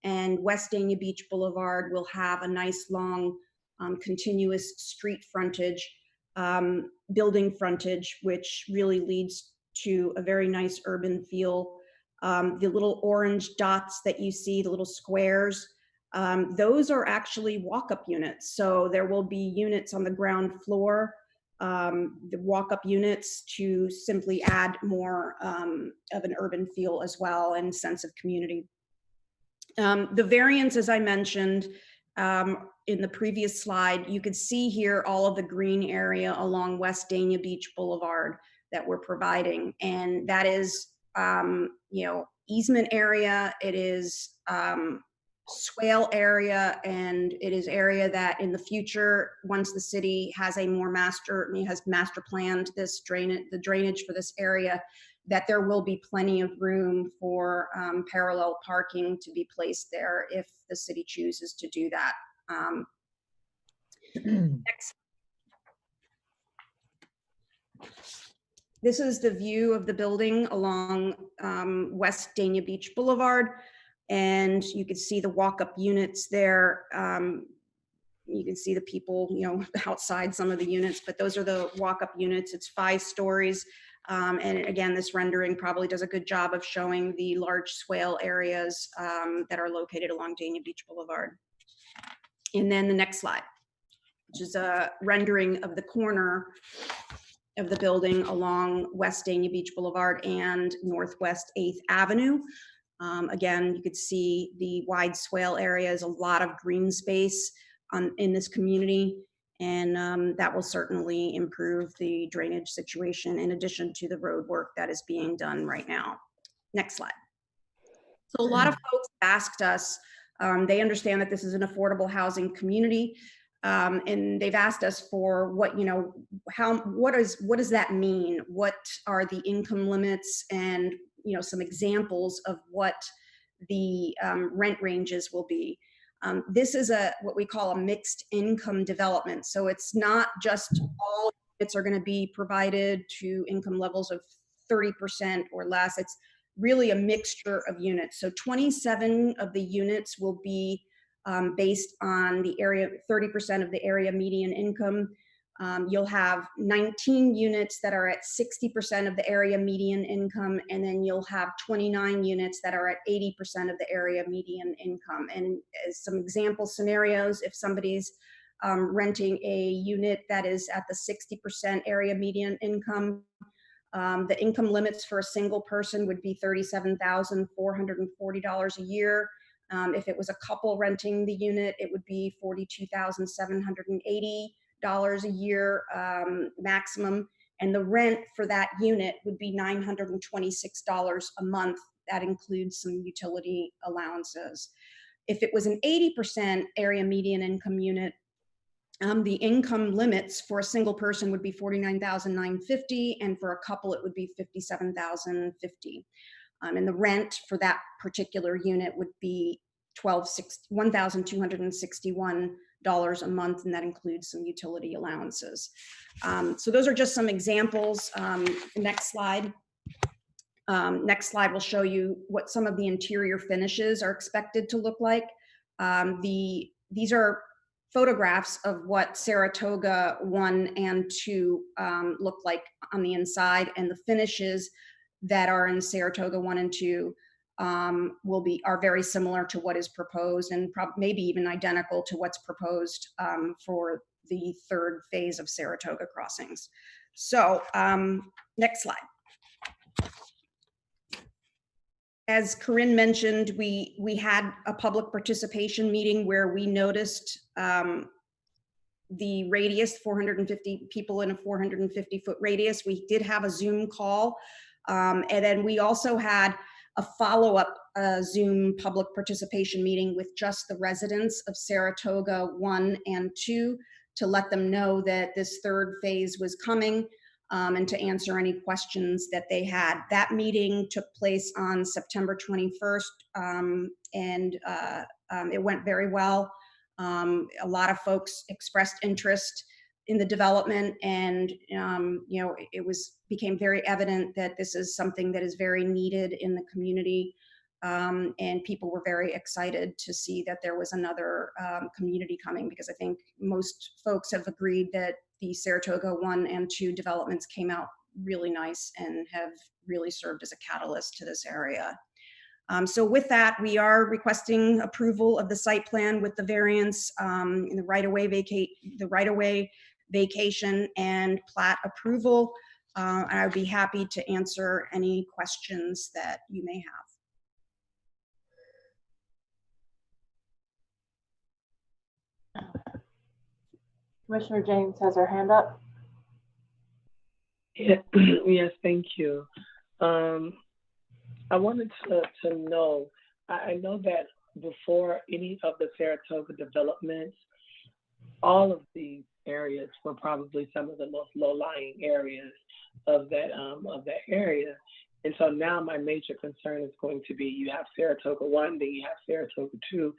and West Dania Beach Boulevard will have a nice long continuous street frontage, building frontage, which really leads to a very nice urban feel. The little orange dots that you see, the little squares, those are actually walk-up units. So there will be units on the ground floor, the walk-up units to simply add more of an urban feel as well and sense of community. The variance, as I mentioned in the previous slide, you could see here all of the green area along West Dania Beach Boulevard that we're providing. And that is, easement area, it is swale area, and it is area that in the future, once the city has master planned this the drainage for this area, that there will be plenty of room for parallel parking to be placed there if the city chooses to do that. Next. This is the view of the building along West Dania Beach Boulevard. And you can see the walk-up units there. You can see the people, you know, outside some of the units, but those are the walk-up units. It's 5 stories. And again, this rendering probably does a good job of showing the large swale areas that are located along Dania Beach Boulevard. And then the next slide, which is a rendering of the corner of the building along West Dania Beach Boulevard and Northwest 8th Avenue. Again, you could see the wide swale areas, a lot of green space in this community, and that will certainly improve the drainage situation in addition to the road work that is being done right now. Next slide. So a lot of folks asked us, they understand that this is an affordable housing community, and they've asked us for what, you know, what does that mean? What are the income limits, and, you know, some examples of what the rent ranges will be. This is what we call a mixed income development. So it's not just all units are going to be provided to income levels of 30% or less. It's really a mixture of units. So 27 of the units will be based on the area, 30% of the area median income. You'll have 19 units that are at 60% of the area median income, and then you'll have 29 units that are at 80% of the area median income. And as some example scenarios, if somebody's renting a unit that is at the 60% area median income, the income limits for a single person would be $37,440 a year. If it was a couple renting the unit, it would be $42,780 a year maximum, and the rent for that unit would be $926 a month. That includes some utility allowances. If it was an 80% area median income unit, the income limits for a single person would be $49,950, and for a couple it would be $57,050. And the rent for that particular unit would be $1,261 a month, and that includes some utility allowances. So those are just some examples. Next slide. Next slide will show you what some of the interior finishes are expected to look like. These are photographs of what Saratoga 1 and 2 look like on the inside, and the finishes that are in Saratoga 1 and 2 are very similar to what is proposed, and maybe even identical to what's proposed for the 3rd phase of Saratoga Crossings. So next slide. As Corinne mentioned, we had a public participation meeting where we noticed the radius, 450 people in a 450-foot radius. We did have a Zoom call, and then we also had a follow-up Zoom public participation meeting with just the residents of Saratoga 1 and 2 to let them know that this 3rd phase was coming, and to answer any questions that they had. That meeting took place on September 21st, and it went very well. A lot of folks expressed interest in the development, and you know, it became very evident that this is something that is very needed in the community, and people were very excited to see that there was another community coming, because I think most folks have agreed that the Saratoga 1 and 2 developments came out really nice and have really served as a catalyst to this area. So with that, we are requesting approval of the site plan with the variance in the right-of-way vacation and plat approval. I would be happy to answer any questions that you may have. Commissioner James has her hand up. Yeah, yes, thank you. I wanted to know, I know that before any of the Saratoga developments, all of these areas were probably some of the most low-lying areas of that area. And so now my major concern is going to be, you have Saratoga 1, then you have Saratoga 2,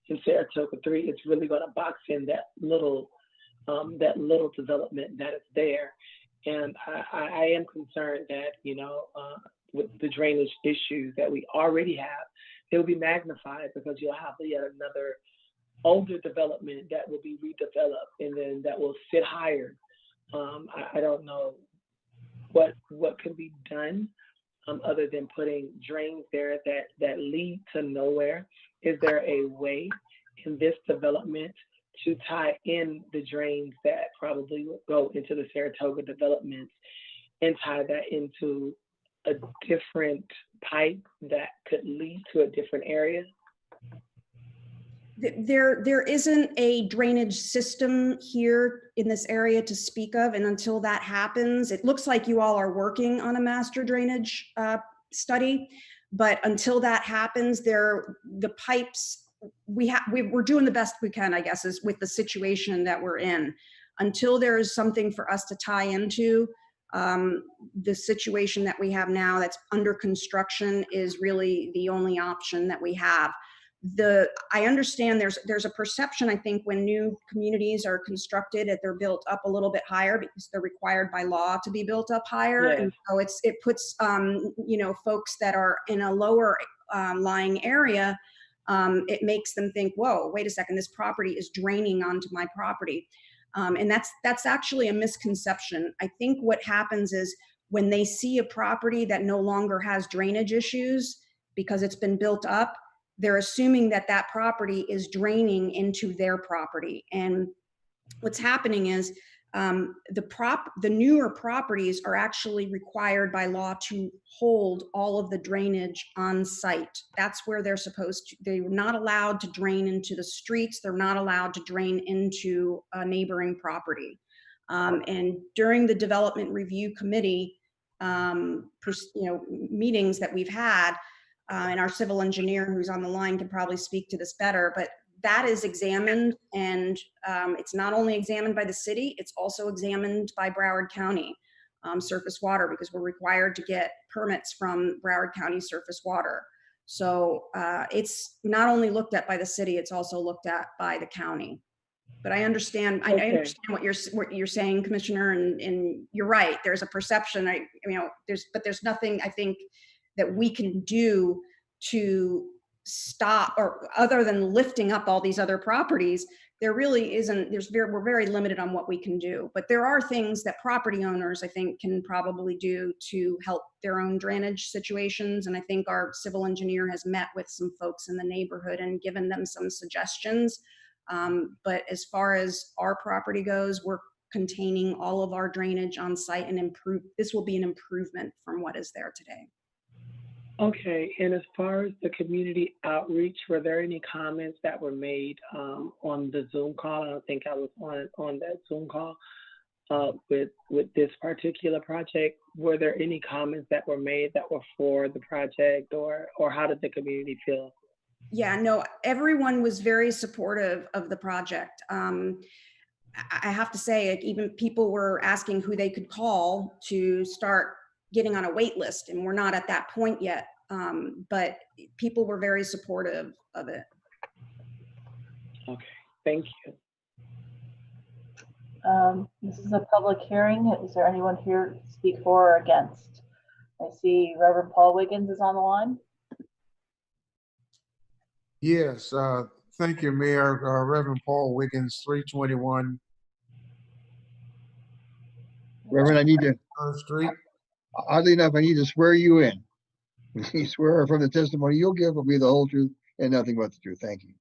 and Saratoga 3. It's really going to box in that little development that is there. And I am concerned that, you know, with the drainage issues that we already have, they'll be magnified because you'll have yet another older development that will be redeveloped and then that will sit higher. I don't know what can be done other than putting drains there that lead to nowhere. Is there a way in this development to tie in the drains that probably will go into the Saratoga developments and tie that into a different pipe that could lead to a different area? There isn't a drainage system here in this area to speak of, and until that happens, it looks like you all are working on a master drainage study, but until that happens, the pipes, we're doing the best we can, I guess, is with the situation that we're in. Until there is something for us to tie into, the situation that we have now that's under construction is really the only option that we have. I understand there's a perception, I think, when new communities are constructed, that they're built up a little bit higher because they're required by law to be built up higher. Yes. And so it puts, you know, folks that are in a lower lying area, it makes them think, whoa, wait a second, this property is draining onto my property. And that's actually a misconception. I think what happens is when they see a property that no longer has drainage issues because it's been built up, they're assuming that that property is draining into their property. And what's happening is the newer properties are actually required by law to hold all of the drainage on site. That's where they're not allowed to drain into the streets. They're not allowed to drain into a neighboring property. And during the development review committee, meetings that we've had, and our civil engineer who's on the line can probably speak to this better, but that is examined, and it's not only examined by the city, it's also examined by Broward County surface water, because we're required to get permits from Broward County surface water. So it's not only looked at by the city, it's also looked at by the county. But I understand, I understand what you're saying, Commissioner, and you're right. There's a perception, there's nothing I think that we can do to stop, or other than lifting up all these other properties. There really isn't, we're very limited on what we can do, but there are things that property owners, I think, can probably do to help their own drainage situations. And I think our civil engineer has met with some folks in the neighborhood and given them some suggestions. But as far as our property goes, we're containing all of our drainage on site, and this will be an improvement from what is there today. Okay, and as far as the community outreach, were there any comments that were made on the Zoom call? I don't think I was on that Zoom call with this particular project. Were there any comments that were made that were for the project, or how did the community feel? Yeah, no, everyone was very supportive of the project. I have to say, like, even people were asking who they could call to start getting on a wait list, and we're not at that point yet. But people were very supportive of it. Okay, thank you. This is a public hearing. Is there anyone here to speak for or against? I see Reverend Paul Wiggins is on the line. Yes, thank you, Mayor. Reverend Paul Wiggins, 321. Reverend, I need to, Street. oddly enough, I need to swear you in. You swear from the testimony you'll give will be the whole truth and nothing but the truth. Thank you.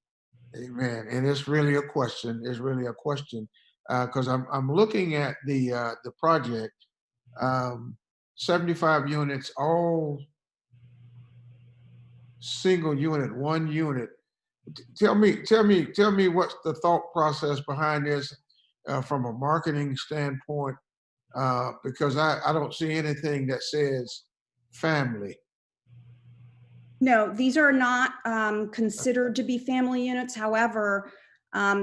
Amen. And it's really a question. It's really a question because I'm looking at the project. 75 units, all single unit, one unit. Tell me what's the thought process behind this from a marketing standpoint, because I don't see anything that says family. No, these are not considered to be family units. However,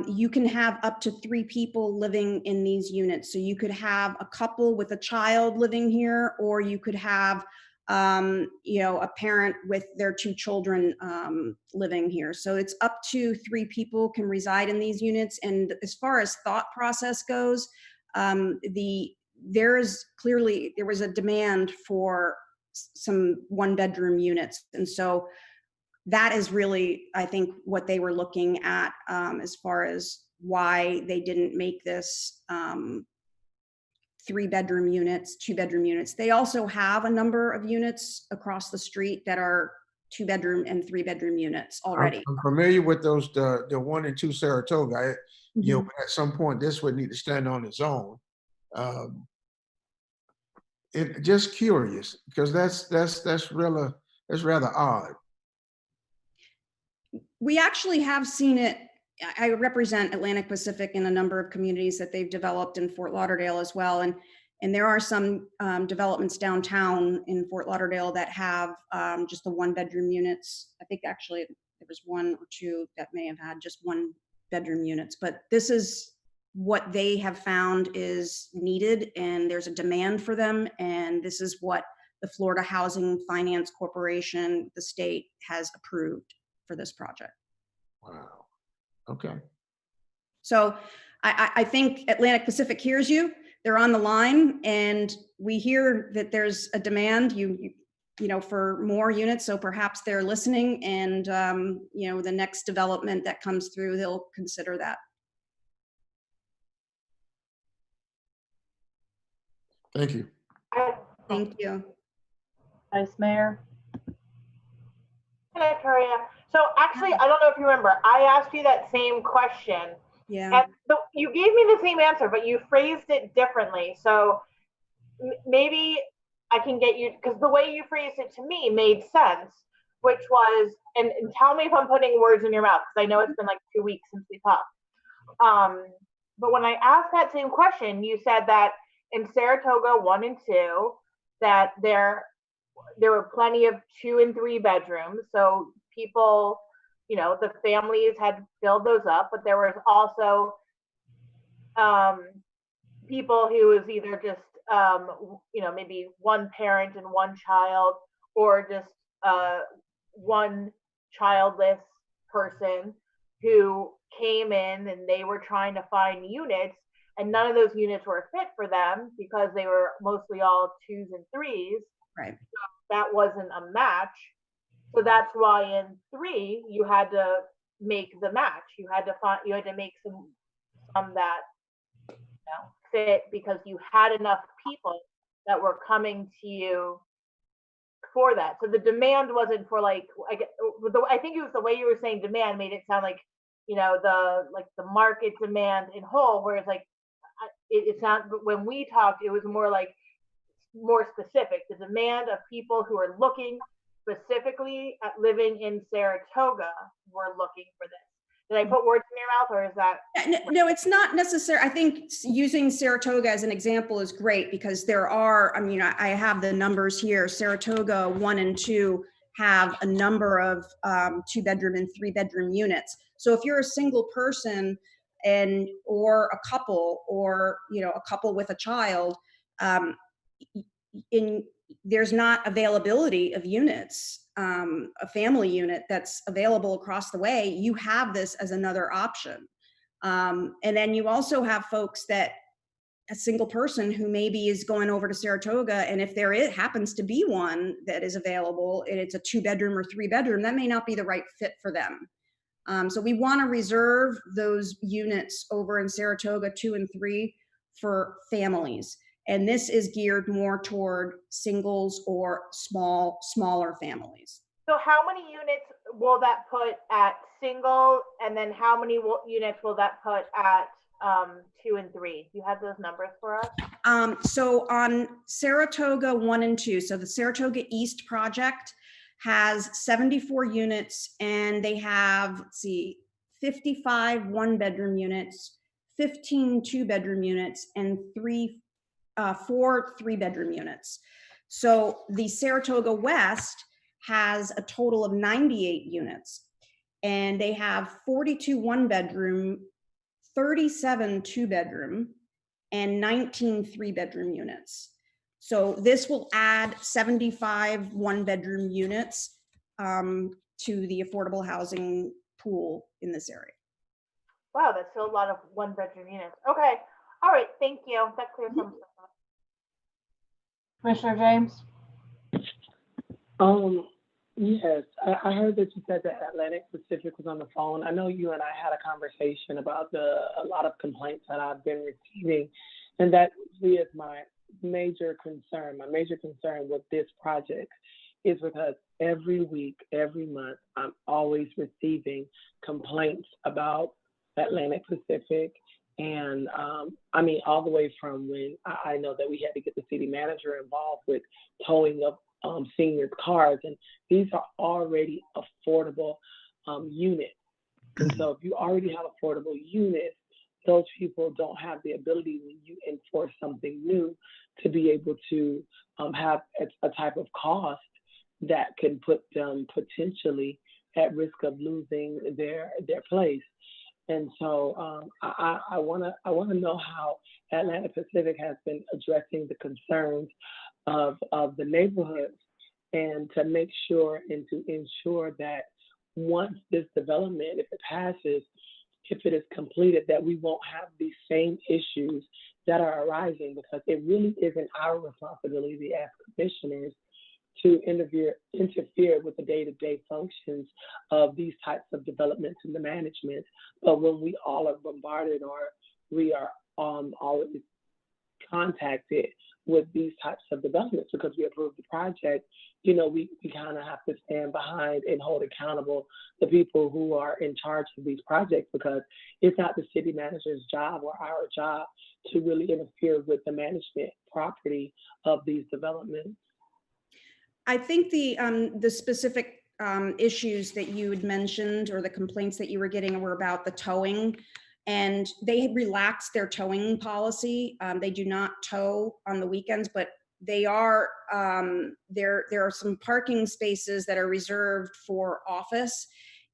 you can have up to 3 people living in these units. So you could have a couple with a child living here, or you could have a parent with their 2 children living here. So it's up to 3 people can reside in these units. And as far as thought process goes, there was a demand for some 1-bedroom units. And so that is really, I think, what they were looking at as far as why they didn't make this 3-bedroom units, 2-bedroom units. They also have a number of units across the street that are 2-bedroom and 3-bedroom units already. I'm familiar with those, the 1 and 2 Saratoga. You know, at some point this would need to stand on its own. Just curious, because that's rather odd. We actually have seen it. I represent Atlantic Pacific in a number of communities that they've developed in Fort Lauderdale as well. And there are some developments downtown in Fort Lauderdale that have just the 1-bedroom units. I think actually there was 1 or 2 that may have had just 1-bedroom units, but this is what they have found is needed, and there's a demand for them. And this is what the Florida Housing Finance Corporation, the state, has approved for this project. Wow. Okay. So I think Atlantic Pacific hears you. They're on the line, and we hear that there's a demand, you know, for more units. So perhaps they're listening, and you know, the next development that comes through, they'll consider that. Thank you. Thank you. Vice Mayor. Hey, Victoria. So actually, I don't know if you remember, I asked you that same question. Yeah. And so you gave me the same answer, but you phrased it differently. So maybe I can get you, because the way you phrased it to me made sense, which was, and tell me if I'm putting words in your mouth, because I know it's been like 2 weeks since we talked. But when I asked that same question, you said that in Saratoga 1 and 2, that there were plenty of 2 and 3 bedrooms. So people, you know, the families had filled those up, but there was also people who was either just, you know, maybe 1 parent and 1 child, or just 1 childless person who came in and they were trying to find units, and none of those units were fit for them because they were mostly all 2s and 3s. Right. So that wasn't a match. So that's why in 3 you had to make the match. You had to make some that, you know, fit, because you had enough people that were coming to you for that. So the demand wasn't for like, I think it was the way you were saying demand made it sound like, you know, the market demand in whole, whereas like it sounded, when we talked, it was more like more specific, the demand of people who are looking specifically at living in Saratoga were looking for this. Did I put words in your mouth, or is that? No, it's not necessary. I think using Saratoga as an example is great, because there are, I mean, I have the numbers here. Saratoga 1 and 2 have a number of 2-bedroom and 3-bedroom units. So if you're a single person or a couple, or, you know, a couple with a child, there's not availability of units, a family unit that's available across the way. You have this as another option. And then you also have folks that, a single person who maybe is going over to Saratoga, and if there happens to be one that is available and it's a 2-bedroom or 3-bedroom, that may not be the right fit for them. So we want to reserve those units over in Saratoga 2 and 3 for families. And this is geared more toward singles or smaller families. So how many units will that put at single, and then how many units will that put at 2 and 3? Do you have those numbers for us? So on Saratoga 1 and 2, so the Saratoga East project has 74 units, and they have, let's see, 55 1-bedroom units, 15 2-bedroom units, and 4 3-bedroom units. So the Saratoga West has a total of 98 units, and they have 42 1-bedroom, 37 2-bedroom, and 19 3-bedroom units. So this will add 75 1-bedroom units to the affordable housing pool in this area. Wow, that's still a lot of 1-bedroom units. Okay. All right. Thank you. That clears some stuff up. Commissioner James? Yes, I heard that you said that Atlantic Pacific was on the phone. I know you and I had a conversation about a lot of complaints that I've been receiving, and that really is my major concern. My major concern with this project is because every week, every month, I'm always receiving complaints about Atlantic Pacific. And I mean, all the way from when I know that we had to get the city manager involved with towing of seniors' cars, and these are already affordable units. And so if you already have affordable units, those people don't have the ability when you enforce something new to be able to have a type of cost that can put them potentially at risk of losing their place. And so I want to know how Atlanta Pacific has been addressing the concerns of the neighborhoods, and to make sure and to ensure that once this development, if it passes, if it is completed, that we won't have these same issues that are arising, because it really isn't our responsibility as commissioners to interfere with the day-to-day functions of these types of developments and the management. But when we all are bombarded, or we are always contacted with these types of developments because we approved the project, you know, we kind of have to stand behind and hold accountable the people who are in charge of these projects, because it's not the city manager's job or our job to really interfere with the management property of these developments. I think the specific issues that you had mentioned, or the complaints that you were getting, were about the towing, and they had relaxed their towing policy. They do not tow on the weekends, but they are there are some parking spaces that are reserved for office,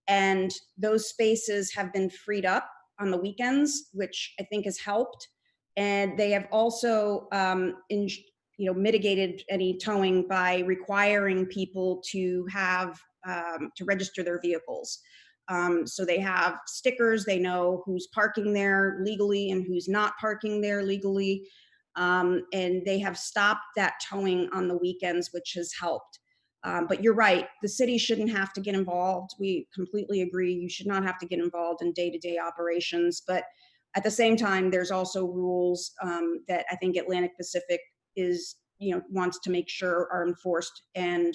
and those spaces have been freed up on the weekends, which I think has helped. And they have also mitigated any towing by requiring people to have to register their vehicles. So they have stickers, they know who's parking there legally and who's not parking there legally. And they have stopped that towing on the weekends, which has helped. But you're right, the city shouldn't have to get involved. We completely agree. You should not have to get involved in day-to-day operations. But at the same time, there's also rules that I think Atlantic Pacific wants to make sure are enforced. And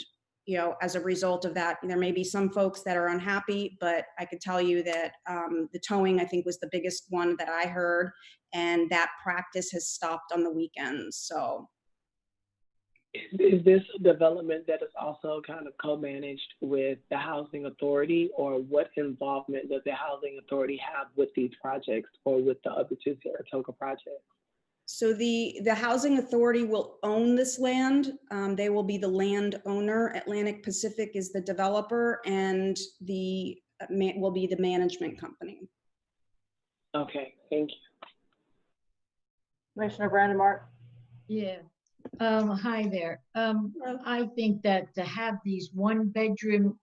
as a result of that, there may be some folks that are unhappy, but I could tell you that the towing, I think, was the biggest one that I heard, and that practice has stopped on the weekends. So is this development that is also kind of co-managed with the Housing Authority, or what involvement does the Housing Authority have with these projects or with the other two Saratoga projects? So the Housing Authority will own this land. They will be the landowner. Atlantic Pacific is the developer, and will be the management company. Okay, thank you. Commissioner Brandon Mark? Yeah. Hi there. I think that to have these bedroom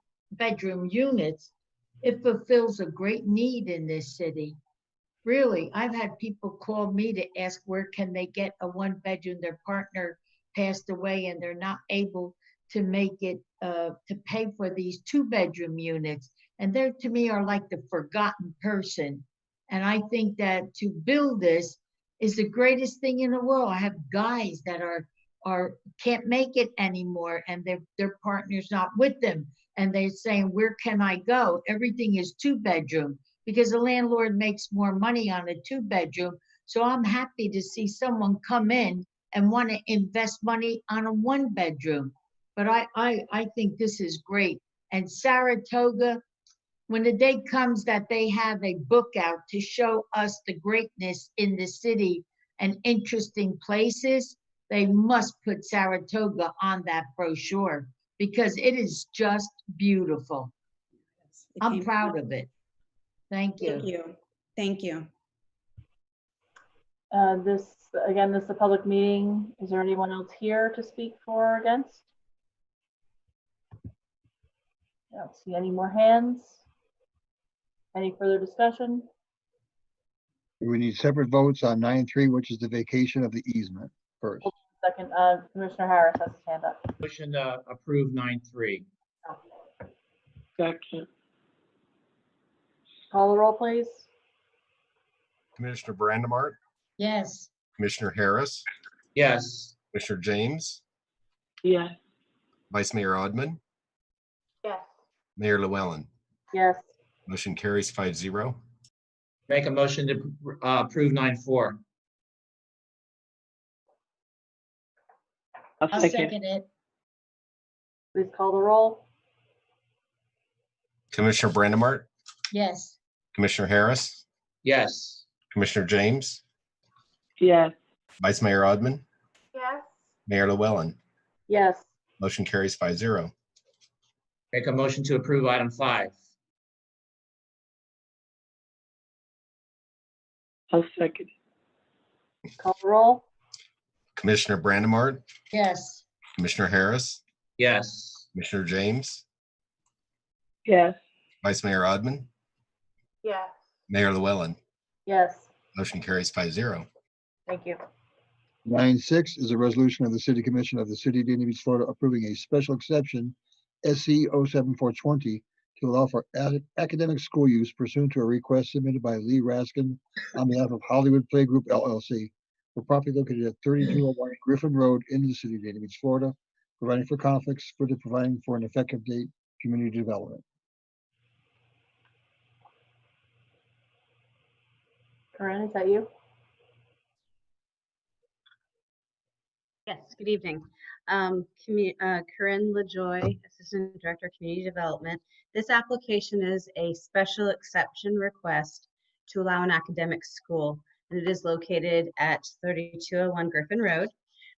units, it fulfills a great need in this city. Really, I've had people call me to ask where can they get a 1-bedroom. Their partner passed away and they're not able to make it to pay for these 2-bedroom units. And they, to me, are like the forgotten person. And I think that to build this is the greatest thing in the world. I have guys that can't make it anymore, and their partner's not with them, and they're saying, where can I go? Everything is 2-bedroom, because the landlord makes more money on a 2-bedroom. So I'm happy to see someone come in and want to invest money on a 1-bedroom. But I think this is great. And Saratoga, when the day comes that they have a book out to show us the greatness in the city and interesting places, they must put Saratoga on that brochure, because it is just beautiful. I'm proud of it. Thank you. Thank you. Thank you. This is a public meeting. Is there anyone else here to speak for or against? I don't see any more hands. Any further discussion? We need separate votes on 9.3, which is the vacation of the easement first. Second, Commissioner Harris has his hand up. Motion to approve 9.3. Second. Call the roll, please. Commissioner Brandimart, Yes. Commissioner Harris, Yes. Commissioner James, Yes. Vice Mayor Odman, Yes. Mayor Llewellyn. Yes. Motion carries 5-0. Make a motion to approve 9.4. I'll second it. Please call the roll. Commissioner Brandimart, Yes. Commissioner Harris, Yes. Commissioner James, Yes. Vice Mayor Odman, Yes. Mayor Llewellyn. Yes. Motion carries 5-0. Make a motion to approve item 5. I'll second. Call the roll. Commissioner Brandimart, Yes. Commissioner Harris, Yes. Commissioner James, Yes. Vice Mayor Odman, Yes. Mayor Llewellyn. Yes. Motion carries 5-0. Thank you. 9.6 is a resolution of the City Commission of the City of Dania Beach, Florida, approving a special exception, SC 07420, to allow for academic school use pursuant to a request submitted by Lee Raskin on behalf of Hollywood Playgroup LLC for property located at 3201 Griffin Road in the City of Dania Beach, Florida, providing for conflicts, further providing for an effective date, community development. Corinne, is that you? Yes, good evening. Corinne LaJoy, Assistant Director of Community Development. This application is a special exception request to allow an academic school, and it is located at 3201 Griffin Road.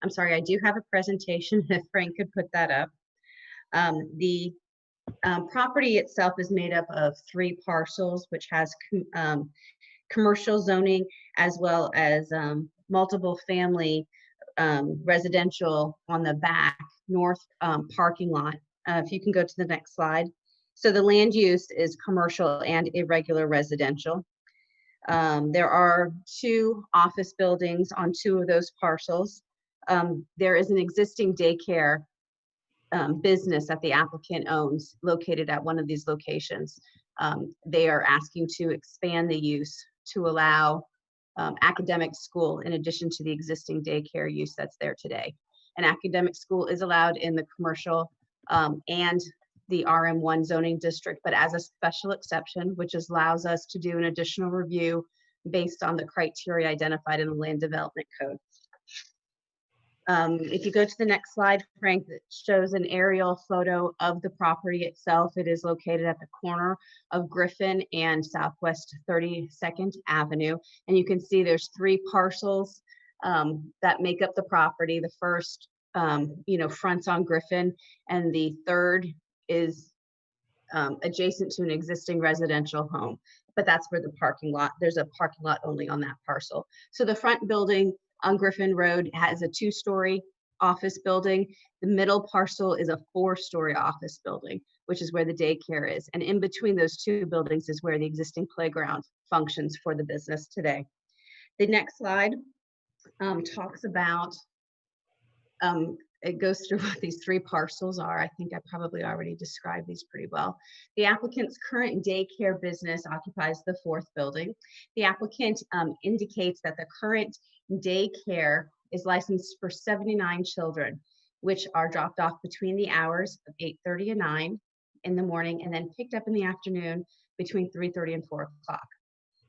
I'm sorry, I do have a presentation if Frank could put that up. The property itself is made up of 3 parcels, which has commercial zoning as well as multiple family residential on the back north parking lot. If you can go to the next slide. So the land use is commercial and irregular residential. There are 2 office buildings on 2 of those parcels. There is an existing daycare business that the applicant owns located at one of these locations. They are asking to expand the use to allow academic school in addition to the existing daycare use that's there today. An academic school is allowed in the commercial and the RM1 zoning district, but as a special exception, which allows us to do an additional review based on the criteria identified in the Land Development Code. If you go to the next slide, Frank, that shows an aerial photo of the property itself. It is located at the corner of Griffin and Southwest 32nd Avenue. And you can see there's 3 parcels that make up the property. The first, fronts on Griffin, and the third is adjacent to an existing residential home. But that's where the parking lot, there's a parking lot only on that parcel. So the front building on Griffin Road has a 2-story office building. The middle parcel is a 4-story office building, which is where the daycare is. And in between those 2 buildings is where the existing playground functions for the business today. The next slide talks about, it goes through what these 3 parcels are. I think I probably already described these pretty well. The applicant's current daycare business occupies the 4th building. The applicant indicates that the current daycare is licensed for 79 children, which are dropped off between the hours of 8:30 and 9 in the morning, and then picked up in the afternoon between 3:30 and 4 o'clock.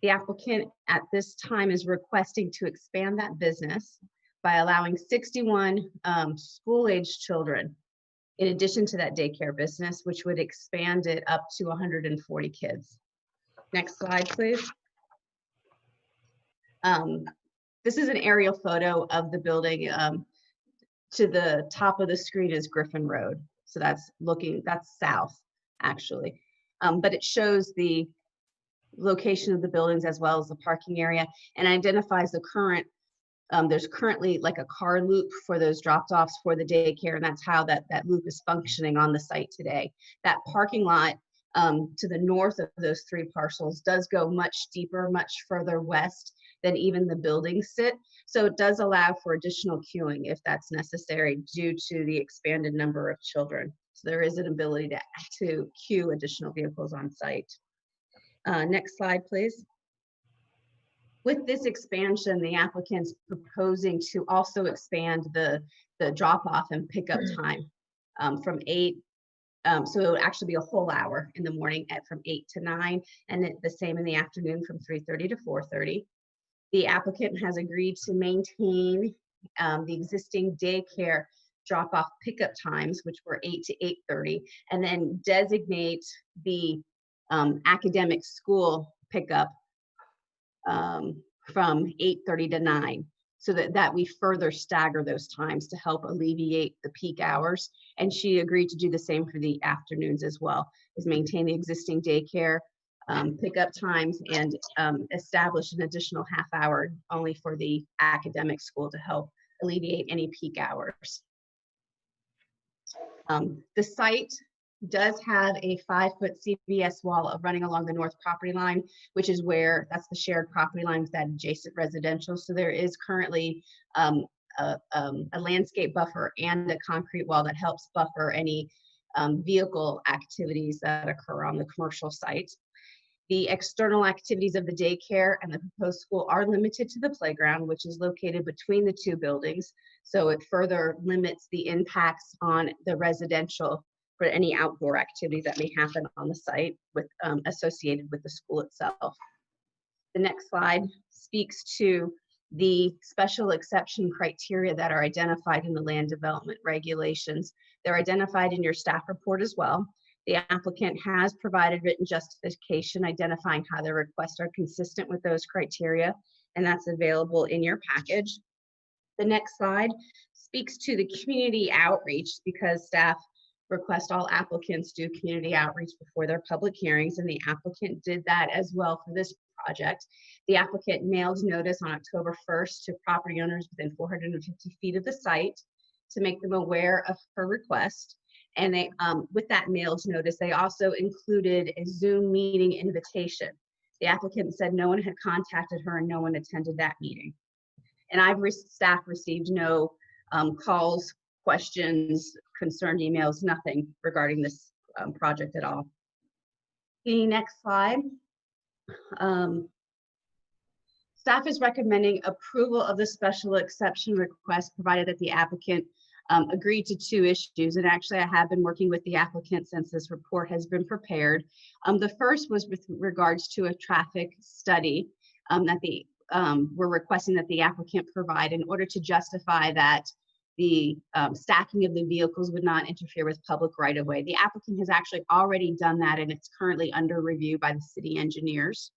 The applicant at this time is requesting to expand that business by allowing 61 school-aged children in addition to that daycare business, which would expand it up to 140 kids. Next slide, please. This is an aerial photo of the building. To the top of the screen is Griffin Road. So that's south, actually. But it shows the location of the buildings as well as the parking area, and identifies the current, there's currently like a car loop for those dropped offs for the daycare, and that's how that loop is functioning on the site today. That parking lot to the north of those 3 parcels does go much deeper, much further west than even the buildings sit. So it does allow for additional queuing if that's necessary due to the expanded number of children. So there is an ability to queue additional vehicles on site. Next slide, please. With this expansion, the applicant's proposing to also expand the drop-off and pickup time from 8. So it would actually be a whole hour in the morning from 8 to 9, and the same in the afternoon from 3:30 to 4:30. The applicant has agreed to maintain the existing daycare drop-off pickup times, which were 8 to 8:30, and then designate the academic school pickup from 8:30 to 9, so that we further stagger those times to help alleviate the peak hours. And she agreed to do the same for the afternoons as well, is maintain the existing daycare pickup times and establish an additional half hour only for the academic school to help alleviate any peak hours. The site does have a 5-foot CVS wall running along the north property line, which is where that's the shared property line with that adjacent residential. So there is currently a landscape buffer and a concrete wall that helps buffer any vehicle activities that occur on the commercial site. The external activities of the daycare and the proposed school are limited to the playground, which is located between the two buildings. So it further limits the impacts on the residential for any outdoor activities that may happen on the site with associated with the school itself. The next slide speaks to the special exception criteria that are identified in the land development regulations. They're identified in your staff report as well. The applicant has provided written justification identifying how their requests are consistent with those criteria, and that's available in your package. The next slide speaks to the community outreach, because staff request all applicants do community outreach before their public hearings, and the applicant did that as well for this project. The applicant mailed notice on October 1st to property owners within 450 feet of the site to make them aware of her request. And they, with that mailed notice, they also included a Zoom meeting invitation. The applicant said no one had contacted her and no one attended that meeting. And staff received no calls, questions, concerned emails, nothing regarding this project at all. The next slide. Staff is recommending approval of the special exception request, provided that the applicant agreed to 2 issues. And actually, I have been working with the applicant since this report has been prepared. The first was with regards to a traffic study that we're requesting that the applicant provide in order to justify that the stacking of the vehicles would not interfere with public right-of-way. The applicant has actually already done that, and it's currently under review by the city engineers.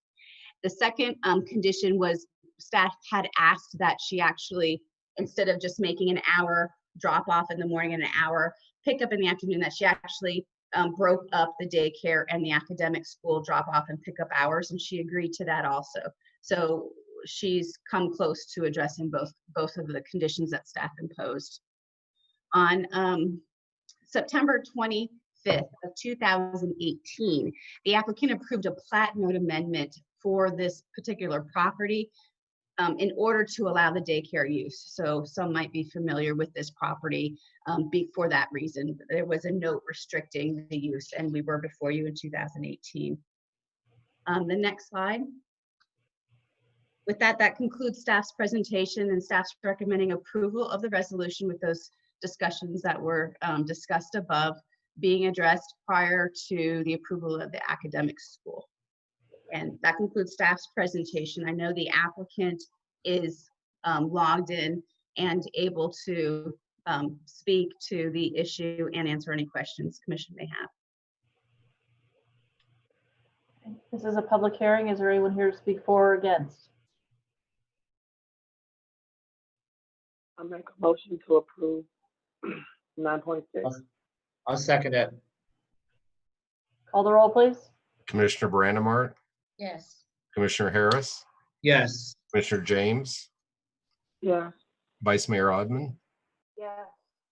The second condition was staff had asked that she actually, instead of just making an hour drop off in the morning and an hour pick up in the afternoon, that she actually broke up the daycare and the academic school drop off and pick up hours, and she agreed to that also. So she's come close to addressing both of the conditions that staff imposed. On September 25th of 2018, the applicant approved a plat note amendment for this particular property in order to allow the daycare use. So some might be familiar with this property for that reason. There was a note restricting the use, and we were before you in 2018. The next slide. With that, that concludes staff's presentation, and staff's recommending approval of the resolution with those discussions that were discussed above being addressed prior to the approval of the academic school. And that concludes staff's presentation. I know the applicant is logged in and able to speak to the issue and answer any questions commission may have. This is a public hearing. Is there anyone here to speak for or against? I make a motion to approve 9.6. I'll second it. Call the roll, please. Commissioner Brandimart, Yes. Commissioner Harris, Yes. Commissioner James, Yeah. Vice Mayor Odman, Yes.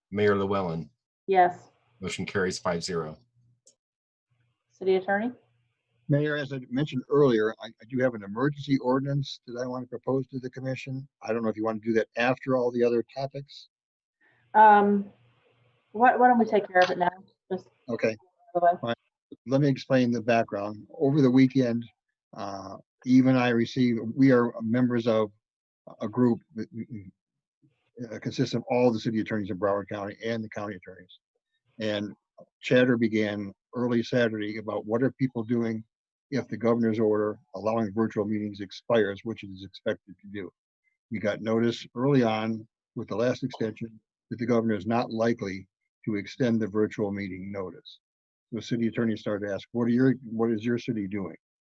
Mayor Llewellyn. Yes. Motion carries 5-0. City Attorney? Mayor, as I mentioned earlier, I do have an emergency ordinance that I want to propose to the commission. I don't know if you want to do that after all the other topics. Why don't we take care of it now? Just Okay. the way. All right. Let me explain the background. Over the weekend, Eve and I we are members of a group that consists of all the city attorneys in Broward County and the county attorneys. And chatter began early Saturday about what are people doing if the governor's order allowing virtual meetings expires, which it is expected to do. We got notice early on with the last extension that the governor is not likely to extend the virtual meeting notice. The city attorney started to ask, what is your city doing?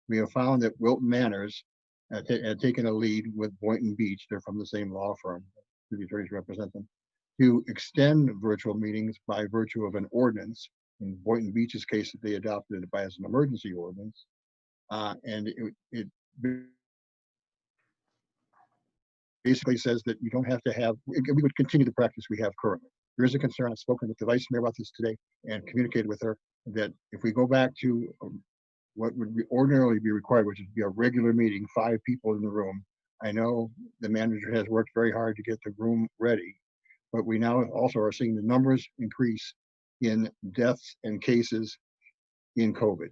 We have found that Wilton Manors had taken a lead with Boynton Beach, they're from the same law firm, city attorneys represent them, to extend virtual meetings by virtue of an ordinance. In Boynton Beach's case, they adopted it as an emergency ordinance. And it basically says that you don't have to have, we would continue the practice we have currently. There is a concern, I've spoken with the vice mayor about this today and communicated with her that if we go back to what would ordinarily be required, which would be a regular meeting, 5 people in the room. I know the manager has worked very hard to get the room ready, but we now also are seeing the numbers increase in deaths and cases in COVID.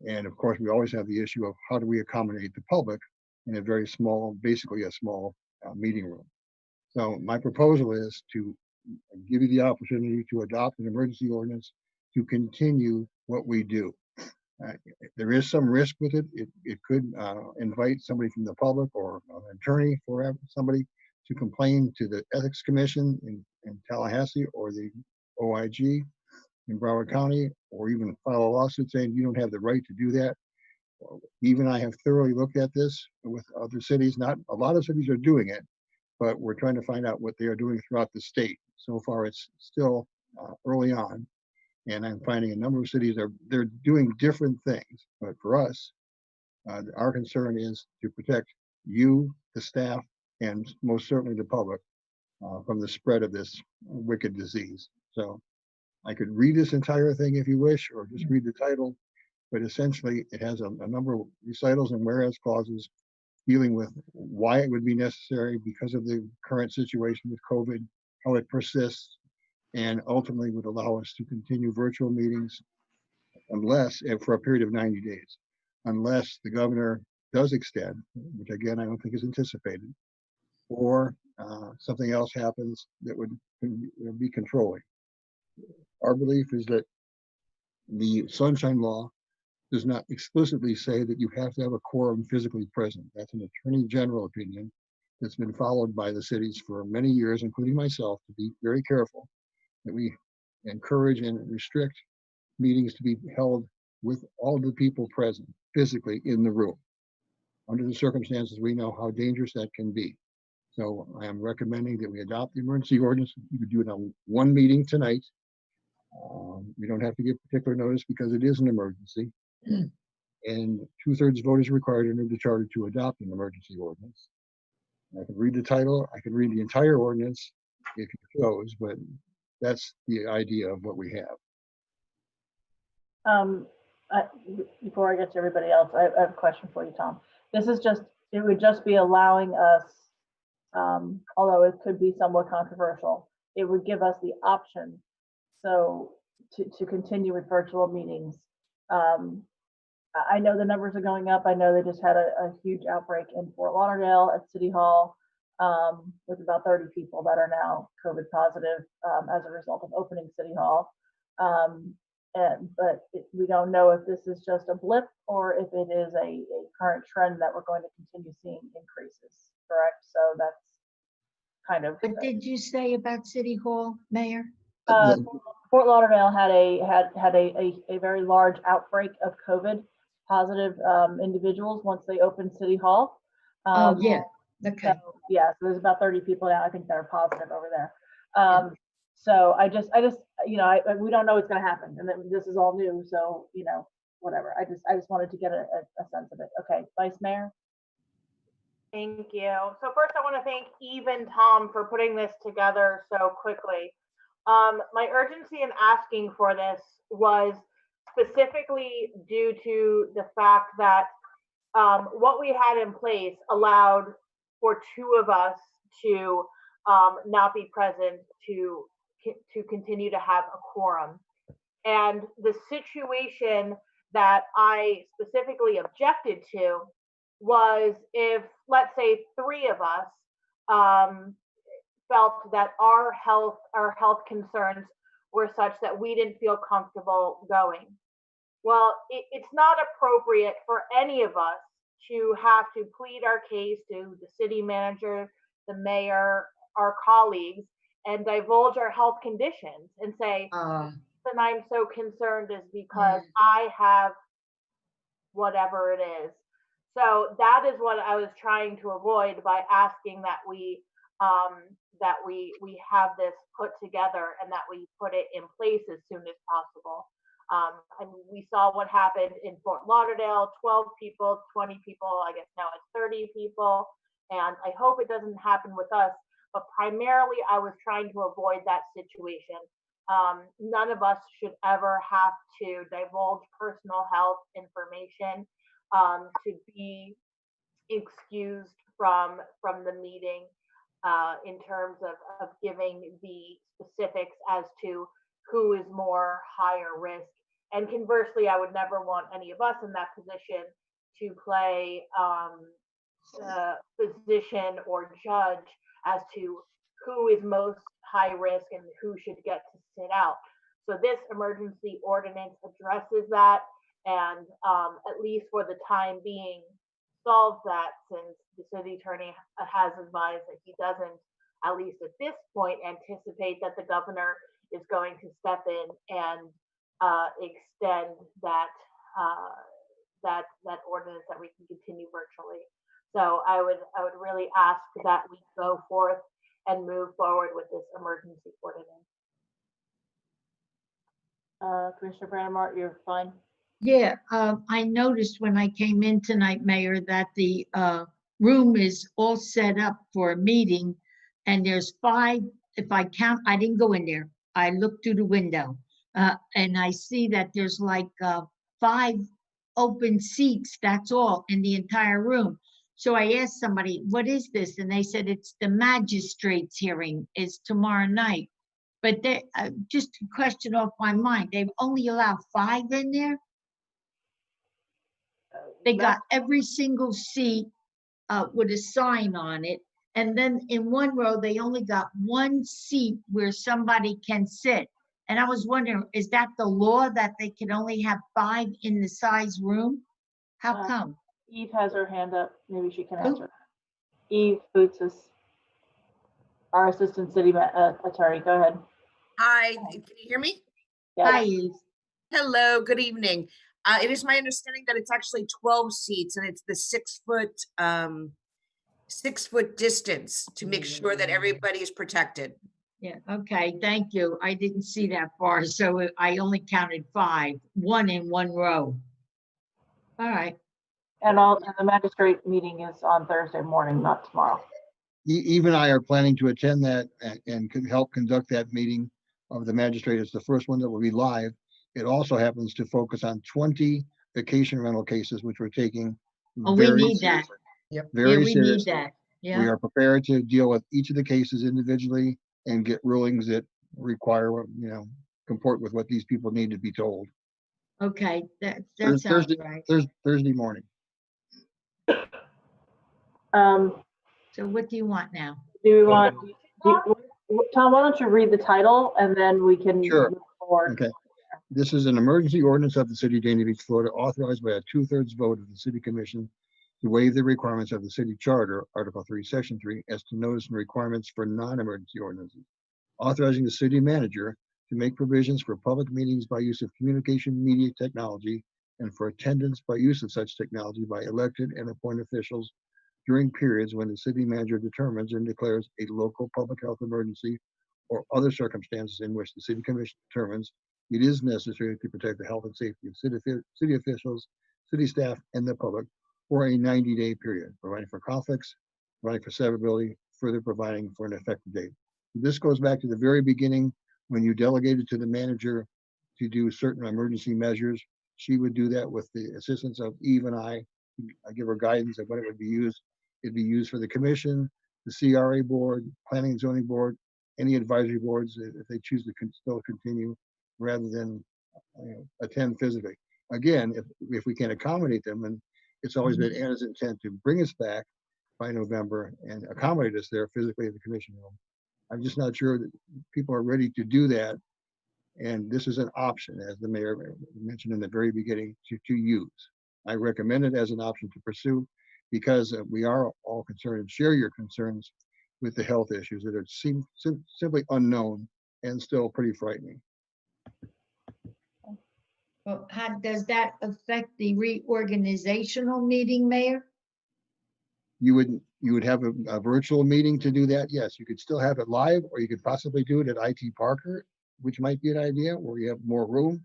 And of course, we always have the issue of how do we accommodate the public in a very small, basically a small meeting room. So my proposal is to give you the opportunity to adopt an emergency ordinance to continue what we do. There is some risk with it. It could invite somebody from the public or an attorney for somebody to complain to the Ethics Commission in Tallahassee or the OIG in Broward County, or even file a lawsuit saying you don't have the right to do that. Even I have thoroughly looked at this with other cities. Not a lot of cities are doing it, but we're trying to find out what they are doing throughout the state. So far, it's still early on. And I'm finding a number of cities they're doing different things. But for us, our concern is to protect you, the staff, and most certainly the public from the spread of this wicked disease. So I could read this entire thing if you wish, or just read the title. But essentially, it has a number of recitals and whereas clauses dealing with why it would be necessary because of the current situation with COVID, how it persists, and ultimately would allow us to continue virtual meetings unless, for a period of 90 days, unless the governor does extend, which again, I don't think is anticipated, or something else happens that would be controlling. Our belief is that the Sunshine Law does not explicitly say that you have to have a quorum physically present. That's an Attorney General opinion that's been followed by the cities for many years, including myself, to be very careful that we encourage and restrict meetings to be held with all the people present physically in the room. Under the circumstances, we know how dangerous that can be. So I am recommending that we adopt the emergency ordinance. You could do it on one meeting tonight. We don't have to give particular notice because it is an emergency. And 2/3 vote is required under the charter to adopt an emergency ordinance. I can read the title. I can read the entire ordinance if you chose, but that's the idea of what we have. Before I get to everybody else, I have a question for you, Tom. This is just, it would just be allowing us, although it could be somewhat controversial, it would give us the option so to continue with virtual meetings. I know the numbers are going up. I know they just had a huge outbreak in Fort Lauderdale at City Hall with about 30 people that are now COVID positive as a result of opening City Hall. But we don't know if this is just a blip or if it is a current trend that we're going to continue seeing increases, correct? So that's kind of. What did you say about City Hall, Mayor? Fort Lauderdale had a very large outbreak of COVID positive individuals once they opened City Hall. Oh yeah, okay. So, yeah, so there's about 30 people now, I think, that are positive over there. So I just, you know, we don't know what's going to happen, and then this is all new. So, you know, whatever. I just wanted to get a sense of it. Okay, Vice Mayor. Thank you. So first, I want to thank Eve and Tom for putting this together so quickly. My urgency in asking for this was specifically due to the fact that what we had in place allowed for two of us to not be present to continue to have a quorum. And the situation that I specifically objected to was if, let's say, three of us felt that our health concerns were such that we didn't feel comfortable going. Well, it's not appropriate for any of us to have to plead our case to the city manager, the mayor, our colleagues, and divulge our health conditions and say, and I'm so concerned is because I have whatever it is. So that is what I was trying to avoid by asking that we have this put together and that we put it in place as soon as possible. And we saw what happened in Fort Lauderdale, 12 people, 20 people, I guess now it's 30 people. And I hope it doesn't happen with us, but primarily I was trying to avoid that situation. None of us should ever have to divulge personal health information to be excused from the meeting in terms of giving the specifics as to who is more higher risk. And conversely, I would never want any of us in that position to play physician or judge as to who is most high risk and who should get to sit out. So this emergency ordinance addresses that and at least for the time being solves that, since the city attorney has advised that he doesn't, at least at this point, anticipate that the governor is going to step in and extend that ordinance that we can continue virtually. So I would really ask that we go forth and move forward with this emergency ordinance. Commissioner Brandemart, you're fine. Yeah, I noticed when I came in tonight, Mayor, that the room is all set up for a meeting, and there's 5, if I count, I didn't go in there. I looked through the window, and I see that there's like 5 open seats, that's all, in the entire room. So I asked somebody, what is this? And they said, it's the magistrate's hearing, is tomorrow night. But they, just a question off my mind, they've only allowed 5 in there? They got every single seat with a sign on it. And then in one row, they only got 1 seat where somebody can sit. And I was wondering, is that the law that they can only have 5 in the size room? How come? Eve has her hand up. Maybe she can answer. Eve Bootsis, our assistant city attorney. Go ahead. Hi, can you hear me? Yes. Hi, Eve. Hello, good evening. It is my understanding that it's actually 12 seats and it's the 6 foot distance to make sure that everybody is protected. Yeah, okay, thank you. I didn't see that far, so I only counted 5, 1 in 1 row. All right. And the magistrate meeting is on Thursday morning, not tomorrow. Eve and I are planning to attend that and can help conduct that meeting of the magistrate. It's the first one that will be live. It also happens to focus on 20 vacation rental cases, which we're taking Oh, we very need that. Yep. very Yeah, we need seriously. that. We Yeah, are prepared to deal with each of the cases individually and get rulings that require, comport with what these people need to be told. okay, that sounds right. Thursday morning. So what do you want now? Do we want, Tom, why don't you read the title and then we can Sure. move forward. Okay. This is an emergency ordinance of the city of Dania Beach, Florida, authorized by a 2/3 vote of the city commission to waive the requirements of the city charter, Article 3, Section 3, as to notice and requirements for non-emergency ordinances, authorizing the city manager to make provisions for public meetings by use of communication media technology and for attendance by use of such technology by elected and appointed officials during periods when the city manager determines and declares a local public health emergency or other circumstances in which the city commission determines it is necessary to protect the health and safety of city officials, city staff, and the public for a 90-day period, providing for conflicts, providing for severability, further providing for an effective date. This goes back to the very beginning when you delegated to the manager to do certain emergency measures. She would do that with the assistance of Eve and I. I give her guidance of when it would be used. It'd be used for the commission, the CRA board, planning and zoning board, any advisory boards if they choose to still continue rather than attend physically. Again, if we can accommodate them, and it's always been Anna's intent to bring us back by November and accommodate us there physically at the commission room. I'm just not sure that people are ready to do that. And this is an option, as the mayor mentioned in the very beginning, to use. I recommend it as an option to pursue because we are all concerned and share your concerns with the health issues that are simply unknown and still pretty frightening. Well, how does that affect the reorganizational meeting, Mayor? You would have a virtual meeting to do that. Yes, you could still have it live, or you could possibly do it at IT Parker, which might be an idea where you have more room.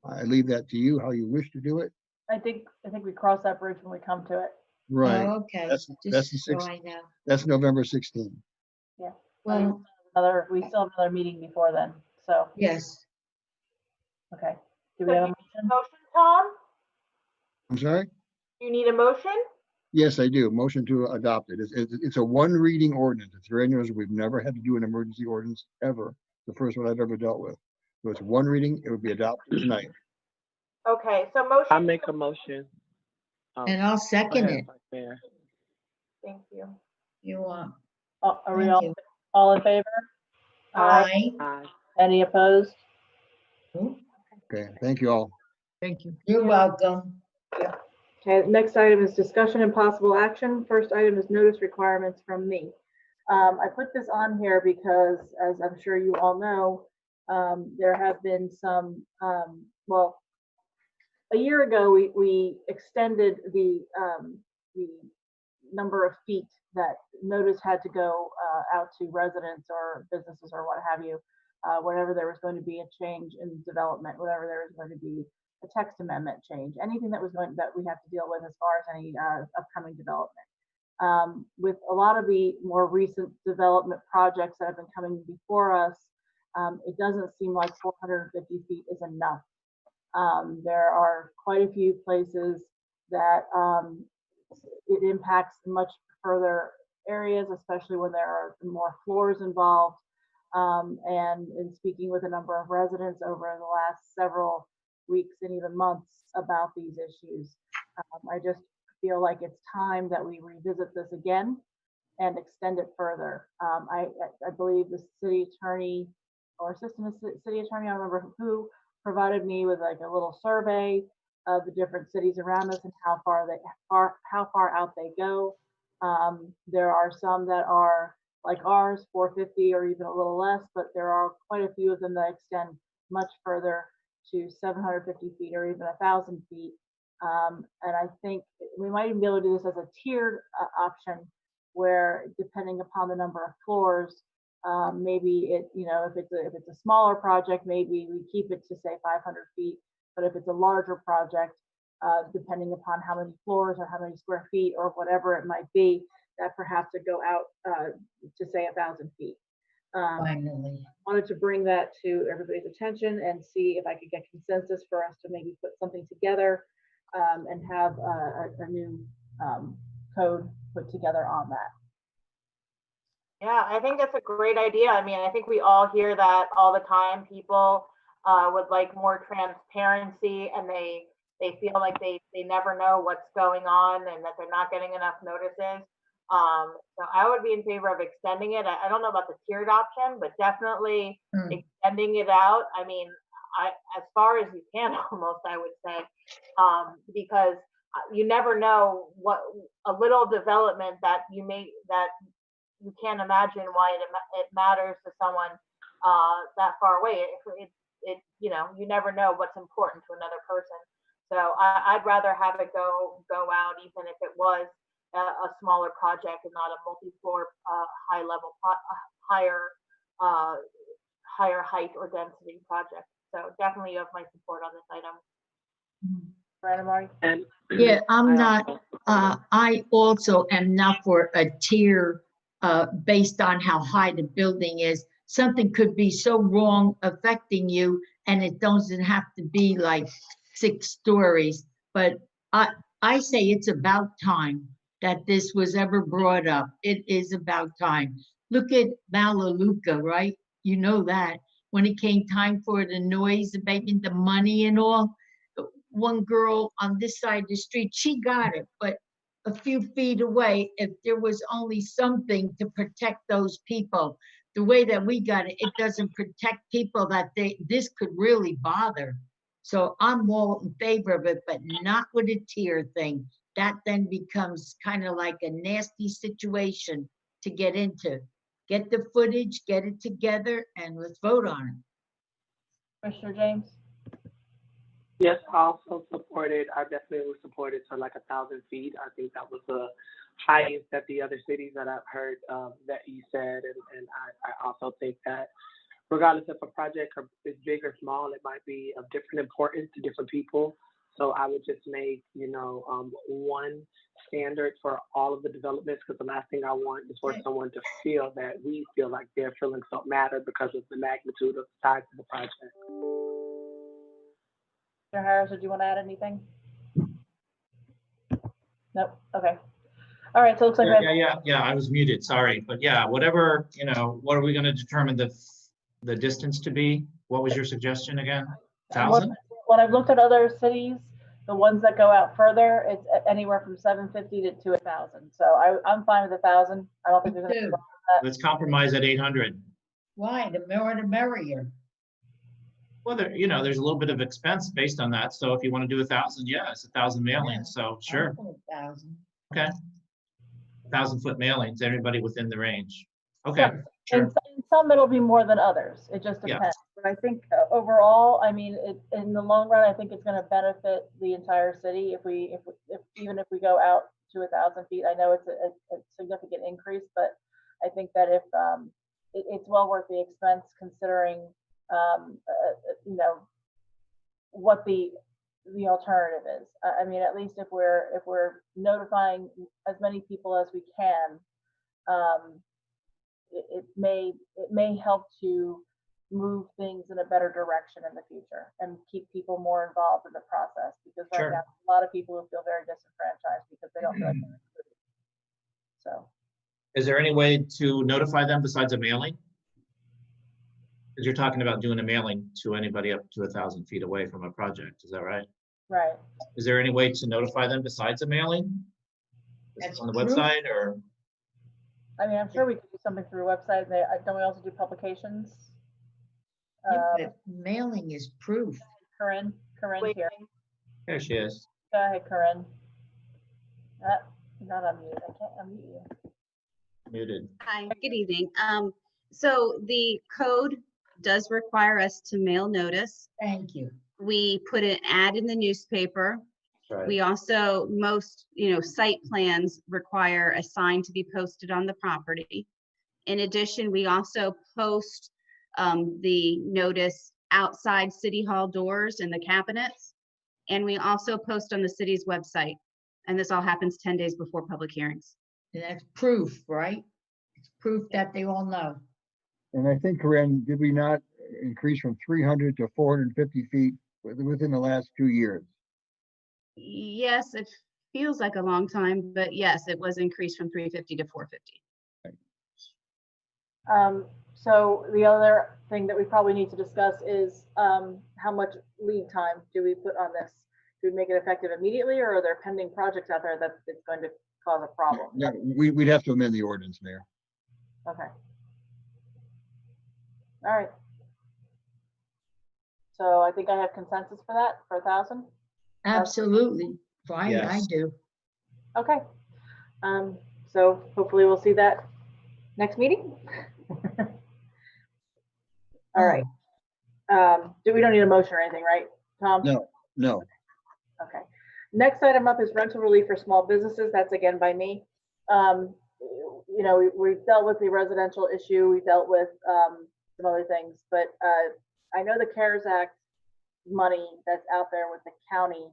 I leave that to you, how you wish to do it. I think we cross that bridge when we come to it. Right. Oh, okay. That's Just the so 6th. I know. That's November 16th. Yeah. Well, We still have another meeting before then, so. yes. Okay. Do we have a motion? Motion, Tom? I'm sorry? You need a motion? Yes, I do. Motion to adopt it. It's a one reading ordinance. It's very unusual. We've never had to do an emergency ordinance ever. The first one I've ever dealt with. So it's one reading. It would be adopted tonight. Okay, so motion. I make a motion. And I'll second it. Mayor. Thank you. You want? Are we Thank you. all in favor? Aye. Any opposed? Okay, thank you all. Thank you. You're welcome. Okay, next item is discussion and possible action. First item is notice requirements from me. I put this on here because, as I'm sure you all know, there have been some, well, a year ago, we extended the number of feet that notice had to go out to residents or businesses or what have you, whenever there was going to be a change in development, whenever there was going to be a text amendment change, anything that we have to deal with as far as any upcoming development. With a lot of the more recent development projects that have been coming before us, it doesn't seem like 450 feet is enough. There are quite a few places that it impacts much further areas, especially when there are more floors involved. And in speaking with a number of residents over the last several weeks and even months about these issues, I just feel like it's time that we revisit this again and extend it further. I believe the city attorney or assistant city attorney, I don't remember who, provided me with like a little survey of the different cities around us and how far out they go. There are some that are like ours, 450 or even a little less, but there are quite a few of them that extend much further to 750 feet or even 1,000 feet. And I think we might even be able to do this as a tiered option where, depending upon the number of floors, maybe it, if it's a smaller project, maybe we keep it to say 500 feet. But if it's a larger project, depending upon how many floors or how many square feet or whatever it might be, that perhaps would go out to say 1,000 feet. Finally. Wanted to bring that to everybody's attention and see if I could get consensus for us to maybe put something together and have a new code put together on that. Yeah, I think that's a great idea. I mean, I think we all hear that all the time. People would like more transparency, and they feel like they never know what's going on and that they're not getting enough notices. So I would be in favor of extending it. I don't know about the tiered option, but definitely extending it out. I mean, as far as you can, almost, I would say, because you never know what a little development that you can't imagine why it matters to someone that far away. You never know what's important to another person. So I'd rather have it go out, even if it was a smaller project and not a multi-floor, higher height or density project. So definitely you have my support on this item. Brandon, Marty? Yeah, I'm not, I also am not for a tier based on how high the building is. Something could be so wrong affecting you and it doesn't have to be like 6 stories, but I say it's about time that this was ever brought up. It is about time. Look at Malaluka, right? You know that when it came time for the noise, making the money and all, one girl on this side of the street, she got it, but a few feet away, if there was only something to protect those people, the way that we got it, it doesn't protect people that this could really bother. So I'm all in favor of it, but not with a tier thing. That then becomes kind of like a nasty situation to get into. Get the footage, get it together, and let's vote on it. Commissioner James? Yes, I also supported, I definitely would support it to like 1,000 feet. I think that was the highest that the other cities that I've heard that you said. And I also think that regardless if a project is big or small, it might be of different importance to different people. So I would just make, one standard for all of the developments, because the last thing I want is for someone to feel that we feel like their feelings don't matter because of the magnitude of the size of the project. Mr. Harris, did you want to add anything? Nope. Okay. All right. So it looks like Yeah. I was muted. Sorry, but yeah, whatever. What are we going to determine the distance to be? What was your suggestion again? 1,000? When I've looked at other cities, the ones that go out further, it's anywhere from 750 to 1,000. So I'm fine with 1,000. I don't think there's anything wrong with that. Let's compromise at 800. Why? The more the merrier. Well, there's a little bit of expense based on that. So if you want to do 1,000, yeah, it's 1,000 mailings. So sure. 1,000. Okay. 1,000-foot mailings, everybody within the range. Okay. Sure. In some it'll be more than others. It just depends. Yes. But I think overall, I mean, in the long run, I think it's going to benefit the entire city even if we go out to 1,000 feet. I know it's a significant increase, but I think that if it's well worth the expense considering what the alternative is. I mean, at least if we're notifying as many people as we can, it may help to move things in a better direction in the future and keep people more involved in the process, because right now a lot of people who feel very disenfranchised because they don't feel like they're included. So is there any way to notify them besides a mailing? Because you're talking about doing a mailing to anybody up to 1,000 feet away from a project, is that right? Right. Is there any way to notify them besides a mailing? That's on the website, or? I mean, I'm sure we could do something through a website. Don't we also do publications? But mailing is proof. Corinne here. There she is. Go ahead, Corinne. Not unmuted. I can't unmute you. Muted. Hi, good evening. So the code does require us to mail notice. Thank you. We put an ad in the newspaper. Right. We also, most, site plans require a sign to be posted on the property. In addition, we also post the notice outside City Hall doors and the cabinets. And we also post on the city's website. And this all happens 10 days before public hearings. And that's proof, right? It's proof that they all know. And I think, Corinne, did we not increase from 300 to 450 feet within the last 2 years? Yes, it feels like a long time, but yes, it was increased from 350 to 450. So the other thing that we probably need to discuss is how much lead time do we put on this? Do we make it effective immediately, or are there pending projects out there that it's going to cause a problem? Yeah, we'd have to amend the ordinance, Mayor. Okay. All right. So I think I have consensus for that, for 1,000. Absolutely. Fine, Yes. I do. Okay. So hopefully we'll see that next meeting. All right. We don't need a motion or anything, right, Tom? No. Okay. Next item up is rental relief for small businesses. That's again by me. We've dealt with the residential issue. We dealt with some other things, but I know the CARES Act money that's out there with the county.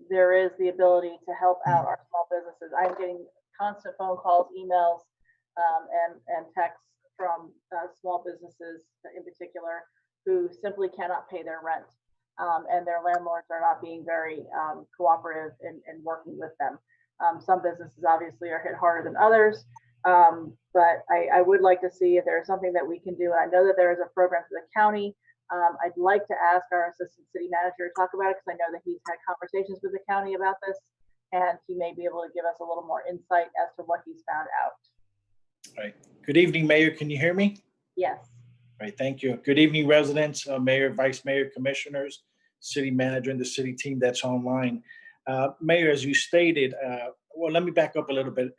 There is the ability to help out our small businesses. I'm getting constant phone calls, emails, and texts from small businesses in particular who simply cannot pay their rent. And their landlords are not being very cooperative in working with them. Some businesses obviously are hit harder than others, but I would like to see if there's something that we can do. And I know that there is a program for the county. I'd like to ask our assistant city manager to talk about it because I know that he's had conversations with the county about this, and he may be able to give us a little more insight as to what he's found out. All right. Good evening, Mayor. Can you hear me? Yes. All right. Thank you. Good evening, residents, Mayor, Vice Mayor, Commissioners, City Manager, and the city team that's online. Mayor, as you stated, well, let me back up a little bit.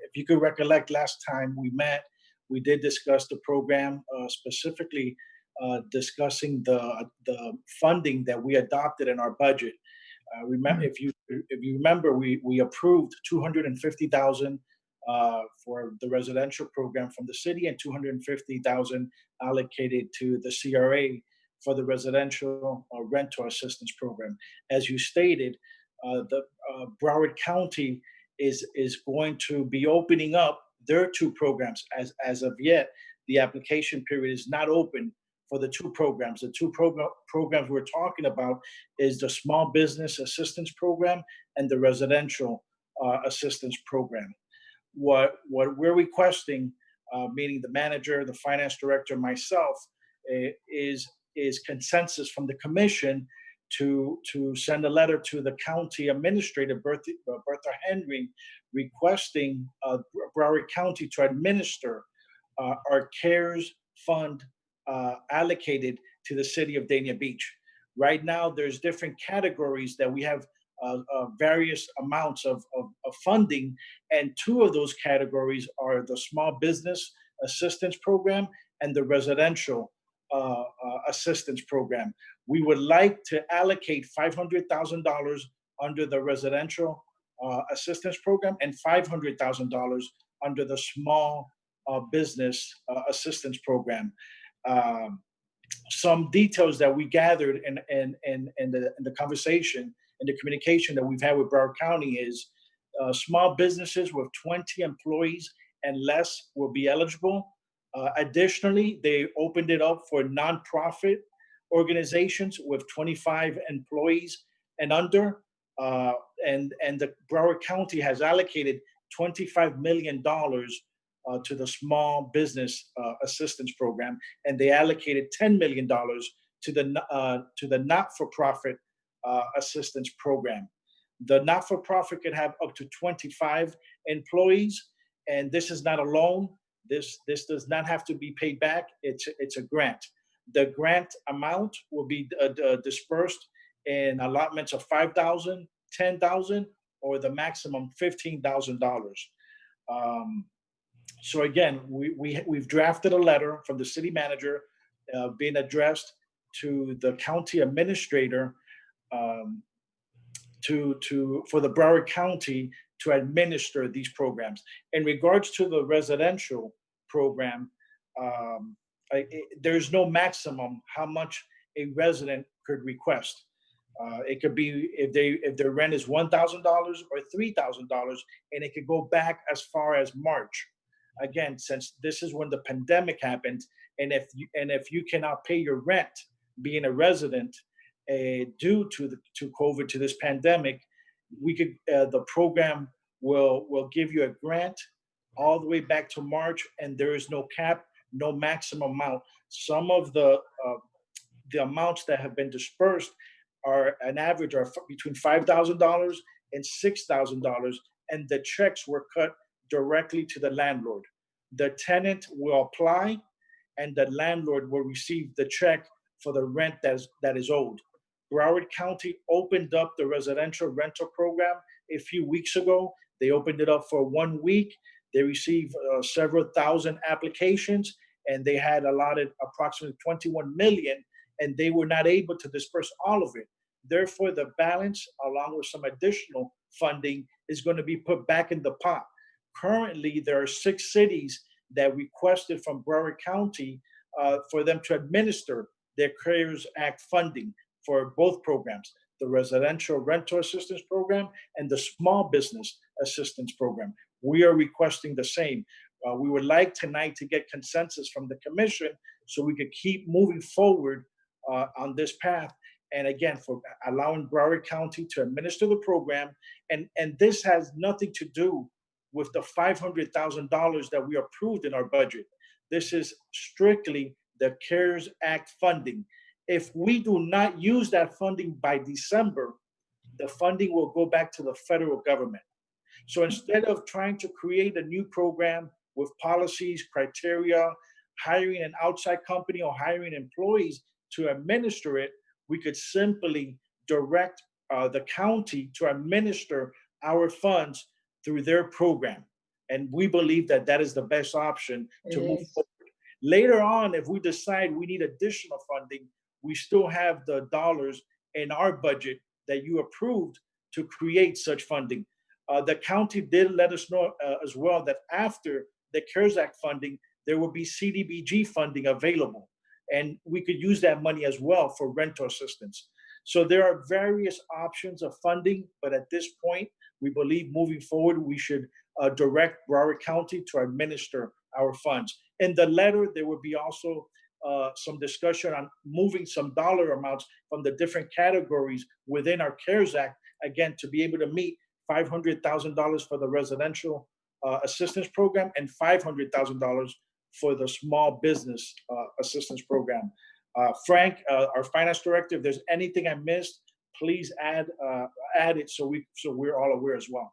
If you could recollect, last time we met, we did discuss the program, specifically discussing the funding that we adopted in our budget. Remember, if you remember, we approved $250,000 for the residential program from the city and $250,000 allocated to the CRA for the residential rental assistance program. As you stated, the Broward County is going to be opening up their two programs. As of yet, the application period is not open for the two programs. The two programs we're talking about is the Small Business Assistance Program and the Residential Assistance Program. What we're requesting, meaning the manager, the finance director, myself, is consensus from the commission to send a letter to the county administrator, Bertha Henry, requesting Broward County to administer our CARES fund allocated to the city of Dania Beach. Right now, there's different categories that we have various amounts of funding, and two of those categories are the Small Business Assistance Program and the Residential Assistance Program. We would like to allocate $500,000 under the Residential Assistance Program and $500,000 under the Small Business Assistance Program. Some details that we gathered in the conversation and the communication that we've had with Broward County is small businesses with 20 employees and less will be eligible. Additionally, they opened it up for nonprofit organizations with 25 employees and under. And the Broward County has allocated $25 million to the Small Business Assistance Program, and they allocated $10 million to the not-for-profit assistance program. The not-for-profit could have up to 25 employees, and this is not a loan. This does not have to be paid back. It's a grant. The grant amount will be dispersed in allotments of $5,000, $10,000, or the maximum $15,000. So again, we've drafted a letter from the city manager being addressed to the county administrator for the Broward County to administer these programs. In regards to the residential program, there's no maximum how much a resident could request. It could be if their rent is $1,000 or $3,000, and it could go back as far as March. Again, since this is when the pandemic happened, and if you cannot pay your rent, being a resident, due to COVID, to this pandemic, the program will give you a grant all the way back to March, and there is no cap, no maximum amount. Some of the amounts that have been dispersed are an average are between $5,000 and $6,000, and the checks were cut directly to the landlord. The tenant will apply, and the landlord will receive the check for the rent that is owed. Broward County opened up the residential rental program a few weeks ago. They opened it up for 1 week. They received several thousand applications, and they had allotted approximately 21 million, and they were not able to disperse all of it. Therefore, the balance, along with some additional funding, is going to be put back in the pot. Currently, there are 6 cities that requested from Broward County for them to administer their CARES Act funding for both programs, the Residential Rental Assistance Program and the Small Business Assistance Program. We are requesting the same. We would like tonight to get consensus from the commission so we could keep moving forward on this path. And again, for allowing Broward County to administer the program. And this has nothing to do with the $500,000 that we approved in our budget. This is strictly the CARES Act funding. If we do not use that funding by December, the funding will go back to the federal government. So instead of trying to create a new program with policies, criteria, hiring an outside company or hiring employees to administer it, we could simply direct the county to administer our funds through their program. And we believe that that is the best option to move forward. Later on, if we decide we need additional funding, we still have the dollars in our budget that you approved to create such funding. The county did let us know as well that after the CARES Act funding, there will be CDBG funding available. And we could use that money as well for rental assistance. So there are various options of funding, but at this point, we believe moving forward, we should direct Broward County to administer our funds. In the letter, there will be also some discussion on moving some dollar amounts from the different categories within our CARES Act, again, to be able to meet $500,000 for the residential assistance program and $500,000 for the small business assistance program. Frank, our finance director, if there's anything I missed, please add it so we're all aware as well.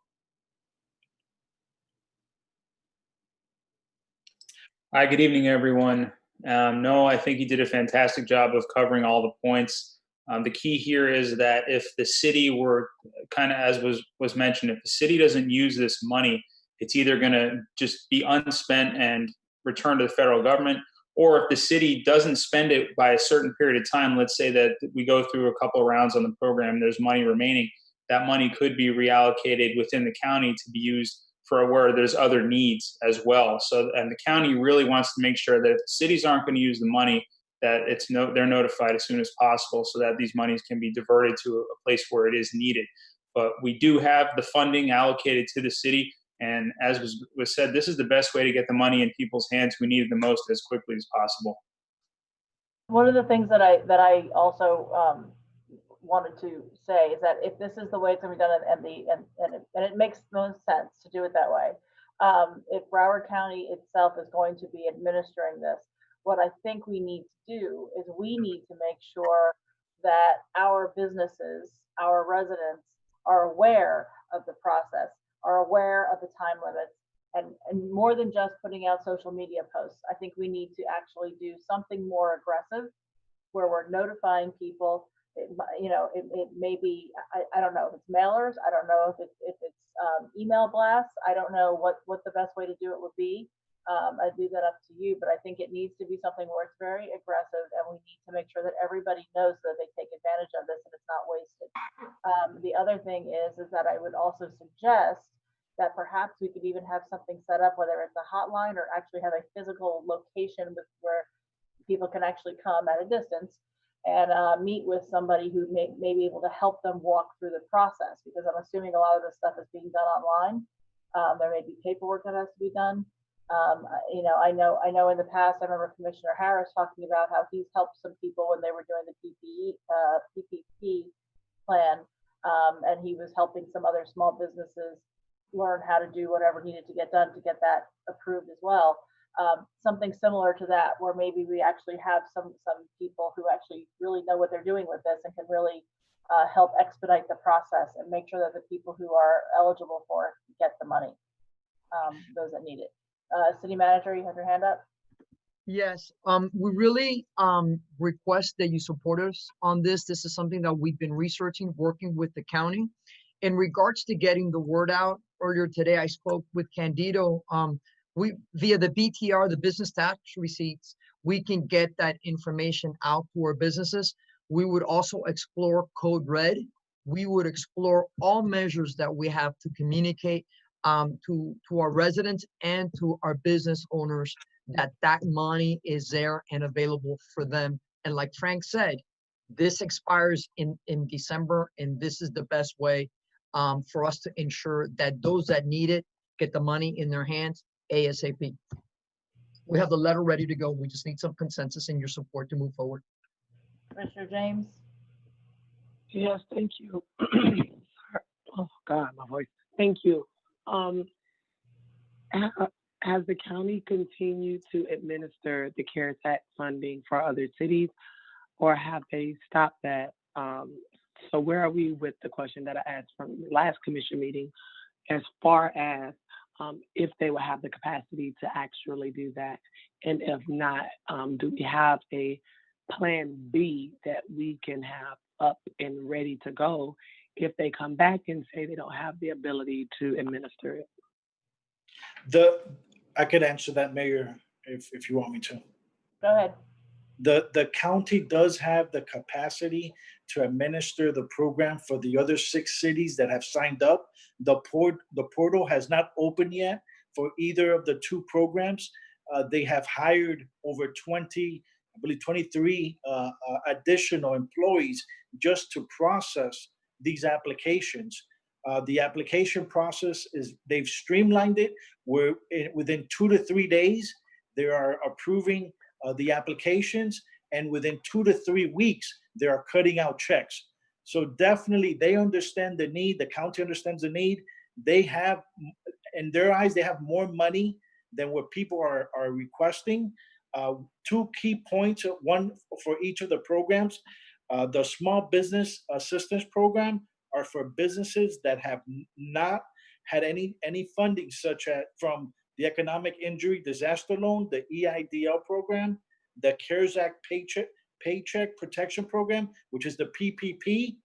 Hi, good evening, everyone. No, I think you did a fantastic job of covering all the points. The key here is that if the city were kind of, as was mentioned, if the city doesn't use this money, it's either going to just be unspent and return to the federal government, or if the city doesn't spend it by a certain period of time, let's say that we go through a couple of rounds on the program, there's money remaining, that money could be reallocated within the county to be used for where there's other needs as well. So, and the county really wants to make sure that if the cities aren't going to use the money, that they're notified as soon as possible so that these monies can be diverted to a place where it is needed. But we do have the funding allocated to the city. And as was said, this is the best way to get the money in people's hands who need it the most as quickly as possible. One of the things that I also wanted to say is that if this is the way it's going to be done, and it makes most sense to do it that way, if Broward County itself is going to be administering this, what I think we need to do is we need to make sure that our businesses, our residents are aware of the process, are aware of the time limits, and more than just putting out social media posts. I think we need to actually do something more aggressive where we're notifying people. It may be, I don't know if it's mailers, I don't know if it's email blasts, I don't know what the best way to do it would be. I'd leave that up to you, but I think it needs to be something where it's very aggressive, and we need to make sure that everybody knows that they take advantage of this and it's not wasted. The other thing is that I would also suggest that perhaps we could even have something set up, whether it's a hotline or actually have a physical location where people can actually come at a distance and meet with somebody who may be able to help them walk through the process, because I'm assuming a lot of this stuff is being done online. There may be paperwork that has to be done. I know in the past, I remember Commissioner Harris talking about how he's helped some people when they were doing the PPP plan, and he was helping some other small businesses learn how to do whatever needed to get done to get that approved as well. Something similar to that, where maybe we actually have some people who actually really know what they're doing with this and can really help expedite the process and make sure that the people who are eligible for it get the money, those that need it. City Manager, you have your hand up. Yes, we really request that you support us on this. This is something that we've been researching, working with the county. In regards to getting the word out, earlier today I spoke with Candido. We via the BTR, the business tax receipts, we can get that information out to our businesses. We would also explore Code Red. We would explore all measures that we have to communicate to our residents and to our business owners that money is there and available for them. And like Frank said, this expires in December, and this is the best way for us to ensure that those that need it get the money in their hands ASAP. We have the letter ready to go. We just need some consensus and your support to move forward. Commissioner James? Yes, thank you. Oh God, my voice. Thank you. Has the county continued to administer the CARES Act funding for other cities, or have they stopped that? So where are we with the question that I asked from the last commission meeting, as far as if they will have the capacity to actually do that? And if not, do we have a plan B that we can have up and ready to go if they come back and say they don't have the ability to administer it? I could answer that, Mayor, if you want me to. Go ahead. The county does have the capacity to administer the program for the other 6 cities that have signed up. The portal has not opened yet for either of the 2 programs. They have hired over 23 additional employees just to process these applications. The application process is, they've streamlined it, where within 2 to 3 days, they are approving the applications, and within 2 to 3 weeks, they are cutting out checks. So definitely they understand the need, the county understands the need. They have, in their eyes, they have more money than what people are requesting. 2 key points, one for each of the programs. The Small Business Assistance Program are for businesses that have not had any funding, such as from the Economic Injury Disaster Loan, the EIDL program, the CARES Act Paycheck Protection Program, which is the PPP,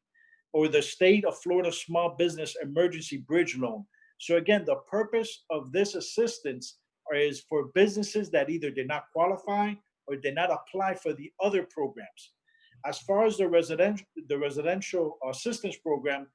or the State of Florida Small Business Emergency Bridge Loan. So again, the purpose of this assistance is for businesses that either did not qualify or did not apply for the other programs. As far as the residential assistance program,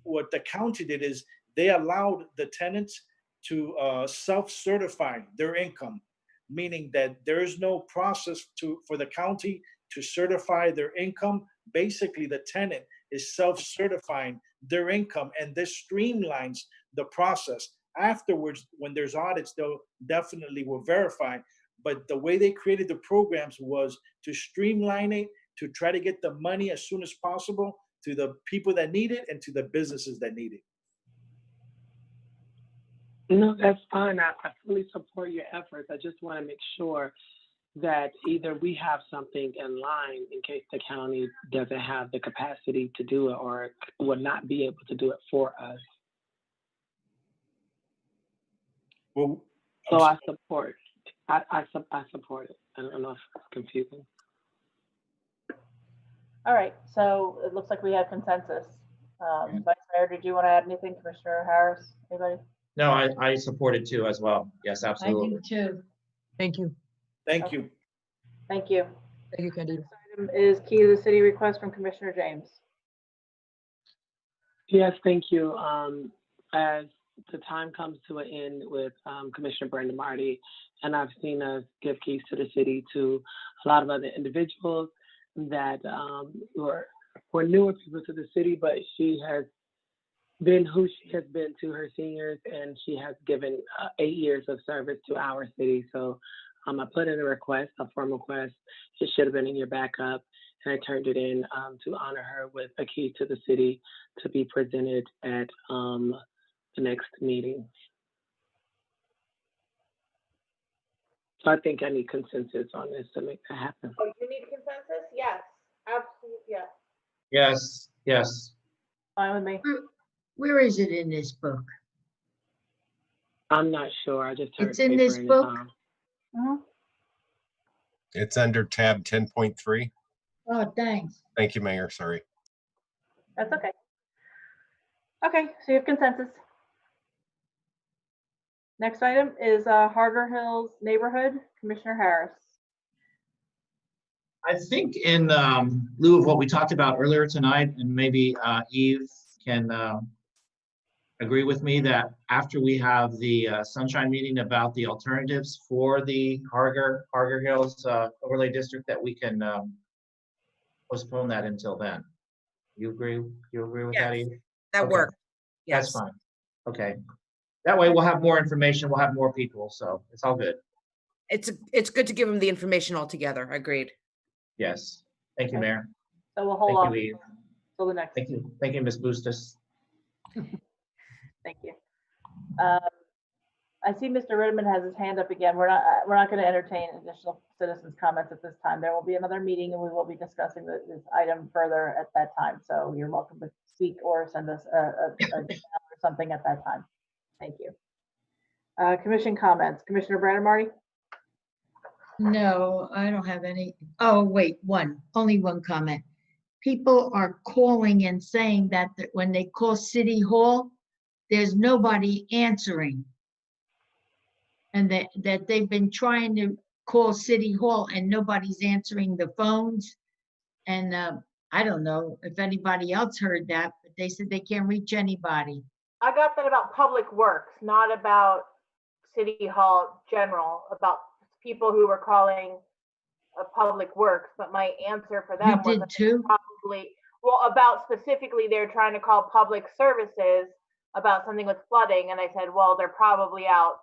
what the county did is they allowed the tenants to self-certify their income, meaning that there is no process for the county to certify their income. Basically, the tenant is self-certifying their income, and this streamlines the process. Afterwards, when there's audits, they'll definitely will verify. But the way they created the programs was to streamline it, to try to get the money as soon as possible to the people that need it and to the businesses that need it. No, that's fine. I fully support your efforts. I just want to make sure that either we have something in line in case the county doesn't have the capacity to do it or will not be able to do it for us. Well, so I support. I support it. I don't know if it's confusing. All right, so it looks like we have consensus. Vice Mayor, did you want to add anything? Commissioner Harris, anybody? No, I support it too as well. Yes, absolutely. I do too. Thank you. Thank you. Thank you. Thank you, Candida. Item is key to the city request from Commissioner James. Yes, thank you. As the time comes to an end with Commissioner Brandon Marty, and I've seen us give keys to the city to a lot of other individuals that were newer people to the city, but she has been who she has been to her seniors, and she has given 8 years of service to our city. So I put in a request, a formal request. It should have been in your backup, and I turned it in to honor her with a key to the city to be presented at the next meeting. So I think I need consensus on this to make that happen. Oh, you need consensus? Yes, absolutely, yes. Yes, yes. Fine with me. Where is it in this book? I'm not sure. I just turned It's in this book? It's under tab 10.3. Oh, thanks. Thank you, Mayor. Sorry. That's okay. Okay, so you have consensus. Next item is Harger Hills Neighborhood, Commissioner Harris. I think in lieu of what we talked about earlier tonight, and maybe Eve can agree with me that after we have the sunshine meeting about the alternatives for the Harger Hills overlay district, that we can postpone that until then. You agree? You agree with that, Eve? That Okay. works. Yes. That's fine. Okay. That way we'll have more information, we'll have more people, so it's all good. It's good to give them the information all together. Agreed. Yes. Thank you, Okay. Mayor. So we'll hold Thank on you, Eve. till the next. Thank you, Ms. Bustos. Thank you. I see Mr. Rudman has his hand up again. We're not going to entertain additional citizens' comments at this time. There will be another meeting and we will be discussing this item further at that time. So you're welcome to speak or send us a email or something at that time. Thank you. Commission comments. Commissioner Brandon Marty? No, I don't have any. Oh, wait, only one comment. People are calling and saying that when they call City Hall, there's nobody answering. And that they've been trying to call City Hall and nobody's answering the phones. And I don't know if anybody else heard that, but they said they can't reach anybody. I got that about Public Works, not about City Hall general, about people who were calling Public Works, but my answer for them You was did too? probably, well, about specifically they're trying to call Public Services about something with flooding, and I said, well, they're probably out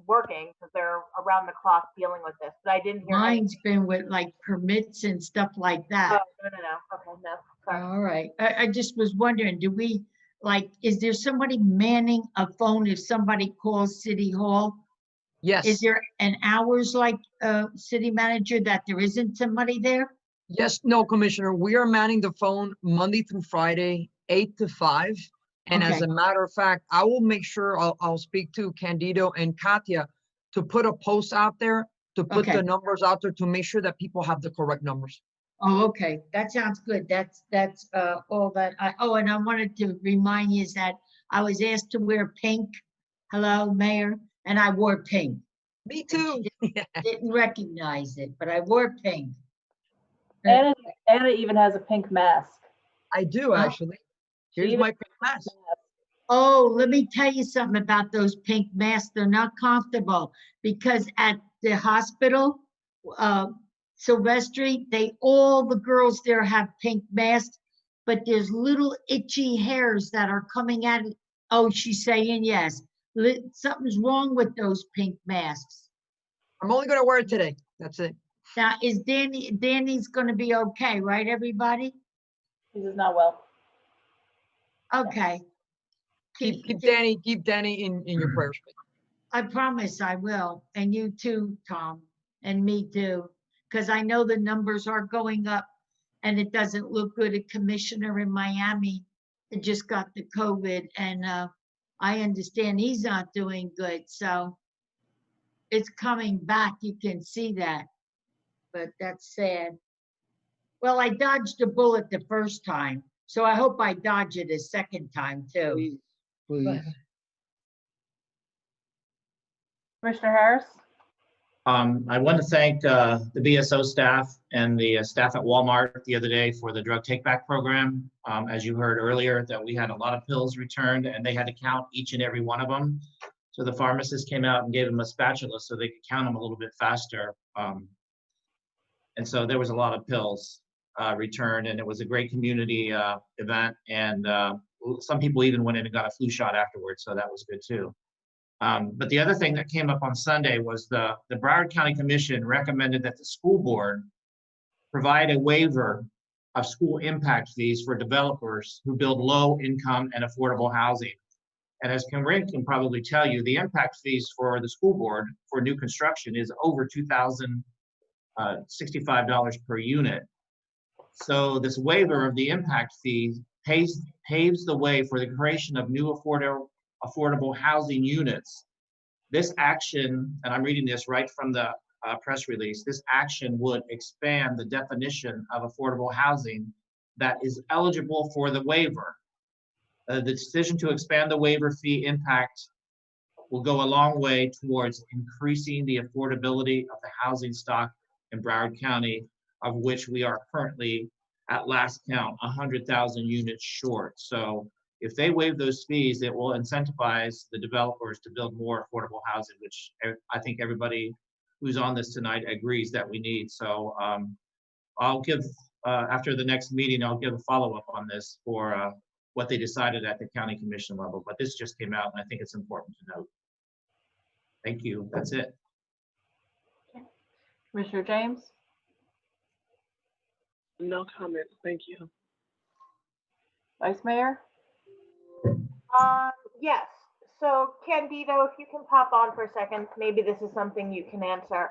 working because they're around the clock dealing with this, but I didn't hear Mine's been with like permits and stuff like Oh, that. no. Okay, no, sorry. All right. I just was wondering, do we, like, is there somebody manning a phone if somebody calls City Hall? Yes. Is there an hours like city manager that there isn't somebody there? Yes, no, Commissioner, we are manning the phone Monday through Friday, 8 to 5. And as Okay. a matter of fact, I will make sure I'll speak to Candido and Katia to put a post out there, to put Okay. the numbers out there to make sure that people have the correct numbers. Oh, okay. That sounds good. That's all that and I wanted to remind you is that I was asked to wear pink. Hello, Mayor, and I wore pink. Me too. Didn't recognize it, but I wore pink. Anna even has a pink mask. I do, actually. Here's my pink mask. Oh, let me tell you something about those pink masks. They're not comfortable because at the hospital, Silvestri, all the girls there have pink masks, but there's little itchy hairs that are coming at it. Oh, she's saying yes. Something's wrong with those pink masks. I'm only going to wear it today. That's it. Now, is Danny's going to be okay, right, everybody? He's just not well. Okay. Keep Danny in your prayers. I promise I will. And you too, Tom, and me too. Because I know the numbers are going up and it doesn't look good. A commissioner in Miami that just got the COVID and I understand he's not doing good. So it's coming back. You can see that, but that's sad. Well, I dodged a bullet the first time, so I hope I dodge it a second time too. Please. Commissioner Harris? I want to thank the BSO staff and the staff at Walmart the other day for the drug take-back program. As you heard earlier, that we had a lot of pills returned and they had to count each and every one of them. So the pharmacist came out and gave them a spatula so they could count them a little bit faster. And so there was a lot of pills returned, and it was a great community event. And some people even went in and got a flu shot afterwards, so that was good too. But the other thing that came up on Sunday was the Broward County Commission recommended that the school board provide a waiver of school impact fees for developers who build low income and affordable housing. And as Rick can probably tell you, the impact fees for the school board for new construction is over $2,065 per unit. So this waiver of the impact fee paves the way for the creation of new affordable housing units. This action, and I'm reading this right from the press release, this action would expand the definition of affordable housing that is eligible for the waiver. The decision to expand the waiver fee impact will go a long way towards increasing the affordability of the housing stock in Broward County, of which we are currently, at last count, 100,000 units short. So if they waive those fees, it will incentivize the developers to build more affordable housing, which I think everybody who's on this tonight agrees that we need. So I'll give, after the next meeting, I'll give a follow-up on this for what they decided at the county commission level, but this just came out and I think it's important to note. Thank you. That's it. Commissioner James? No comments, thank you. Vice Mayor? Yes. So Candido, if you can pop on for a second, maybe this is something you can answer.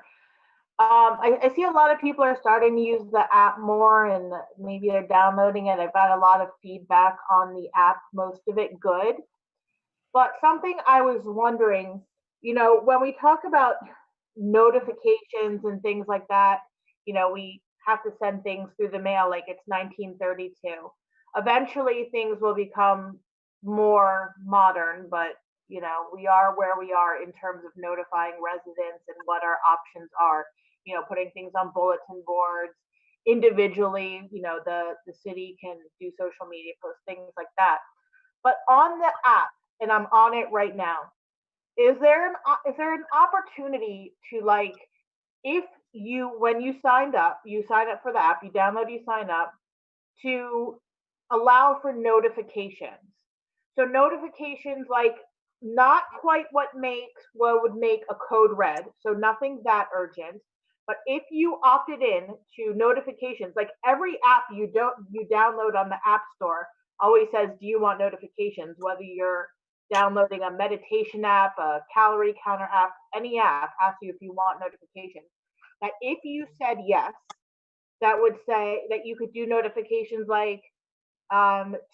I see a lot of people are starting to use the app more and maybe they're downloading it. I've got a lot of feedback on the app, most of it good. But something I was wondering, you know, when we talk about notifications and things like that, you know, we have to send things through the mail like it's 1932. Eventually things will become more modern, but you know, we are where we are in terms of notifying residents and what our options are, you know, putting things on bulletin boards individually, you know, the city can do social media posts, things like that. But on the app, and I'm on it right now, is there an opportunity to, like, if you, when you sign up for the app, you download, you sign up, to allow for notifications? So notifications like not quite what would make a code red, so nothing that urgent. But if you opted in to notifications, like every app you download on the App Store always says, do you want notifications? Whether you're downloading a meditation app, a calorie counter app, any app asks you if you want notifications. That if you said yes, that would say that you could do notifications like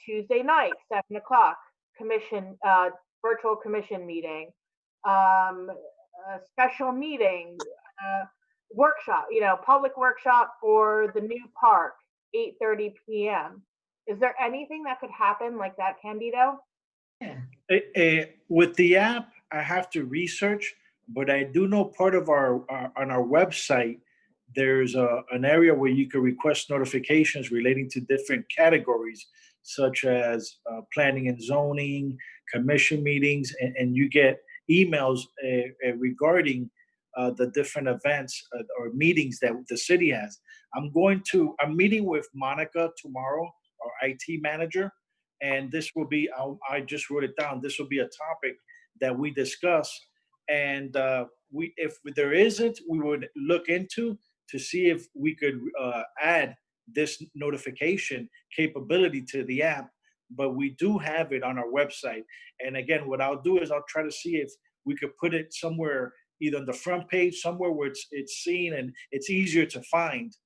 Tuesday night, 7 o'clock, commission, virtual commission meeting, a special meeting, workshop, you know, public workshop for the new park, 8:30 p.m. Is there anything that could happen like that, Candido? With the app, I have to research, but I do know part of on our website, there's an area where you can request notifications relating to different categories, such as planning and zoning, commission meetings, and you get emails regarding the different events or meetings that the city has. I'm meeting with Monica tomorrow, our IT manager, and this will be, I just wrote it down, this will be a topic that we discuss. And if there isn't, we would look into to see if we could add this notification capability to the app, but we do have it on our website. And again, what I'll do is I'll try to see if we could put it somewhere, either on the front page, somewhere where it's seen and it's easier to find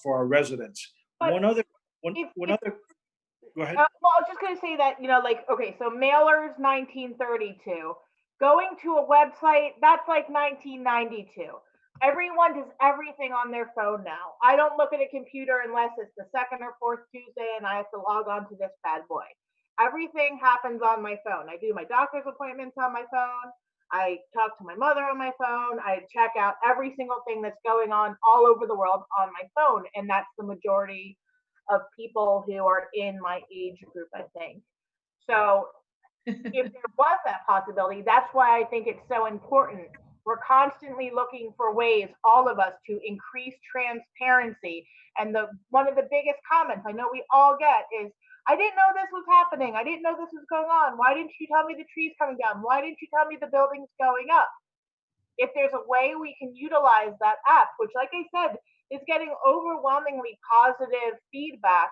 for our residents. But One other, go ahead. Well, I was just going to say that, you know, like, okay, so mailers 1932, going to a website, that's like 1992. Everyone does everything on their phone now. I don't look at a computer unless it's the second or fourth Tuesday and I have to log on to this bad boy. Everything happens on my phone. I do my doctor's appointments on my phone. I talk to my mother on my phone. I check out every single thing that's going on all over the world on my phone. And that's the majority of people who are in my age group, I think. So if there was that possibility, that's why I think it's so important. We're constantly looking for ways, all of us, to increase transparency. And one of the biggest comments I know we all get is, I didn't know this was happening. I didn't know this was going on. Why didn't you tell me the tree's coming down? Why didn't you tell me the building's going up? If there's a way we can utilize that app, which, like I said, is getting overwhelmingly positive feedback,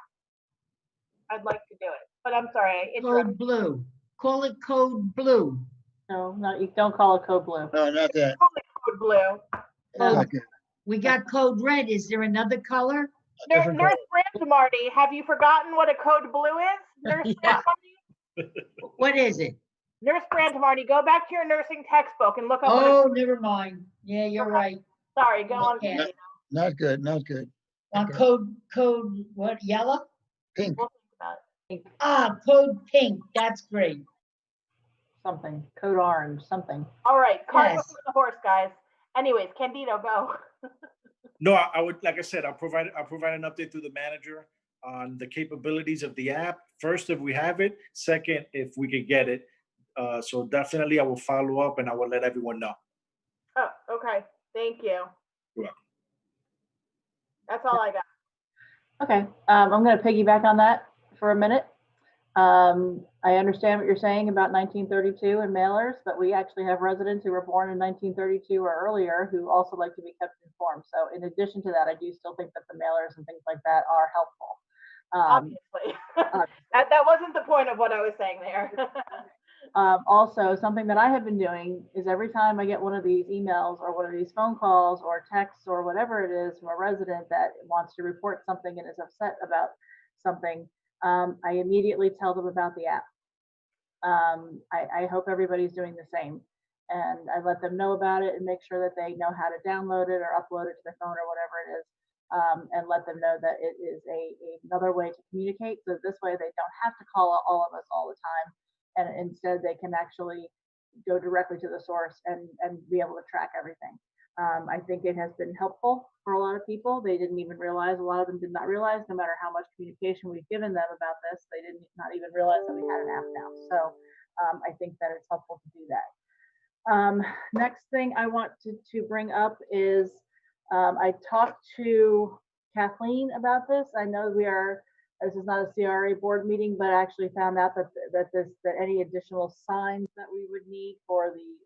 I'd like to do it. But I'm sorry, I interrupted. Code blue. Call it code blue. No, you don't call it code blue. No, not that. Call it code blue. Code, we got code red. Is there another color? Nurse Brandamarty, have you forgotten what a code blue is? Nurse Brandamarty? What is it? Nurse Brandamarty, go back to your nursing textbook and look up. Oh, never mind. Yeah, you're right. Sorry, go on. Yeah. Not good, not good. Code, what, yellow? Pink. We'll think about it. Ah, code pink. That's great. Something, code orange, something. All right, cart Yes. before the horse, guys. Anyways, Candido, go. No, I would, like I said, I'll provide an update to the manager on the capabilities of the app. First, if we have it. Second, if we could get it. So definitely I will follow up and I will let everyone know. Oh, okay. Thank you. You're welcome. That's all I got. Okay, I'm going to piggyback on that for a minute. I understand what you're saying about 1932 and mailers, but we actually have residents who were born in 1932 or earlier who also like to be kept informed. So in addition to that, I do still think that the mailers and things like that are helpful. Obviously. that wasn't the point of what I was saying there. Also, something that I have been doing is every time I get one of these emails or one of these phone calls or texts or whatever it is from a resident that wants to report something and is upset about something, I immediately tell them about the app. I hope everybody's doing the same. And I let them know about it and make sure that they know how to download it or upload it to their phone or whatever it is. And let them know that it is another way to communicate. So this way they don't have to call all of us all the time. And instead they can actually go directly to the source and be able to track everything. I think it has been helpful for a lot of people. They didn't even realize, a lot of them did not realize, no matter how much communication we've given them about this, they did not even realize that we had an app now. So I think that it's helpful to do that. Next thing I want to bring up is I talked to Kathleen about this. I know this is not a CRA board meeting, but I actually found out that any additional signs that we would need for the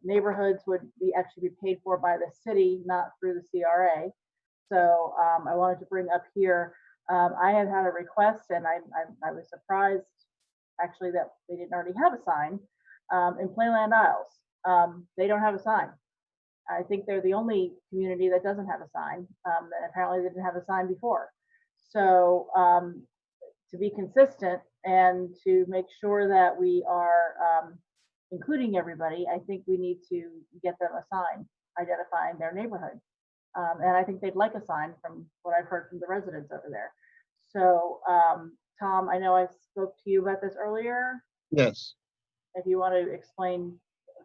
neighborhoods would actually be paid for by the city, not through the CRA. So I wanted to bring up here, I have had a request, and I was surprised actually that they didn't already have a sign in Playland Isles. They don't have a sign. I think they're the only community that doesn't have a sign, and apparently they didn't have a sign before. So to be consistent and to make sure that we are including everybody, I think we need to get them a sign identifying their neighborhood. And I think they'd like a sign from what I've heard from the residents over there. So Tom, I know I spoke to you about this earlier. Yes. If you want to explain.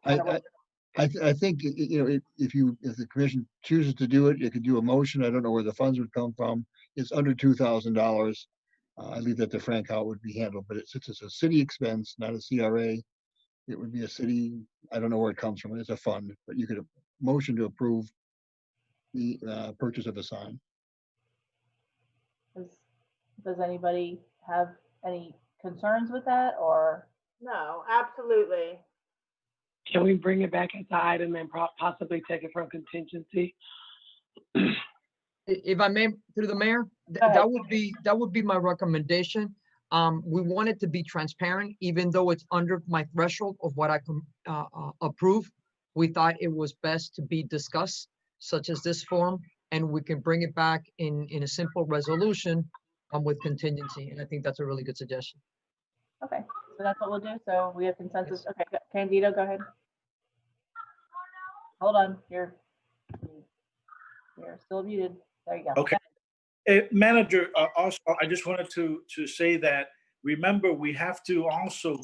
I think, if the commission chooses to do it, you could do a motion. I don't know where the funds would come from. It's under $2,000. I leave that to Frank how it would be handled, but since it's a city expense, not a CRA, it would be a city. I don't know where it comes from. It's a fund, but you could motion to approve the purchase of a sign. Does anybody have any concerns with that, or? No, absolutely. Can we bring it back as an item and possibly take it from contingency? If I may, through the mayor, that would be my recommendation. We want it to be transparent, even though it's under my threshold of what I can approve. We thought it was best to be discussed, such as this form, and we can bring it back in a simple resolution with contingency. And I think that's a really good suggestion. Okay, so that's what we'll do. So we have consensus. Okay, Candido, go ahead. Hold on, you're still muted. There you go. Okay. Manager, also, I just wanted to say that, remember, we have to also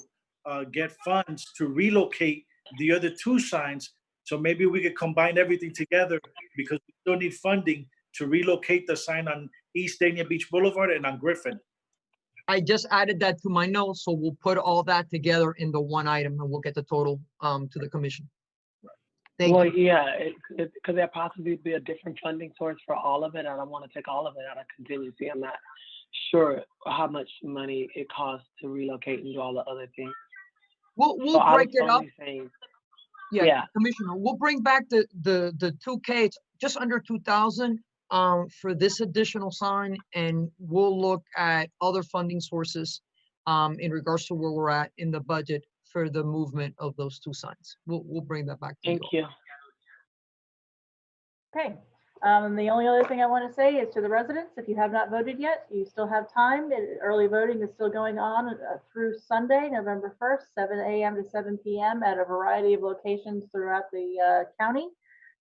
get funds to relocate the other two signs. So maybe we could combine everything together, because we still need funding to relocate the sign on East Dania Beach Boulevard and on Griffin. I just added that to my notes, so we'll put all that together in the one item and we'll get the total to the commission. Thank you. Yeah, could there possibly be a different funding source for all of it? I don't want to take all of it out of contingency. I'm not sure how much money it costs to relocate and do all the other things. We'll break it up. Yeah, Commissioner, we'll bring back the 2K. It's just under 2,000 for this additional sign, and we'll look at other funding sources in regards to where we're at in the budget for the movement of those two signs. We'll bring that back to you. Thank you. Okay. The only other thing I want to say is to the residents, if you have not voted yet, you still have time. Early voting is still going on through Sunday, November 1st, 7 a.m. to 7 p.m. at a variety of locations throughout the county.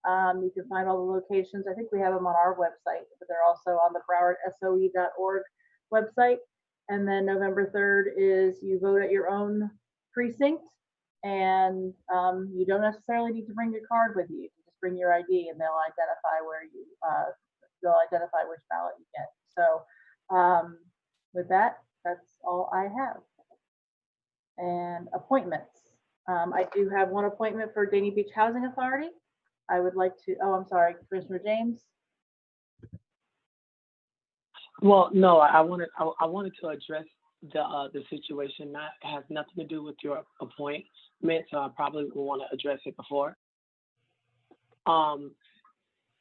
You can find all the locations. I think we have them on our website, but they're also on the browardsoe.org website. And then November 3rd is you vote at your own precinct, and you don't necessarily need to bring your card with you. Just bring your ID, and they'll identify which ballot you get. So with that, that's all I have. And appointments. I do have one appointment for Dania Beach Housing Authority. I would like to, I'm sorry, Commissioner James. Well, no, I wanted to address the situation has nothing to do with your appointment, so I probably will want to address it before.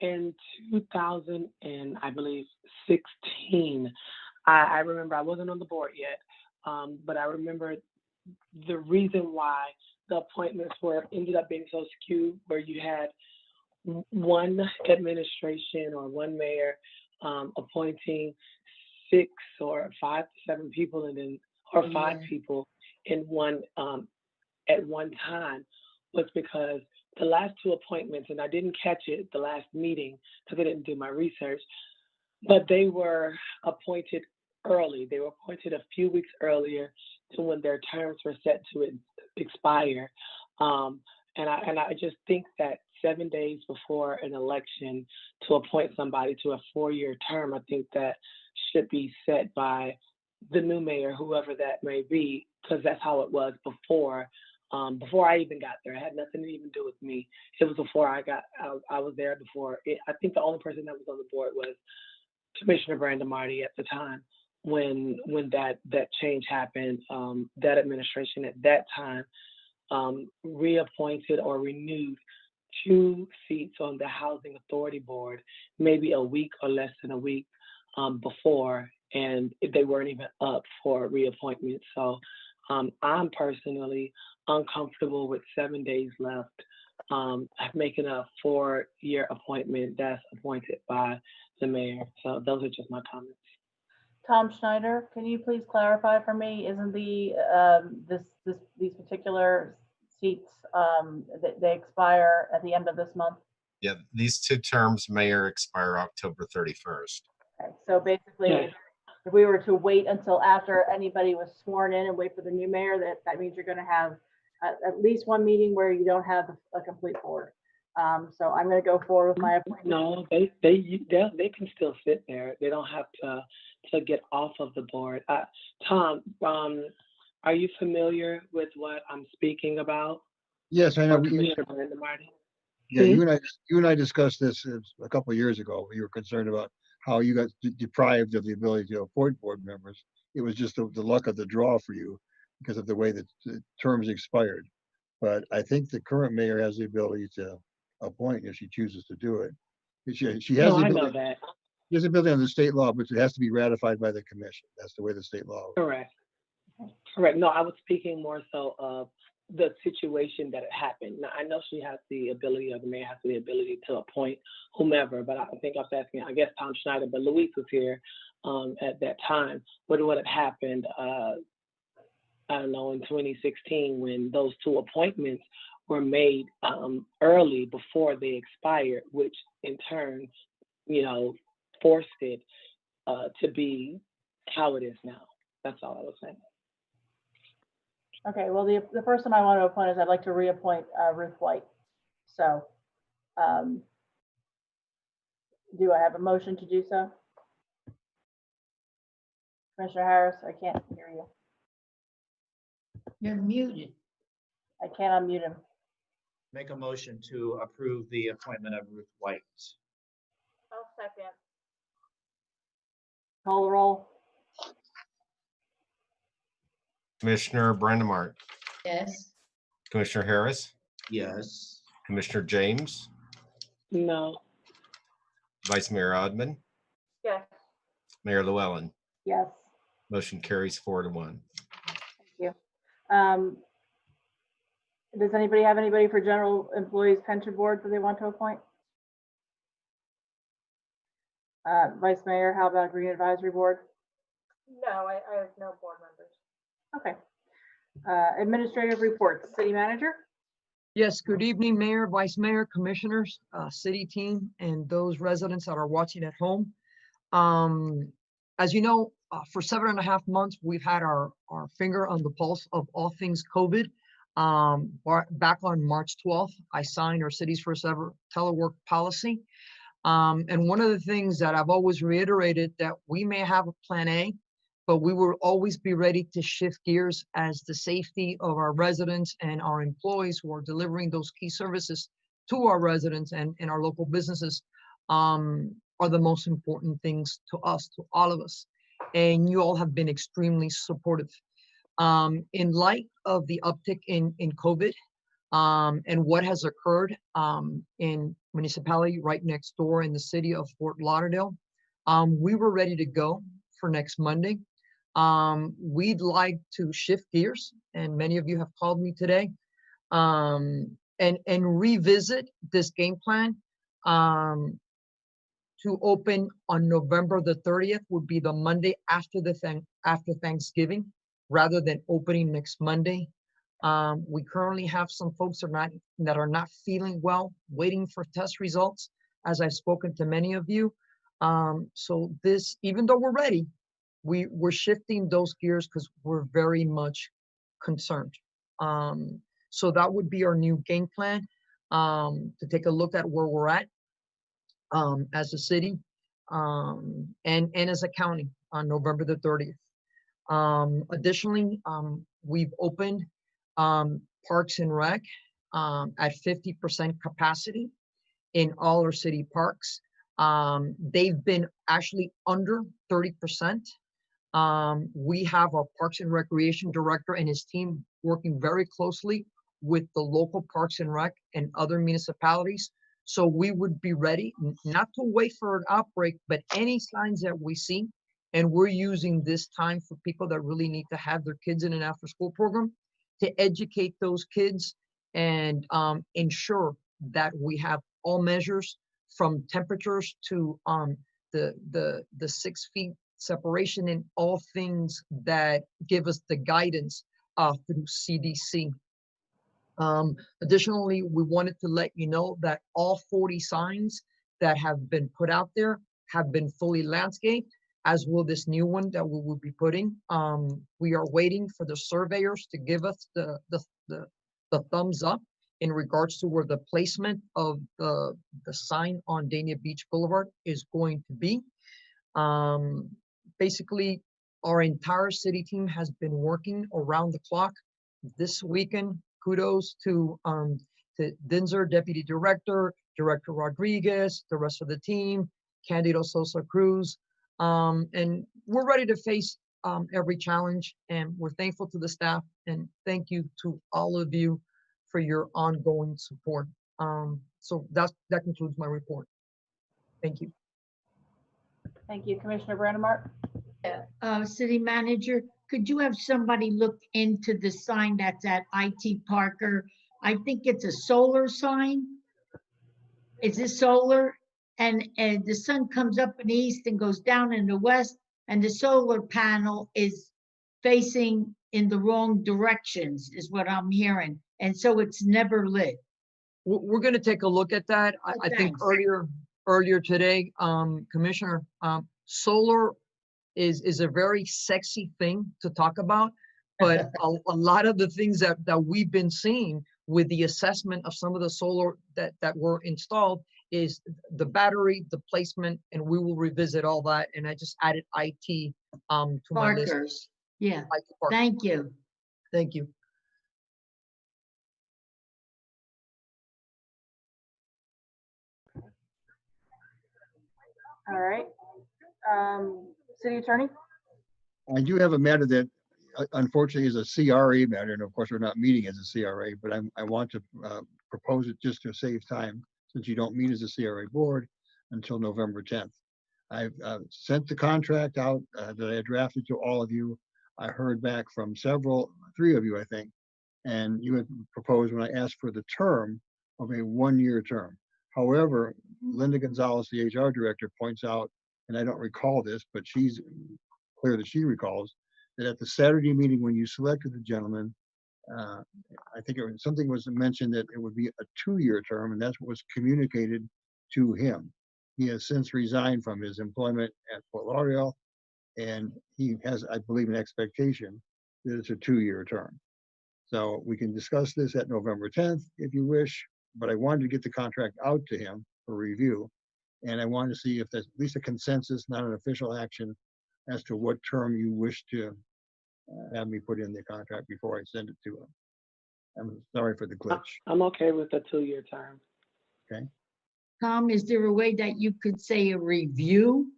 In 2000 and I believe 16, I remember I wasn't on the board yet, but I remember the reason why the appointments ended up being so skewed, where you had one administration or one mayor appointing 6 or 5 to 7 people, and then or 5 people in one at one time, was because the last 2 appointments, and I didn't catch it the last meeting because I didn't do my research, but they were appointed early. They were appointed a few weeks earlier to when their terms were set to expire. And I just think that 7 days before an election to appoint somebody to a 4-year term, I think that should be set by the new mayor, whoever that may be, because that's how it was before. Before I even got there, it had nothing to even do with me. It was before I was there before. I think the only person that was on the board was Commissioner Brandon Marty at the time when that change happened. That administration at that time reappointed or renewed 2 seats on the Housing Authority Board, maybe a week or less than a week before, and they weren't even up for reappointment. So I'm personally uncomfortable with 7 days left, making a 4-year appointment that's appointed by the mayor. So those are just my comments. Tom Schneider, can you please clarify for me? Isn't these particular seats they expire at the end of this month? Yeah, these 2 terms, mayor, expire October 31st. Okay, so basically, if we were to wait until after anybody was sworn in and wait for the new mayor, that means you're going to have at least one meeting where you don't have a complete board. So I'm going to go forward with my appointment. No, they can still sit there. They don't have to get off of the board. Tom, are you familiar with what I'm speaking about? Yes, I know. Commissioner Brandon Marty? Yeah, you and I discussed this a couple of years ago. You were concerned about how you got deprived of the ability to appoint board members. It was just the luck of the draw for you because of the way that the terms expired. But I think the current mayor has the ability to appoint if she chooses to do it. She has the ability. I know that. She has the ability under state law, but it has to be ratified by the commission. That's the way the state law. Correct. No, I was speaking more so of the situation that it happened. Now, I know she has the ability, or the mayor has the ability to appoint whomever, but I think I was asking, I guess, Tom Schneider, but Luis was here at that time. What had happened, I don't know, in 2016, when those 2 appointments were made early before they expired, which in turn, forced it to be how it is now. That's all I was saying. Okay, well, the person I want to appoint is I'd like to reappoint Ruth White. So do I have a motion to do so? Commissioner Harris, I can't hear you. You're muted. I can't unmute him. Make a motion to approve the appointment of Ruth White. I'll second. Call the roll. Commissioner Brandon Mark, Yes. Commissioner Harris, Yes. Commissioner James, No. Vice Mayor Odman, Yes. Mayor Llewellyn. Yes. Motion carries 4-1. Thank you. Does anybody have anybody for General Employees Pension Board that they want to appoint? Vice Mayor, how about Green Advisory Board? No, I have no board members. Okay. Administrative reports, City Manager. Yes, good evening, Mayor, Vice Mayor, Commissioners, City team, and those residents that are watching at home. As you know, for 7.5 months, we've had our finger on the pulse of all things COVID. Back on March 12th, I signed our Cities First Ever telework policy. And one of the things that I've always reiterated, that we may have a plan A, but we will always be ready to shift gears as the safety of our residents and our employees who are delivering those key services to our residents and our local businesses are the most important things to us, to all of us. and you all have been extremely supportive. In light of the uptick in COVID and what has occurred in municipality right next door in the city of Fort Lauderdale, we were ready to go for next Monday. We'd like to shift gears, and many of you have called me today, and revisit this game plan. To open on November the 30th would be the Monday after after Thanksgiving, rather than opening next Monday. We currently have some folks that are not feeling well, waiting for test results, as I've spoken to many of you. So this, even though we're ready, we're shifting those gears because we're very much concerned. So that would be our new game plan, to take a look at where we're at as a city and as a county on November the 30th. Additionally, we've opened Parks and Rec at 50% capacity in all our city parks. They've been actually under 30%. We have our Parks and Recreation Director and his team working very closely with the local Parks and Rec and other municipalities. So we would be ready, not to wait for an outbreak, but any signs that we see. And we're using this time for people that really need to have their kids in an after-school program to educate those kids and ensure that we have all measures from temperatures to the 6 feet separation and all things that give us the guidance through CDC. Additionally, we wanted to let you know that all 40 signs that have been put out there have been fully landscaped, as will this new one that we will be putting. We are waiting for the surveyors to give us the thumbs up in regards to where the placement of the sign on Dania Beach Boulevard is going to be. Basically, our entire city team has been working around the clock this weekend. Kudos to Dinzer, Deputy Director, Director Rodriguez, the rest of the team, Candido Sosa Cruz. And we're ready to face every challenge, and we're thankful to the staff, and thank you to all of you for your ongoing support. So that concludes my report. Thank you. Thank you, Commissioner Brandemart. City Manager, could you have somebody look into the sign that's at IT Parker? I think it's a solar sign. Is it solar? And the sun comes up in the east and goes down in the west, and the solar panel is facing in the wrong directions, is what I'm hearing. And so it's never lit. We're going to take a look at that. I think earlier today, Commissioner, solar is a very sexy thing to talk about, but a lot of the things that we've been seeing with the assessment of some of the solar that were installed is the battery, the placement, and we will revisit all that. And I just added IT to my list. Parkers. Yeah. Thank you. Thank you. All right. City Attorney? I do have a matter that unfortunately is a CRA matter, and of course we're not meeting as a CRA, but I want to propose it just to save time, since you don't meet as a CRA board until November 10th. I've sent the contract out that I drafted to all of you. I heard back from three of you, I think, and you had proposed when I asked for the term of a 1-year term. However, Linda Gonzalez, the HR director, points out, and I don't recall this, but she's clear that she recalls, that at the Saturday meeting when you selected the gentleman, I think something was mentioned that it would be a 2-year term, and that's what was communicated to him. He has since resigned from his employment at Fort Lauderdale, and he has, I believe, an expectation that it's a 2-year term. So we can discuss this at November 10th if you wish, but I wanted to get the contract out to him for review. And I wanted to see if there's at least a consensus, not an official action, as to what term you wish to have me put in the contract before I send it to him. I'm sorry for the glitch. I'm okay with a 2-year term. Okay. Tom, is there a way that you could say a review?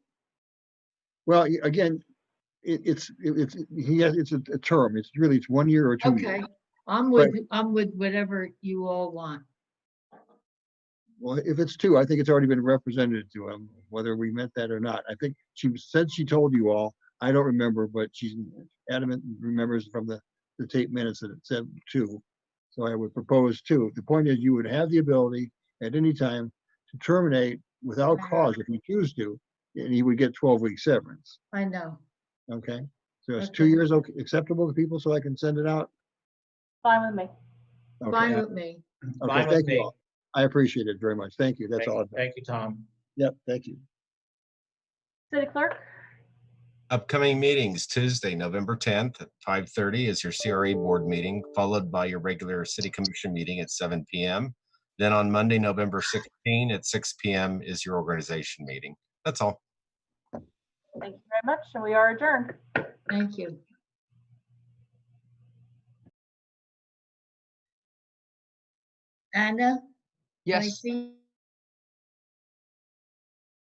Well, again, it's a term. It's really, it's 1 year or 2 years. Okay, I'm Right. with whatever you all want. Well, if it's 2, I think it's already been represented to him, whether we meant that or not. I think she said she told you all. I don't remember, but she's adamant and remembers from the tape minutes that it said 2. So I would propose 2. The point is, you would have the ability at any time to terminate without cause if you choose to, and you would get 12-week severance. I know. Okay, so it's 2 Okay. years acceptable to people, so I can send it out. Fine with me. Okay. Fine with me. Okay, Fine with thank you me. all. I appreciate it very much. Thank you. That's all. Thank you, Tom. Yep, thank you. City Clerk? Upcoming meetings, Tuesday, November 10th at 5:30 is your CRA board meeting, followed by your regular city commission meeting at 7 p.m. Then on Monday, November 16 at 6 p.m. is your organization meeting. That's all. Thank you very much, and we are adjourned. Thank you. Anna? Can I Yes. see